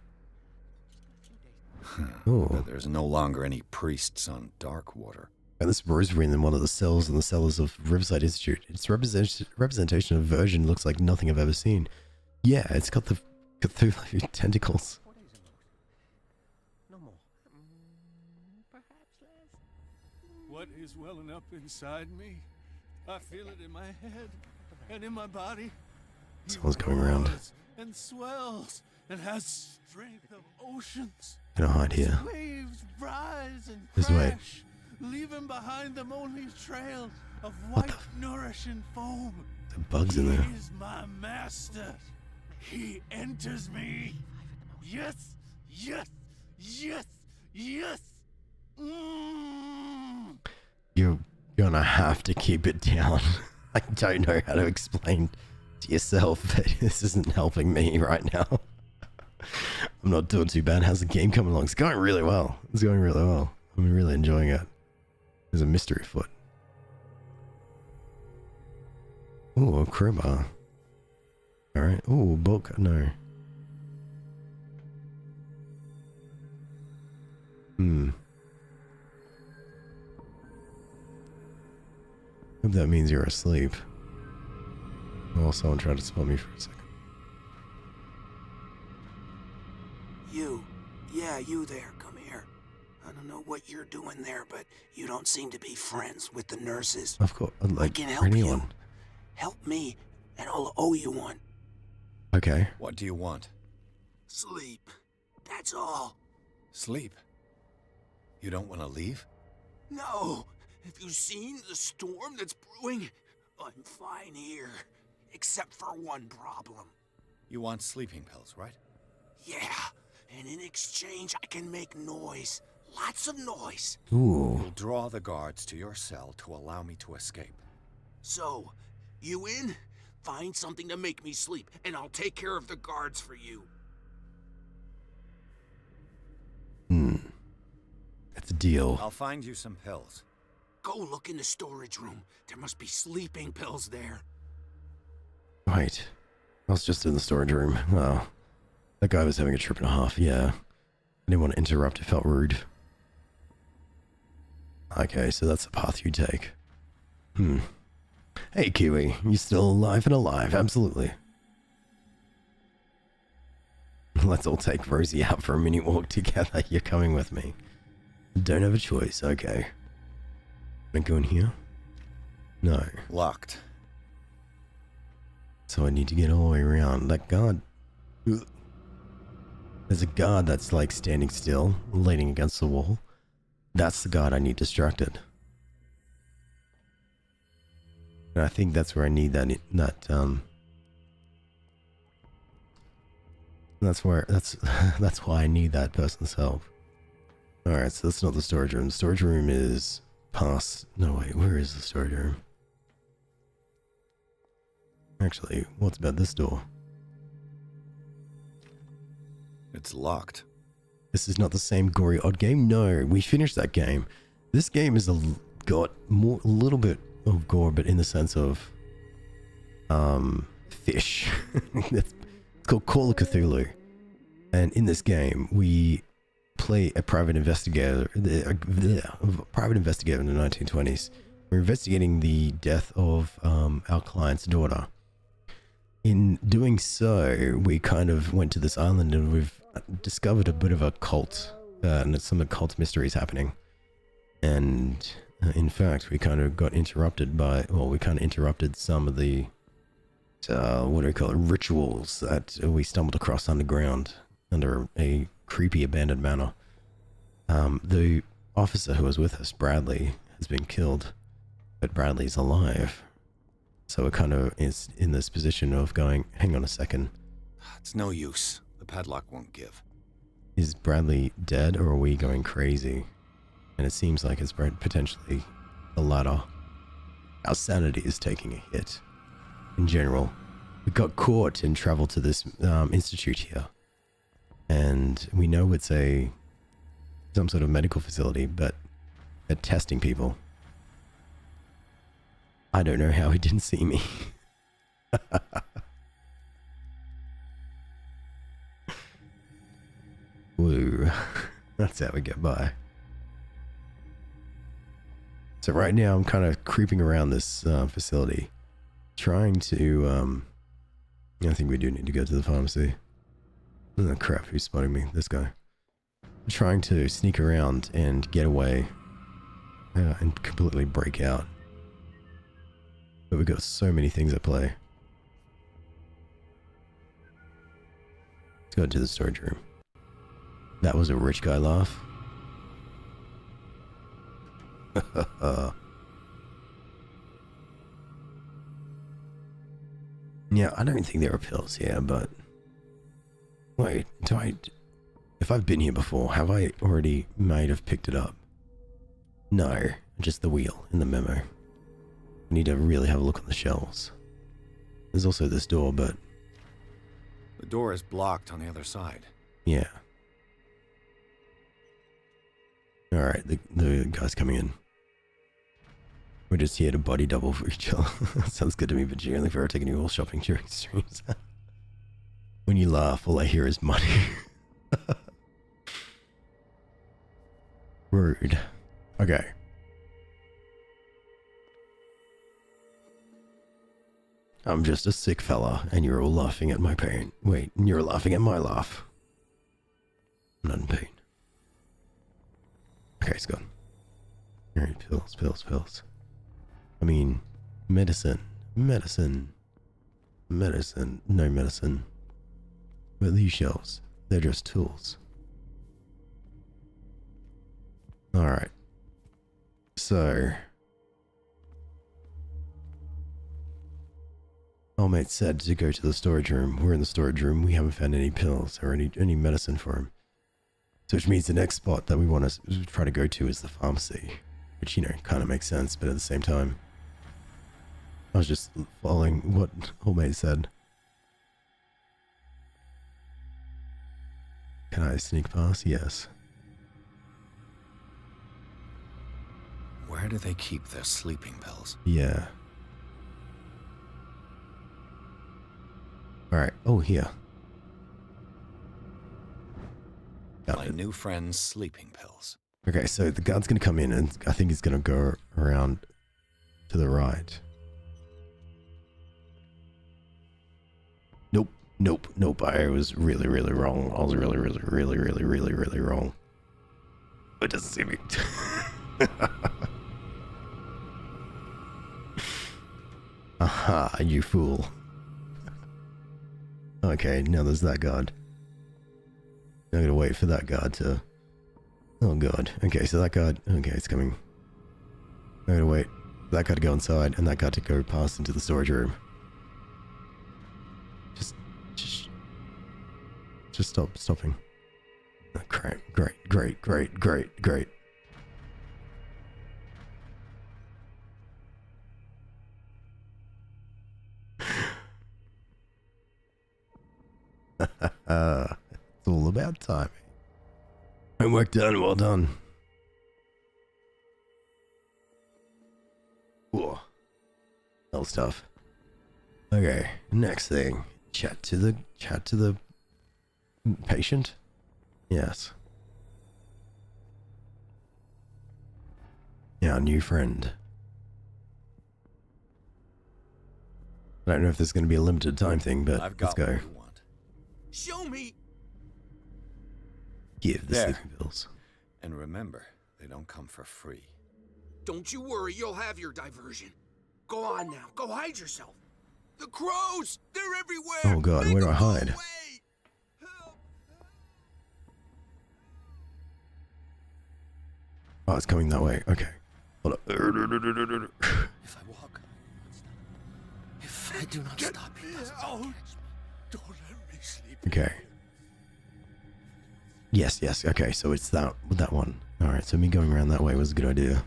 Oh. But there's no longer any priests on Darkwater. And this rosary in one of the cells of Riverside Institute. Its representation of version looks like nothing I've ever seen. Yeah, it's got the Cthulhu tentacles. No more. Perhaps less. What is welling up inside me? I feel it in my head and in my body. Someone's going around. And swells and has strength of oceans. Gonna hide here. Waves rise and Just wait. crash, leaving behind them only trails of white, nourishing foam. There are bugs in there. He is my master. He enters me. Yes, yes, yes, yes. You're gonna have to keep it down. I don't know how to explain to yourself, but this isn't helping me right now. I'm not doing too bad. How's the game coming along? It's going really well. It's going really well. I'm really enjoying it. There's a mystery afoot. Ooh, a crowbar. Alright. Ooh, book. No. Hope that means you're asleep. Oh, someone tried to spot me for a second. You. Yeah, you there. Come here. I don't know what you're doing there, but you don't seem to be friends with the nurses. Of course. Like, I can help anyone. you. Help me, and I'll owe you one. Okay. What do you want? Sleep. That's all. Sleep? You don't want to leave? No. Have you seen the storm that's brewing? I'm fine here. Except for one problem. You want sleeping pills, right? Yeah. And in exchange, I can make noise. Lots of noise. Ooh. You'll draw the guards to your cell to allow me to escape. So, you in? Find something to make me sleep, and I'll take care of the guards for you. That's a deal. I'll find you some pills. Go look in the storage room. There must be sleeping pills there. Right. I was just in the storage room. Oh. That guy was having a trip and a half, yeah. I didn't want to interrupt, it felt rude. Okay, so that's the path you take. Hey, Kiwi, you still alive and alive, absolutely. Let's all take Rosie out for a mini walk together. You're coming with me. Don't have a choice, okay. Can I go in here? No. Locked. So I need to get all the way around. That guard... There's a guard that's like standing still, leaning against the wall. That's the guard I need distracted. And I think that's where I need that's why I need that person's help. Alright, so that's not the storage room. The storage room is past... No, wait, where is the storage room? Actually, what's about this door? It's locked. This is not the same gory odd game? No, we finished that game. This game is got a little bit of gore, but in the sense of fish. It's called Call of Cthulhu. And in this game, we play a private investigator, in the 1920s. We're investigating the death of our client's daughter. In doing so, we kind of went to this island and we've discovered a bit of a cult, and some occult mysteries happening. And in fact, we kind of got interrupted by, well, we kind of interrupted some of the, what do we call it, rituals that we stumbled across underground under a creepy abandoned manor. The officer who was with us, Bradley, has been killed, but Bradley's alive. So it kind of is in this position of going, hang on a second. It's no use. The padlock won't give. Is Bradley dead or are we going crazy? And it seems like it's potentially the latter. Our sanity is taking a hit. In general, we got caught and traveled to this institute here. And we know it's some sort of medical facility, but they're testing people. I don't know how he didn't see me. Woo. That's how we get by. So right now I'm kind of creeping around this facility, trying to I think we do need to go to the pharmacy. Oh crap, who's spotting me? This guy. I'm trying to sneak around and get away. And completely break out. But we've got so many things at play. Let's go to the storage room. That was a rich guy laugh. Yeah, I don't think there are pills here, but... Wait, if I've been here before, have I already might have picked it up? No, just the wheel in the memo. I need to really have a look on the shelves. There's also this door, but... The door is blocked on the other side. Yeah. Alright, the guy's coming in. We're just here to body double for each other. Sounds good to me, but generally if we're taking you all shopping during streams. When you laugh, all I hear is money. Rude. Okay. I'm just a sick fella, and you're all laughing at my pain. Wait, you're laughing at my laugh. I'm not in pain. Okay, it's gone. Alright, pills, pills, pills. I mean, medicine, medicine, medicine, no medicine. But these shelves, they're just tools. Alright. So... Old mate said to go to the storage room. We're in the storage room. We haven't found any pills or any medicine for him. So which means the next spot that we want to try to go to is the pharmacy. Which, you know, kind of makes sense, but at the same time... I was just following what old mate said. Can I sneak past? Yes. Where do they keep their sleeping pills? Yeah. Alright. Oh, here. My new friend's sleeping pills. Okay, so the guard's going to come in and I think he's going to go around to the right. Nope, nope, nope. I was really, really wrong. I was really, really, really, really, really, really wrong. It doesn't see me. Aha, you fool. Okay, now there's that guard. I'm gonna wait for that guard to... Oh god. Okay, so that guard... Okay, it's coming. I'm gonna wait for that guard to go inside and that guard to go past into the storage room. Just stopping. Oh, crap. Great. It's all about timing. Homework done, well done. Whoa. That was tough. Okay, next thing. Chat to the patient? Yes. Yeah, new friend. I don't know if there's going to be a limited time thing, but let's go. Show me. Give the There. sleeping pills. And remember, they don't come for free. Don't you worry, you'll have your diversion. Go on now, go hide yourself. The crows, they're everywhere. Oh god, where do I hide? Oh, it's coming that way. Okay. Hold up. If I walk, if I do not stop, he doesn't catch me. Don't let me sleep. Okay. Yes. Okay, so it's that one. Alright, so me going around that way was a good idea.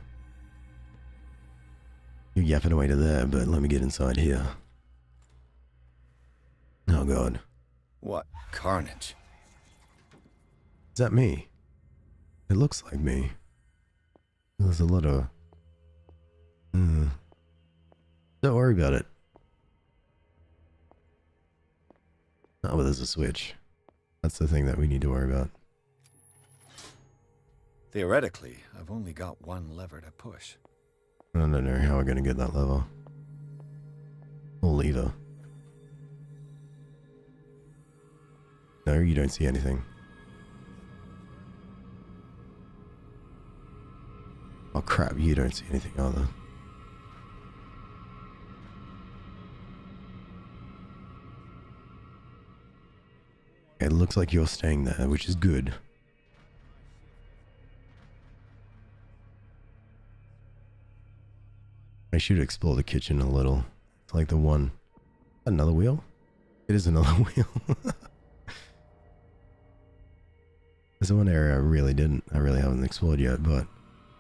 You're yapping away to there, but let me get inside here. Oh god. What carnage? Is that me? It looks like me. There's a lot of... Don't worry about it. Oh, but there's a switch. That's the thing that we need to worry about. Theoretically, I've only got one lever to push. I don't know how we're going to get that lever. Or lever. No, you don't see anything. Oh crap, you don't see anything either. It looks like you're staying there, which is good. I should explore the kitchen a little. It's like the one... Another wheel? It is another wheel. There's one area I really haven't explored yet, but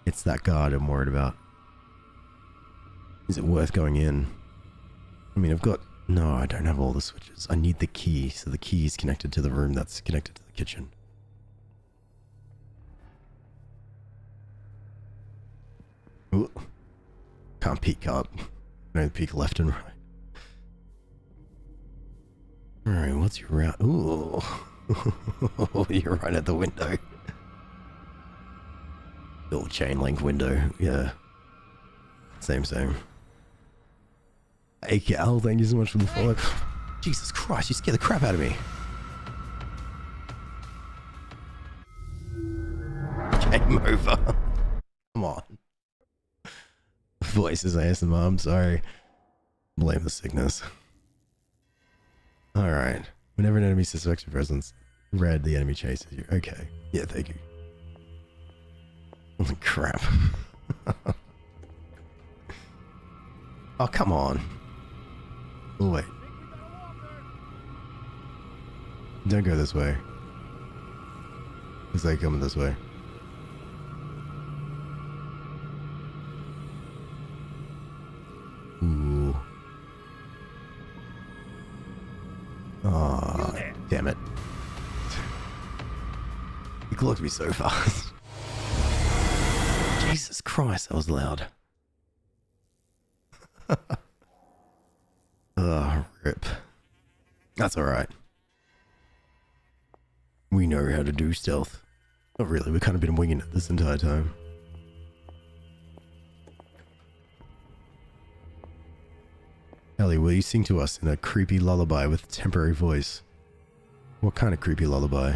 it's that guard I'm worried about. Is it worth going in? I mean, no, I don't have all the switches. I need the key, so the key is connected to the room that's connected to the kitchen. Ooh. Can't peek up. No, peek left and right. Alright, what's your route? Ooh. You're right at the window. Little chain link window, yeah. Same. Hey Cal, thank you so much for the follow. Jesus Christ, you scared the crap out of me. Game over. Come on. Voices ASMR, I'm sorry. Blame the sickness. Alright. Whenever an enemy suspects your presence, red, the enemy chases you. Okay. Yeah, thank you. Holy crap. Oh, come on. Oh, wait. Don't go this way. Looks like coming this way. Ooh. Oh, damn it. You clocked me so fast. Jesus Christ, that was loud. Rip. That's alright. We know how to do stealth. Not really, we've kind of been winging it this entire time. Ellie, will you sing to us in a creepy lullaby with a temporary voice? What kind of creepy lullaby?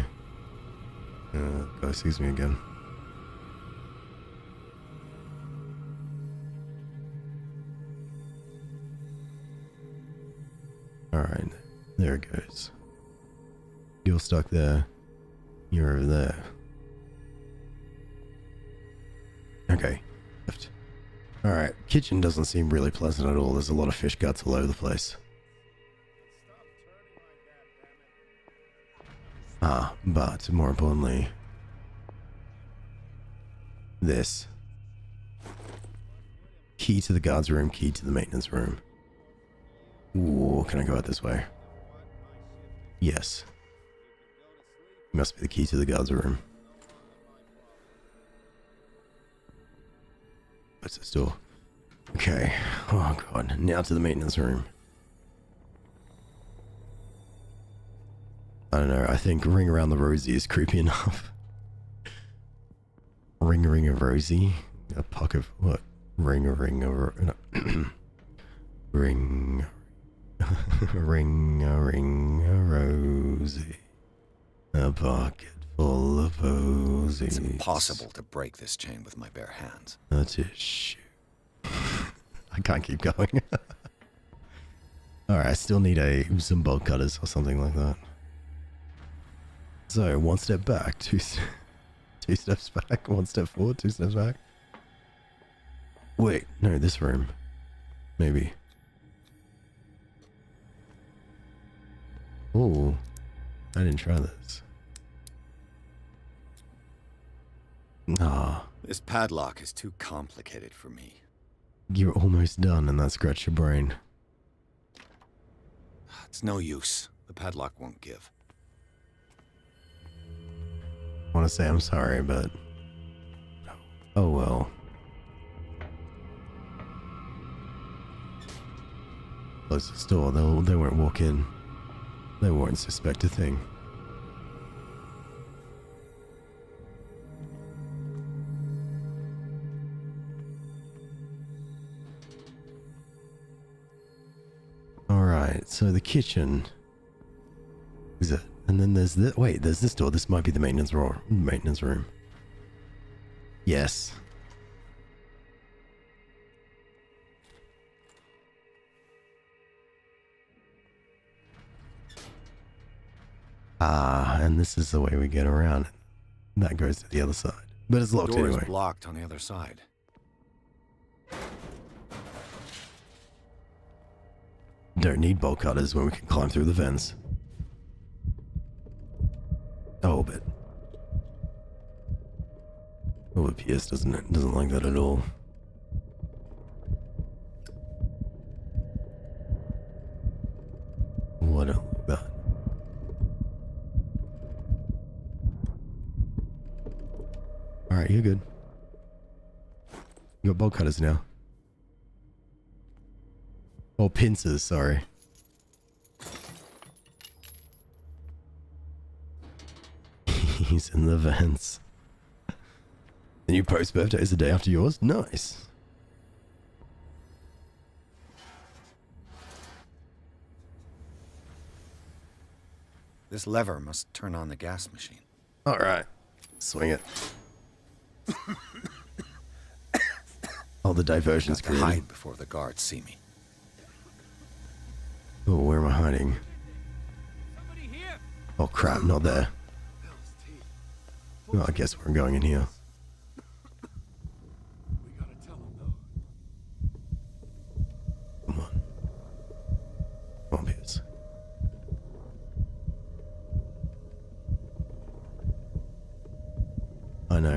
God, excuse me again. Alright, there it goes. You're stuck there. You're over there. Okay, left. Alright, kitchen doesn't seem really pleasant at all. There's a lot of fish guts all over the place. But more importantly, this. Key to the guard's room, key to the maintenance room. Ooh, can I go out this way? Yes. Must be the key to the guard's room. What's this door? Okay. Oh god. Now to the maintenance room. I don't know. I think Ring Around the Rosie is creepy enough. Ring a Rosie? A pocket of what? Ring a Rosie. A pocket full of posies. It's impossible to break this chain with my bare hands. That's it. Shoot. I can't keep going. Alright, I still need some bolt cutters or something like that. So, one step back, two steps back, one step forward, two steps back. Wait, no, this room. Maybe. Oh, I didn't try this. Nah. This padlock is too complicated for me. You're almost done and that scratched your brain. It's no use. The padlock won't give. I want to say I'm sorry, but... Oh well. Close this door, they won't walk in. They won't suspect a thing. Alright, so the kitchen... Is it? And then there's this. Wait, there's this door. This might be the maintenance room. Yes. Ah, and this is the way we get around it. That goes to the other side. But it's locked Door anyway. is blocked on the other side. Don't need bolt cutters when we can climb through the vents. Oh, but... Oh, but Pierce doesn't like that at all. What else like that? Alright, you're good. You got bolt cutters now. Oh, pincers, sorry. He's in the vents. The new post birthday is the day after yours? Nice. This lever must turn on the gas machine. Alright. Swing it. Oh, the diversion's Got to hide before the guards see me. Oh, where am I hiding? Oh crap, not there. Well, I guess we're going in here. Come on. Come on, Pierce. I know.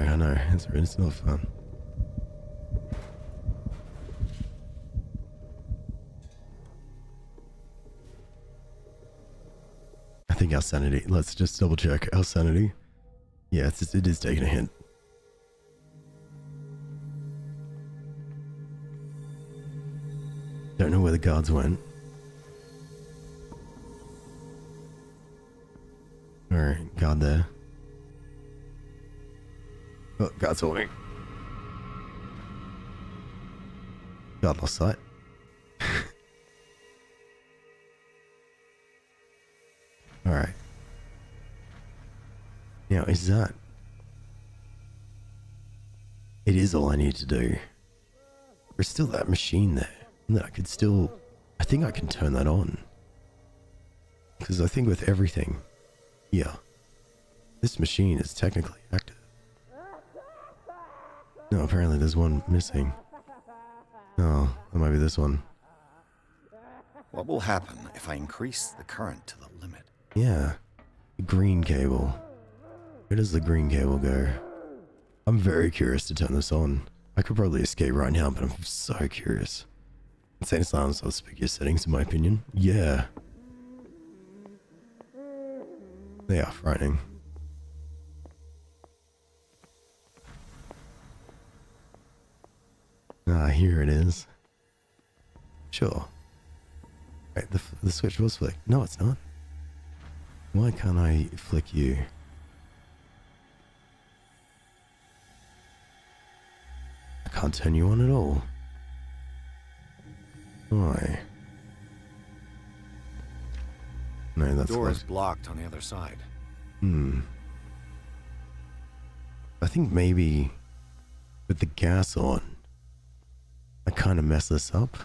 It's not fun. I think our sanity, let's just double check our sanity. Yeah, it is taking a hint. Don't know where the guards went. Alright, guard there. Oh, guard's holding. Guard lost sight. Alright. Now, is that... It is all I need to do. There's still that machine there. That I could still... I think I can turn that on. Because I think with everything... Yeah. This machine is technically active. No, apparently there's one missing. Oh, that might be this one. What will happen if I increase the current to the limit? Yeah. The green cable. Where does the green cable go? I'm very curious to turn this on. I could probably escape right now, but I'm so curious. Insane Asylum's auspicious settings, in my opinion. Yeah. They are frightening. Ah, here it is. Sure. Wait, the switch was flicked. No, it's not. Why can't I flick you? I can't turn you on at all. Why? No, that's the door locked. is blocked on the other side. I think maybe with the gas on, I kind of mess this up.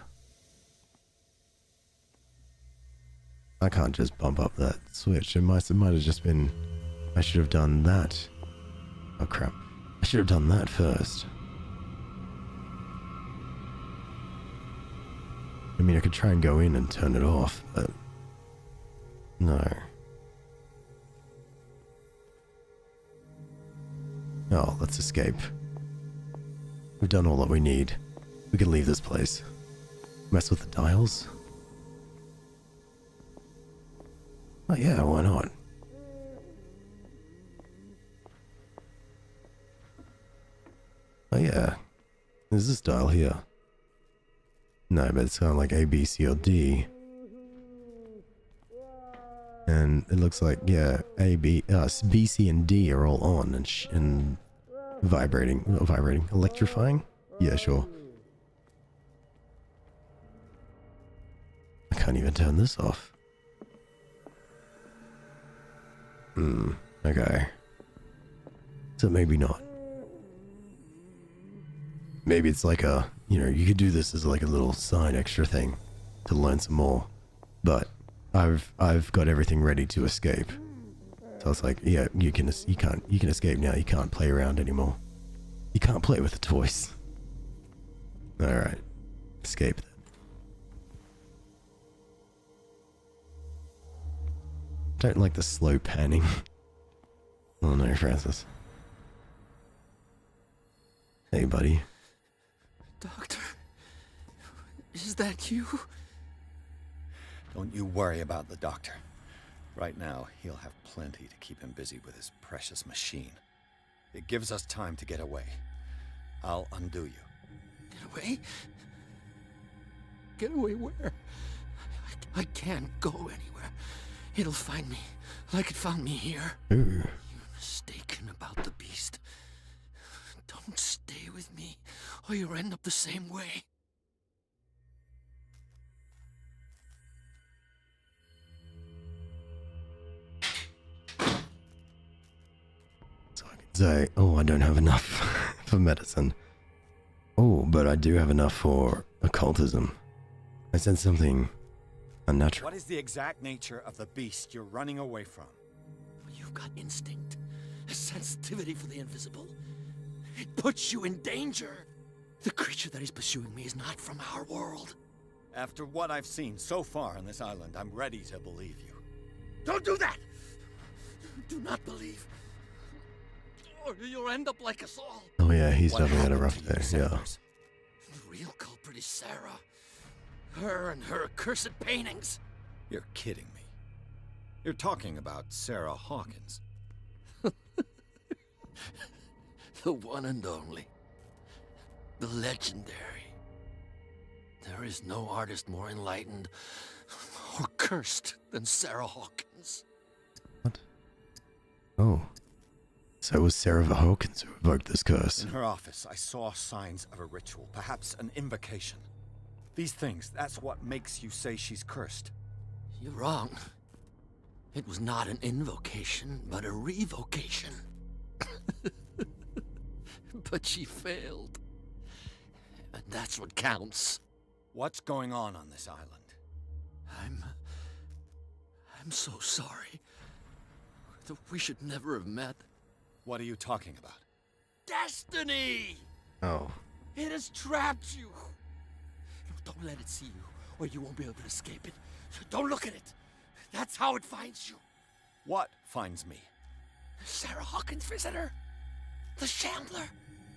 I can't just bump up that switch. It might have just been... I should have done that. Oh crap. I should have done that first. I mean, I could try and go in and turn it off, but... No. Oh, let's escape. We've done all that we need. We can leave this place. Mess with the dials? Oh yeah, why not? Oh yeah. There's this dial here. No, but it's kind of like A, B, C, or D. And it looks like, yeah, A, B, B, C, and D are all on and vibrating. Not vibrating. Electrifying? Yeah, sure. I can't even turn this off. Okay. So maybe not. Maybe it's like a, you could do this as like a little side extra thing to learn some more. But I've got everything ready to escape. So it's like, yeah, you can escape now. You can't play around anymore. You can't play with the toys. All right, escape then. Don't like the slow panning. Oh no, Francis. Hey, buddy. Doctor, is that you? Don't you worry about the doctor. Right now, he'll have plenty to keep him busy with his precious machine. It gives us time to get away. I'll undo you. Get away? Get away where? I can't go anywhere. It'll find me, like it found me here. Ooh. You're mistaken about the beast. Don't stay with me, or you'll end up the same way. So I can say, oh, I don't have enough for medicine. Oh, but I do have enough for occultism. I said something unnatural. What is the exact nature of the beast you're running away from? You've got instinct, a sensitivity for the invisible. It puts you in danger. The creature that is pursuing me is not from our world. After what I've seen so far on this island, I'm ready to believe you. Don't do that! Do not believe. Or you'll end up like us all. Oh yeah, he's definitely had a rough day, yeah. The real culprit is Sarah. Her and her accursed paintings. You're kidding me. You're talking about Sarah Hawkins. The one and only. The legendary. There is no artist more enlightened or cursed than Sarah Hawkins. What? Oh. So it was Sarah Hawkins who evoked this curse. In her office, I saw signs of a ritual, perhaps an invocation. These things, that's what makes you say she's cursed. You're wrong. It was not an invocation, but a revocation. But she failed. And that's what counts. What's going on this island? I'm so sorry. We should never have met. What are you talking about? Destiny! Oh. It has trapped you. Don't let it see you, or you won't be able to escape it. Don't look at it. That's how it finds you. What finds me? Sarah Hawkins' visitor. The Shambler.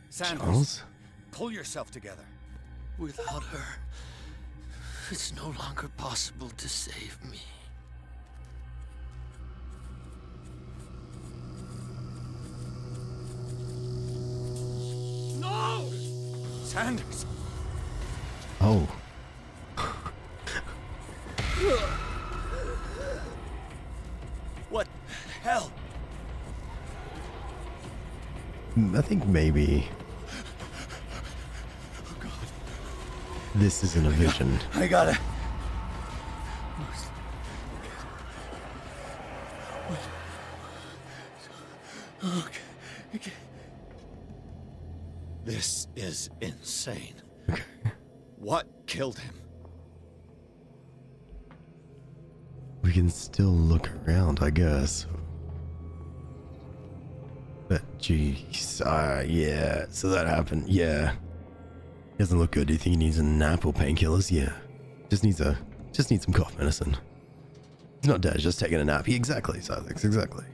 Sanders, Charles? Pull yourself together. Without her, it's no longer possible to save me. No! Sanders! Oh. What the hell? I think maybe this isn't a vision. I gotta. Okay. This is insane. Okay. What killed him? We can still look around, I guess. But jeez, yeah. So that happened. Yeah. Doesn't look good. Do you think he needs a nap or painkillers? Yeah. Just needs some cough medicine. He's not dead. Just taking a nap. Exactly, Silex. Exactly.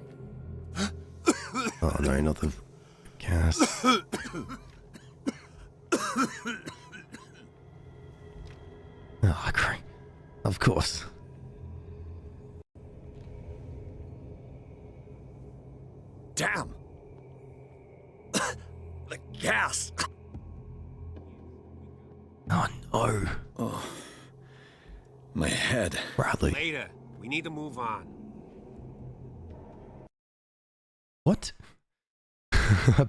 Oh no, not the gas. Oh, great. Of course. Damn! The gas! Oh no. Oh. My head. Bradley. Later. We need to move on. What?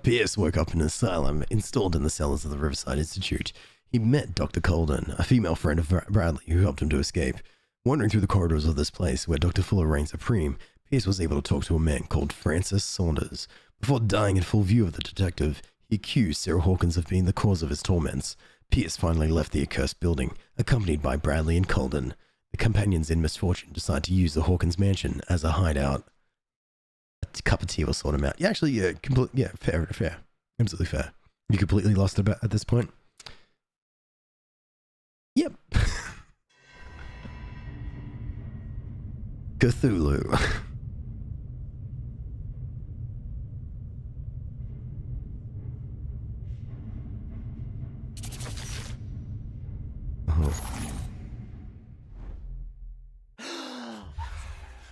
Pierce woke up in an asylum installed in the cellars of the Riverside Institute. He met Dr. Colden, a female friend of Bradley who helped him to escape. Wandering through the corridors of this place where Dr. Fuller reigns supreme, Pierce was able to talk to a man called Francis Saunders. Before dying in full view of the detective, he accused Sarah Hawkins of being the cause of his torments. Pierce finally left the accursed building, accompanied by Bradley and Colden. The companions in misfortune decide to use the Hawkins mansion as a hideout. A cup of tea will sort him out. Yeah, actually, yeah, fair. Absolutely fair. You completely lost it at this point? Yep. Cthulhu.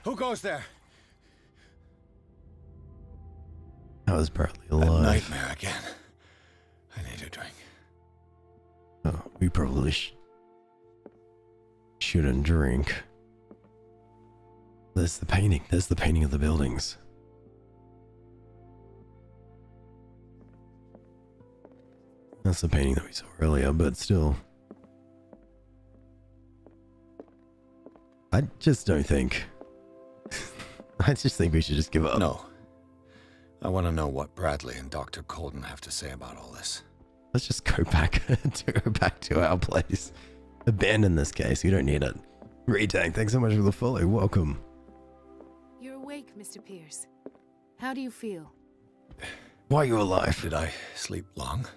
Who goes there? How is Bradley A alive? nightmare again. I need a drink. Oh, we probably shouldn't drink. There's the painting. There's the painting of the buildings. That's the painting that we saw earlier, but still. I just don't think. I just think we should just give up. No. I want to know what Bradley and Dr. Colden have to say about all this. Let's just go back to our place. Abandon this case. We don't need it. Retang, thanks so much for the follow. Welcome. You're awake, Mr. Pierce. How do you feel? Why are you alive? Did I sleep long?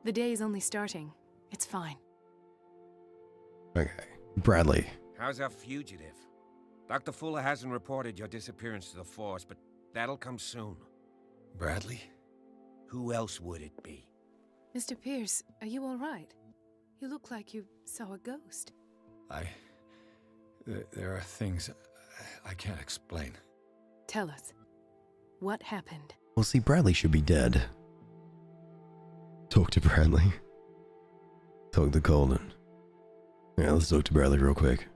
The day is only starting. It's fine. Okay. Bradley. How's our fugitive? Dr. Fuller hasn't reported your disappearance to the force, but that'll come soon. Bradley? Who else would it be? Mr. Pierce, are you all right? You look like you saw a ghost. There are things I can't explain. Tell us. What happened? Well, see, Bradley should be dead. Talk to Bradley. Talk to Colden. Yeah, let's talk to Bradley real quick.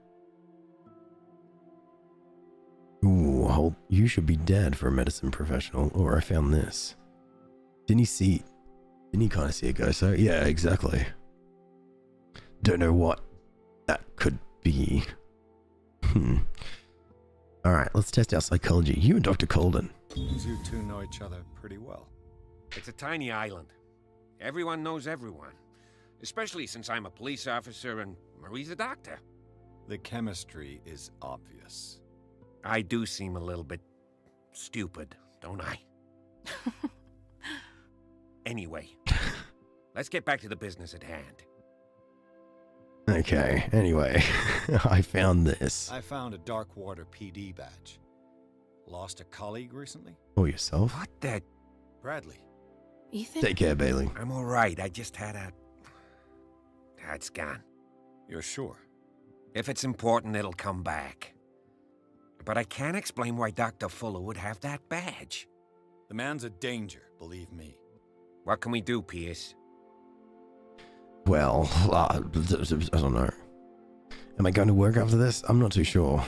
Ooh, you should be dead for a medicine professional. Or I found this. Didn't he kind of see a ghost? So yeah, exactly. Don't know what that could be. Alright, let's test our psychology. You and Dr. Colden. You two know each other pretty well. It's a tiny island. Everyone knows everyone. Especially since I'm a police officer and Marie's a doctor. The chemistry is obvious. I do seem a little bit stupid, don't I? Anyway, let's get back to the business at hand. Okay, anyway, I found this. I found a Darkwater PD badge. Lost a colleague recently? Or yourself? What the? Bradley. Ethan? Take care, Bailey. I'm alright, I just had a... It's gone. You're sure? If it's important, it'll come back. But I can't explain why Dr. Fuller would have that badge. The man's a danger, believe me. What can we do, Pierce? Well, I don't know. Am I going to work after this? I'm not too sure.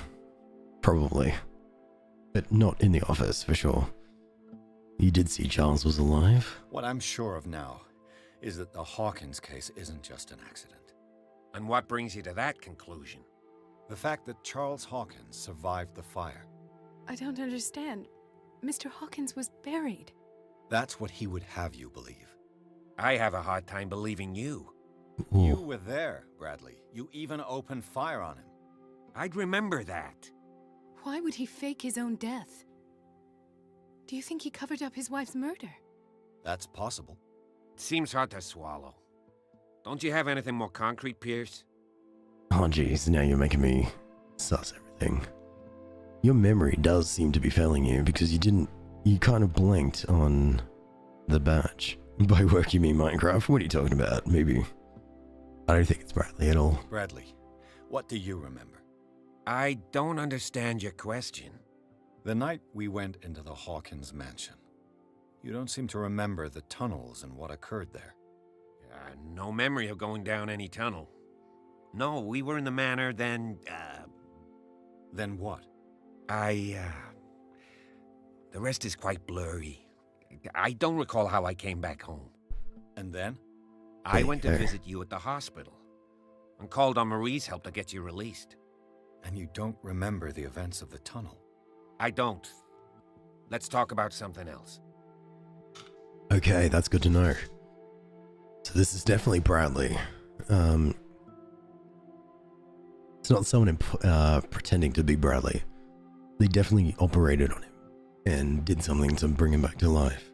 Probably. But not in the office, for sure. You did see Charles was alive? What I'm sure of now is that the Hawkins case isn't just an accident. And what brings you to that conclusion? The fact that Charles Hawkins survived the fire. I don't understand. Mr. Hawkins was buried. That's what he would have you believe. I have a hard time believing you. Ooh. You were there, Bradley. You even opened fire on him. I'd remember that. Why would he fake his own death? Do you think he covered up his wife's murder? That's possible. It seems hard to swallow. Don't you have anything more concrete, Pierce? Oh jeez, now you're making me suss everything. Your memory does seem to be failing you because you kind of blanked on the badge. By work you mean Minecraft? What are you talking about? Maybe. I don't think it's Bradley at all. Bradley, what do you remember? I don't understand your question. The night we went into the Hawkins mansion. You don't seem to remember the tunnels and what occurred there. No memory of going down any tunnel. No, we were in the Manor, then, Then what? The rest is quite blurry. I don't recall how I came back home. And then? I went to visit you at the hospital, and called on Marie's help to get you released. And you don't remember the events of the tunnel? I don't. Let's talk about something else. Okay, that's good to know. So this is definitely Bradley. It's not someone pretending to be Bradley. They definitely operated on him and did something to bring him back to life.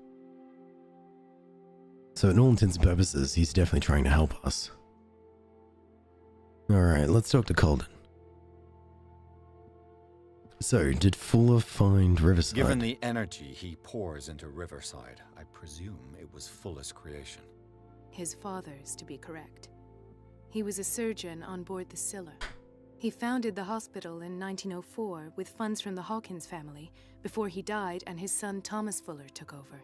So in all intents and purposes, he's definitely trying to help us. Alright, let's talk to Colden. So, did Fuller find Riverside? Given the energy he pours into Riverside, I presume it was Fuller's creation. His father's, to be correct. He was a surgeon on board the Scylla. He founded the hospital in 1904 with funds from the Hawkins family before he died and his son Thomas Fuller took over.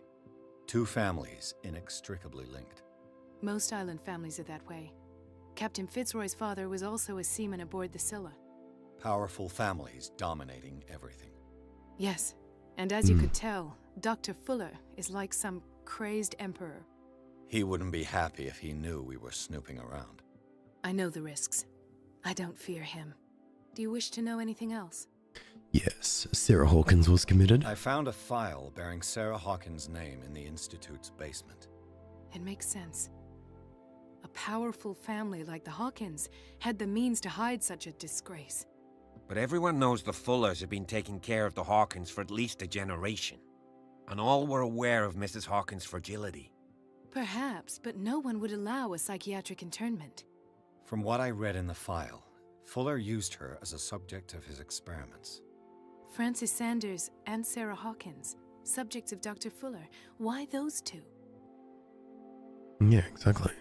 Two families inextricably linked. Most island families are that way. Captain Fitzroy's father was also a seaman aboard the Scylla. Powerful families dominating everything. Yes, and as you could tell, Dr. Fuller is like some crazed emperor. He wouldn't be happy if he knew we were snooping around. I know the risks. I don't fear him. Do you wish to know anything else? Yes, Sarah Hawkins was committed. I found a file bearing Sarah Hawkins' name in the Institute's basement. It makes sense. A powerful family like the Hawkins had the means to hide such a disgrace. But everyone knows the Fullers have been taking care of the Hawkins for at least a generation. And all were aware of Mrs. Hawkins' fragility. Perhaps, but no one would allow a psychiatric internment. From what I read in the file, Fuller used her as a subject of his experiments. Francis Sanders and Sarah Hawkins, subjects of Dr. Fuller. Why those two? Yeah, exactly.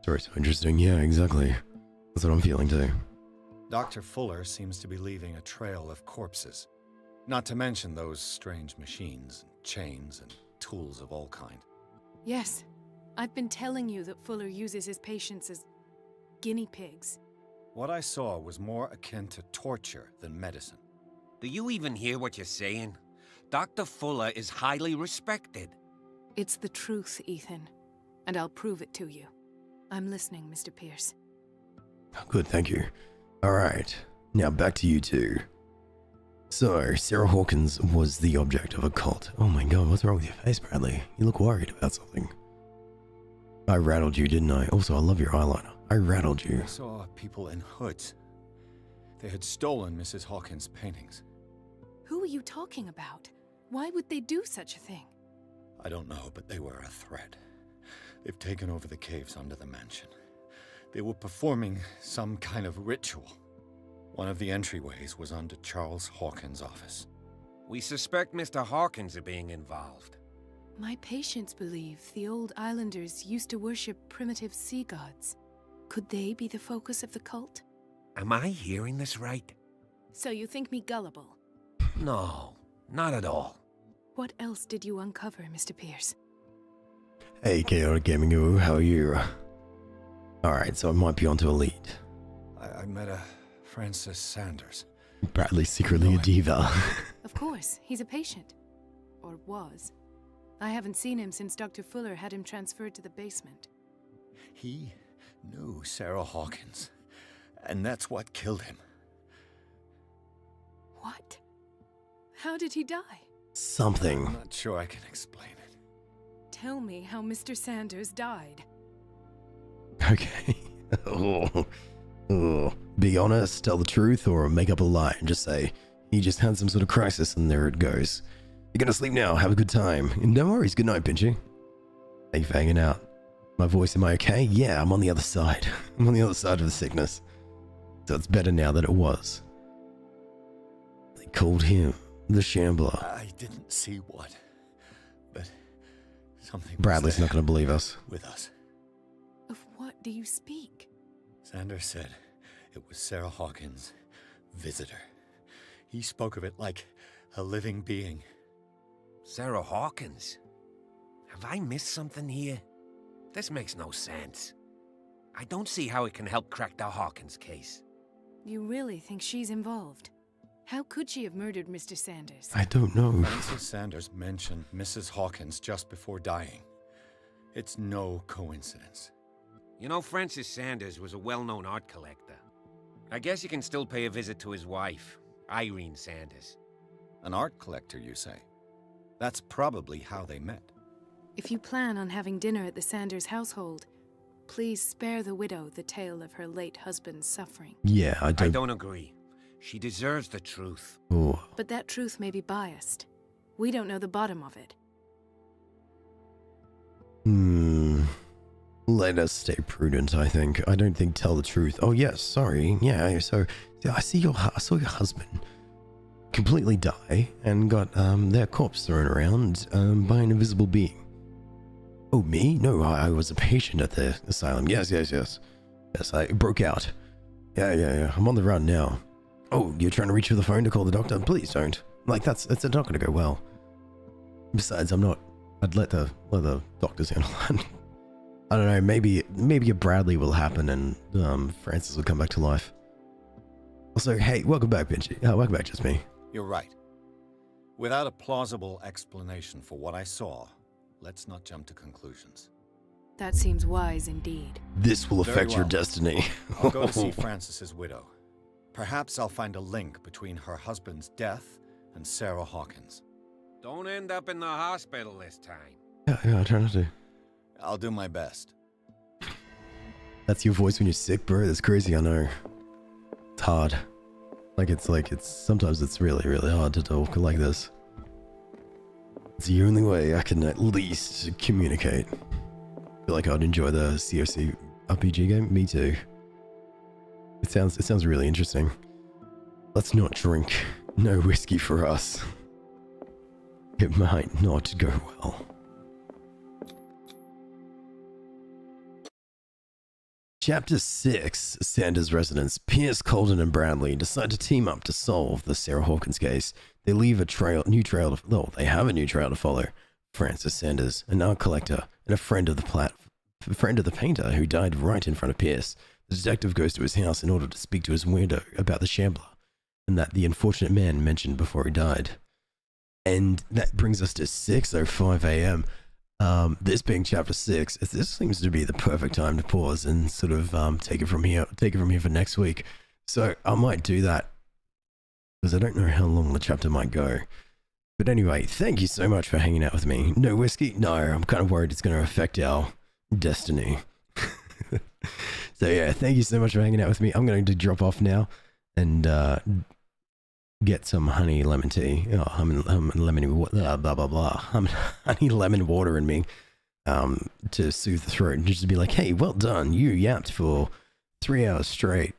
Sorry, so interesting. Yeah, exactly. That's what I'm feeling too. Dr. Fuller seems to be leaving a trail of corpses. Not to mention those strange machines, chains, and tools of all kind. Yes. I've been telling you that Fuller uses his patients as guinea pigs. What I saw was more akin to torture than medicine. Do you even hear what you're saying? Dr. Fuller is highly respected. It's the truth, Ethan. And I'll prove it to you. I'm listening, Mr. Pierce. Oh, good, thank you. Alright, now back to you two. So, Sarah Hawkins was the object of a cult. Oh my god, what's wrong with your face, Bradley? You look worried about something. I rattled you, didn't I? Also, I love your eyeliner. I rattled you. I saw people in hoods. They had stolen Mrs. Hawkins' paintings. Who are you talking about? Why would they do such a thing? I don't know, but they were a threat. They've taken over the caves under the mansion. They were performing some kind of ritual. One of the entryways was under Charles Hawkins' office. We suspect Mr. Hawkins of being involved. My patients believe the old islanders used to worship primitive sea gods. Could they be the focus of the cult? Am I hearing this right? So you think me gullible? No, not at all. What else did you uncover, Mr. Pierce? Hey, Chaotic Gaming Guru, how are you? Alright, so I might be onto a lead. I met a Francis Sanders. Bradley's secretly a diva. Of course, he's a patient. Or was. I haven't seen him since Dr. Fuller had him transferred to the basement. He knew Sarah Hawkins, and that's what killed him. What? How did he die? Something. I'm not sure I can explain it. Tell me how Mr. Sanders died. Okay. Be honest, tell the truth, or make up a lie and just say, he just had some sort of crisis and there it goes. You're gonna sleep now, have a good time. And no worries, good night, Pinchy. How you hanging out? My voice, am I okay? Yeah, I'm on the other side. I'm on the other side of the sickness. So it's better now than it was. They called him the Shambler. I didn't see what, but something Bradley's was not gonna believe us. With us. Of what do you speak? Sanders said it was Sarah Hawkins' visitor. He spoke of it like a living being. Sarah Hawkins? Have I missed something here? This makes no sense. I don't see how it can help crack the Hawkins case. You really think she's involved? How could she have murdered Mr. Sanders? I don't know. Francis Sanders mentioned Mrs. Hawkins just before dying. It's no coincidence. You know, Francis Sanders was a well-known art collector. I guess you can still pay a visit to his wife, Irene Sanders. An art collector, you say? That's probably how they met. If you plan on having dinner at the Sanders household, please spare the widow the tale of her late husband's suffering. Yeah, I I don't agree. She deserves the truth. Ooh. But that truth may be biased. We don't know the bottom of it. Let us stay prudent, I think. I don't think tell the truth. Oh, yes, sorry. Yeah, so I saw your husband completely die and got their corpse thrown around by an invisible being. Oh, me? No, I was a patient at the asylum. Yes, I broke out. Yeah. I'm on the run now. Oh, you're trying to reach for the phone to call the doctor? Please don't. Like, that's not going to go well. Besides, I'd let the doctors handle that. I don't know, maybe a Bradley will happen and Francis will come back to life. Also, hey, welcome back, Pinchy. Welcome back, just me. You're right. Without a plausible explanation for what I saw, let's not jump to conclusions. That seems wise indeed. This will Very affect your well. destiny. I'll go to see Francis's widow. Perhaps I'll find a link between her husband's death and Sarah Hawkins. Don't end up in the hospital this time. Yeah, I try not to. I'll do my best. That's your voice when you're sick, bro? That's crazy, I know. It's hard. Sometimes it's really, really hard to talk like this. It's the only way I can at least communicate. Feel like I'd enjoy the COC RPG game? Me too. It sounds really interesting. Let's not drink. No whiskey for us. It might not go well. Chapter 6, Sanders' residents, Pierce, Colden, and Bradley decide to team up to solve the Sarah Hawkins case. They leave they have a new trail to follow. Francis Sanders, an art collector and a friend of the painter who died right in front of Pierce. The detective goes to his house in order to speak to his widow about the shambler and that the unfortunate man mentioned before he died. And that brings us to 6:05 a.m. This being chapter 6, this seems to be the perfect time to pause and sort of take it from here for next week. So I might do that because I don't know how long the chapter might go. But anyway, thank you so much for hanging out with me. No whiskey? No, I'm kind of worried it's going to affect our destiny. So yeah, thank you so much for hanging out with me. I'm going to drop off now and get some honey lemon tea. Oh, honey lemon water in me to soothe the throat and just to be like, hey, well done. You yapped for 3 hours straight.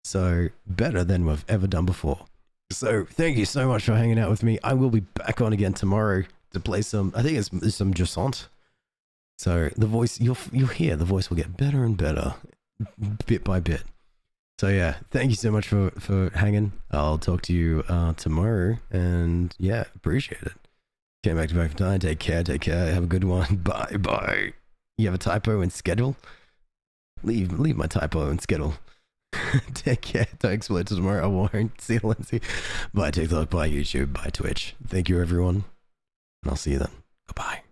So better than we've ever done before. So thank you so much for hanging out with me. I will be back on again tomorrow to play some, I think it's some Jacente. So the voice, you'll hear the voice will get better and better bit by bit. So yeah, thank you so much for hanging. I'll talk to you tomorrow, and yeah, appreciate it. Came back to back for time. Take care. Have a good one. Bye. You have a typo in schedule? Leave my typo in schedule. Take care. Don't explode till tomorrow. I won't. See you, Lindsay. Bye TikTok. Bye YouTube. Bye Twitch. Thank you everyone, and I'll see you then. Goodbye.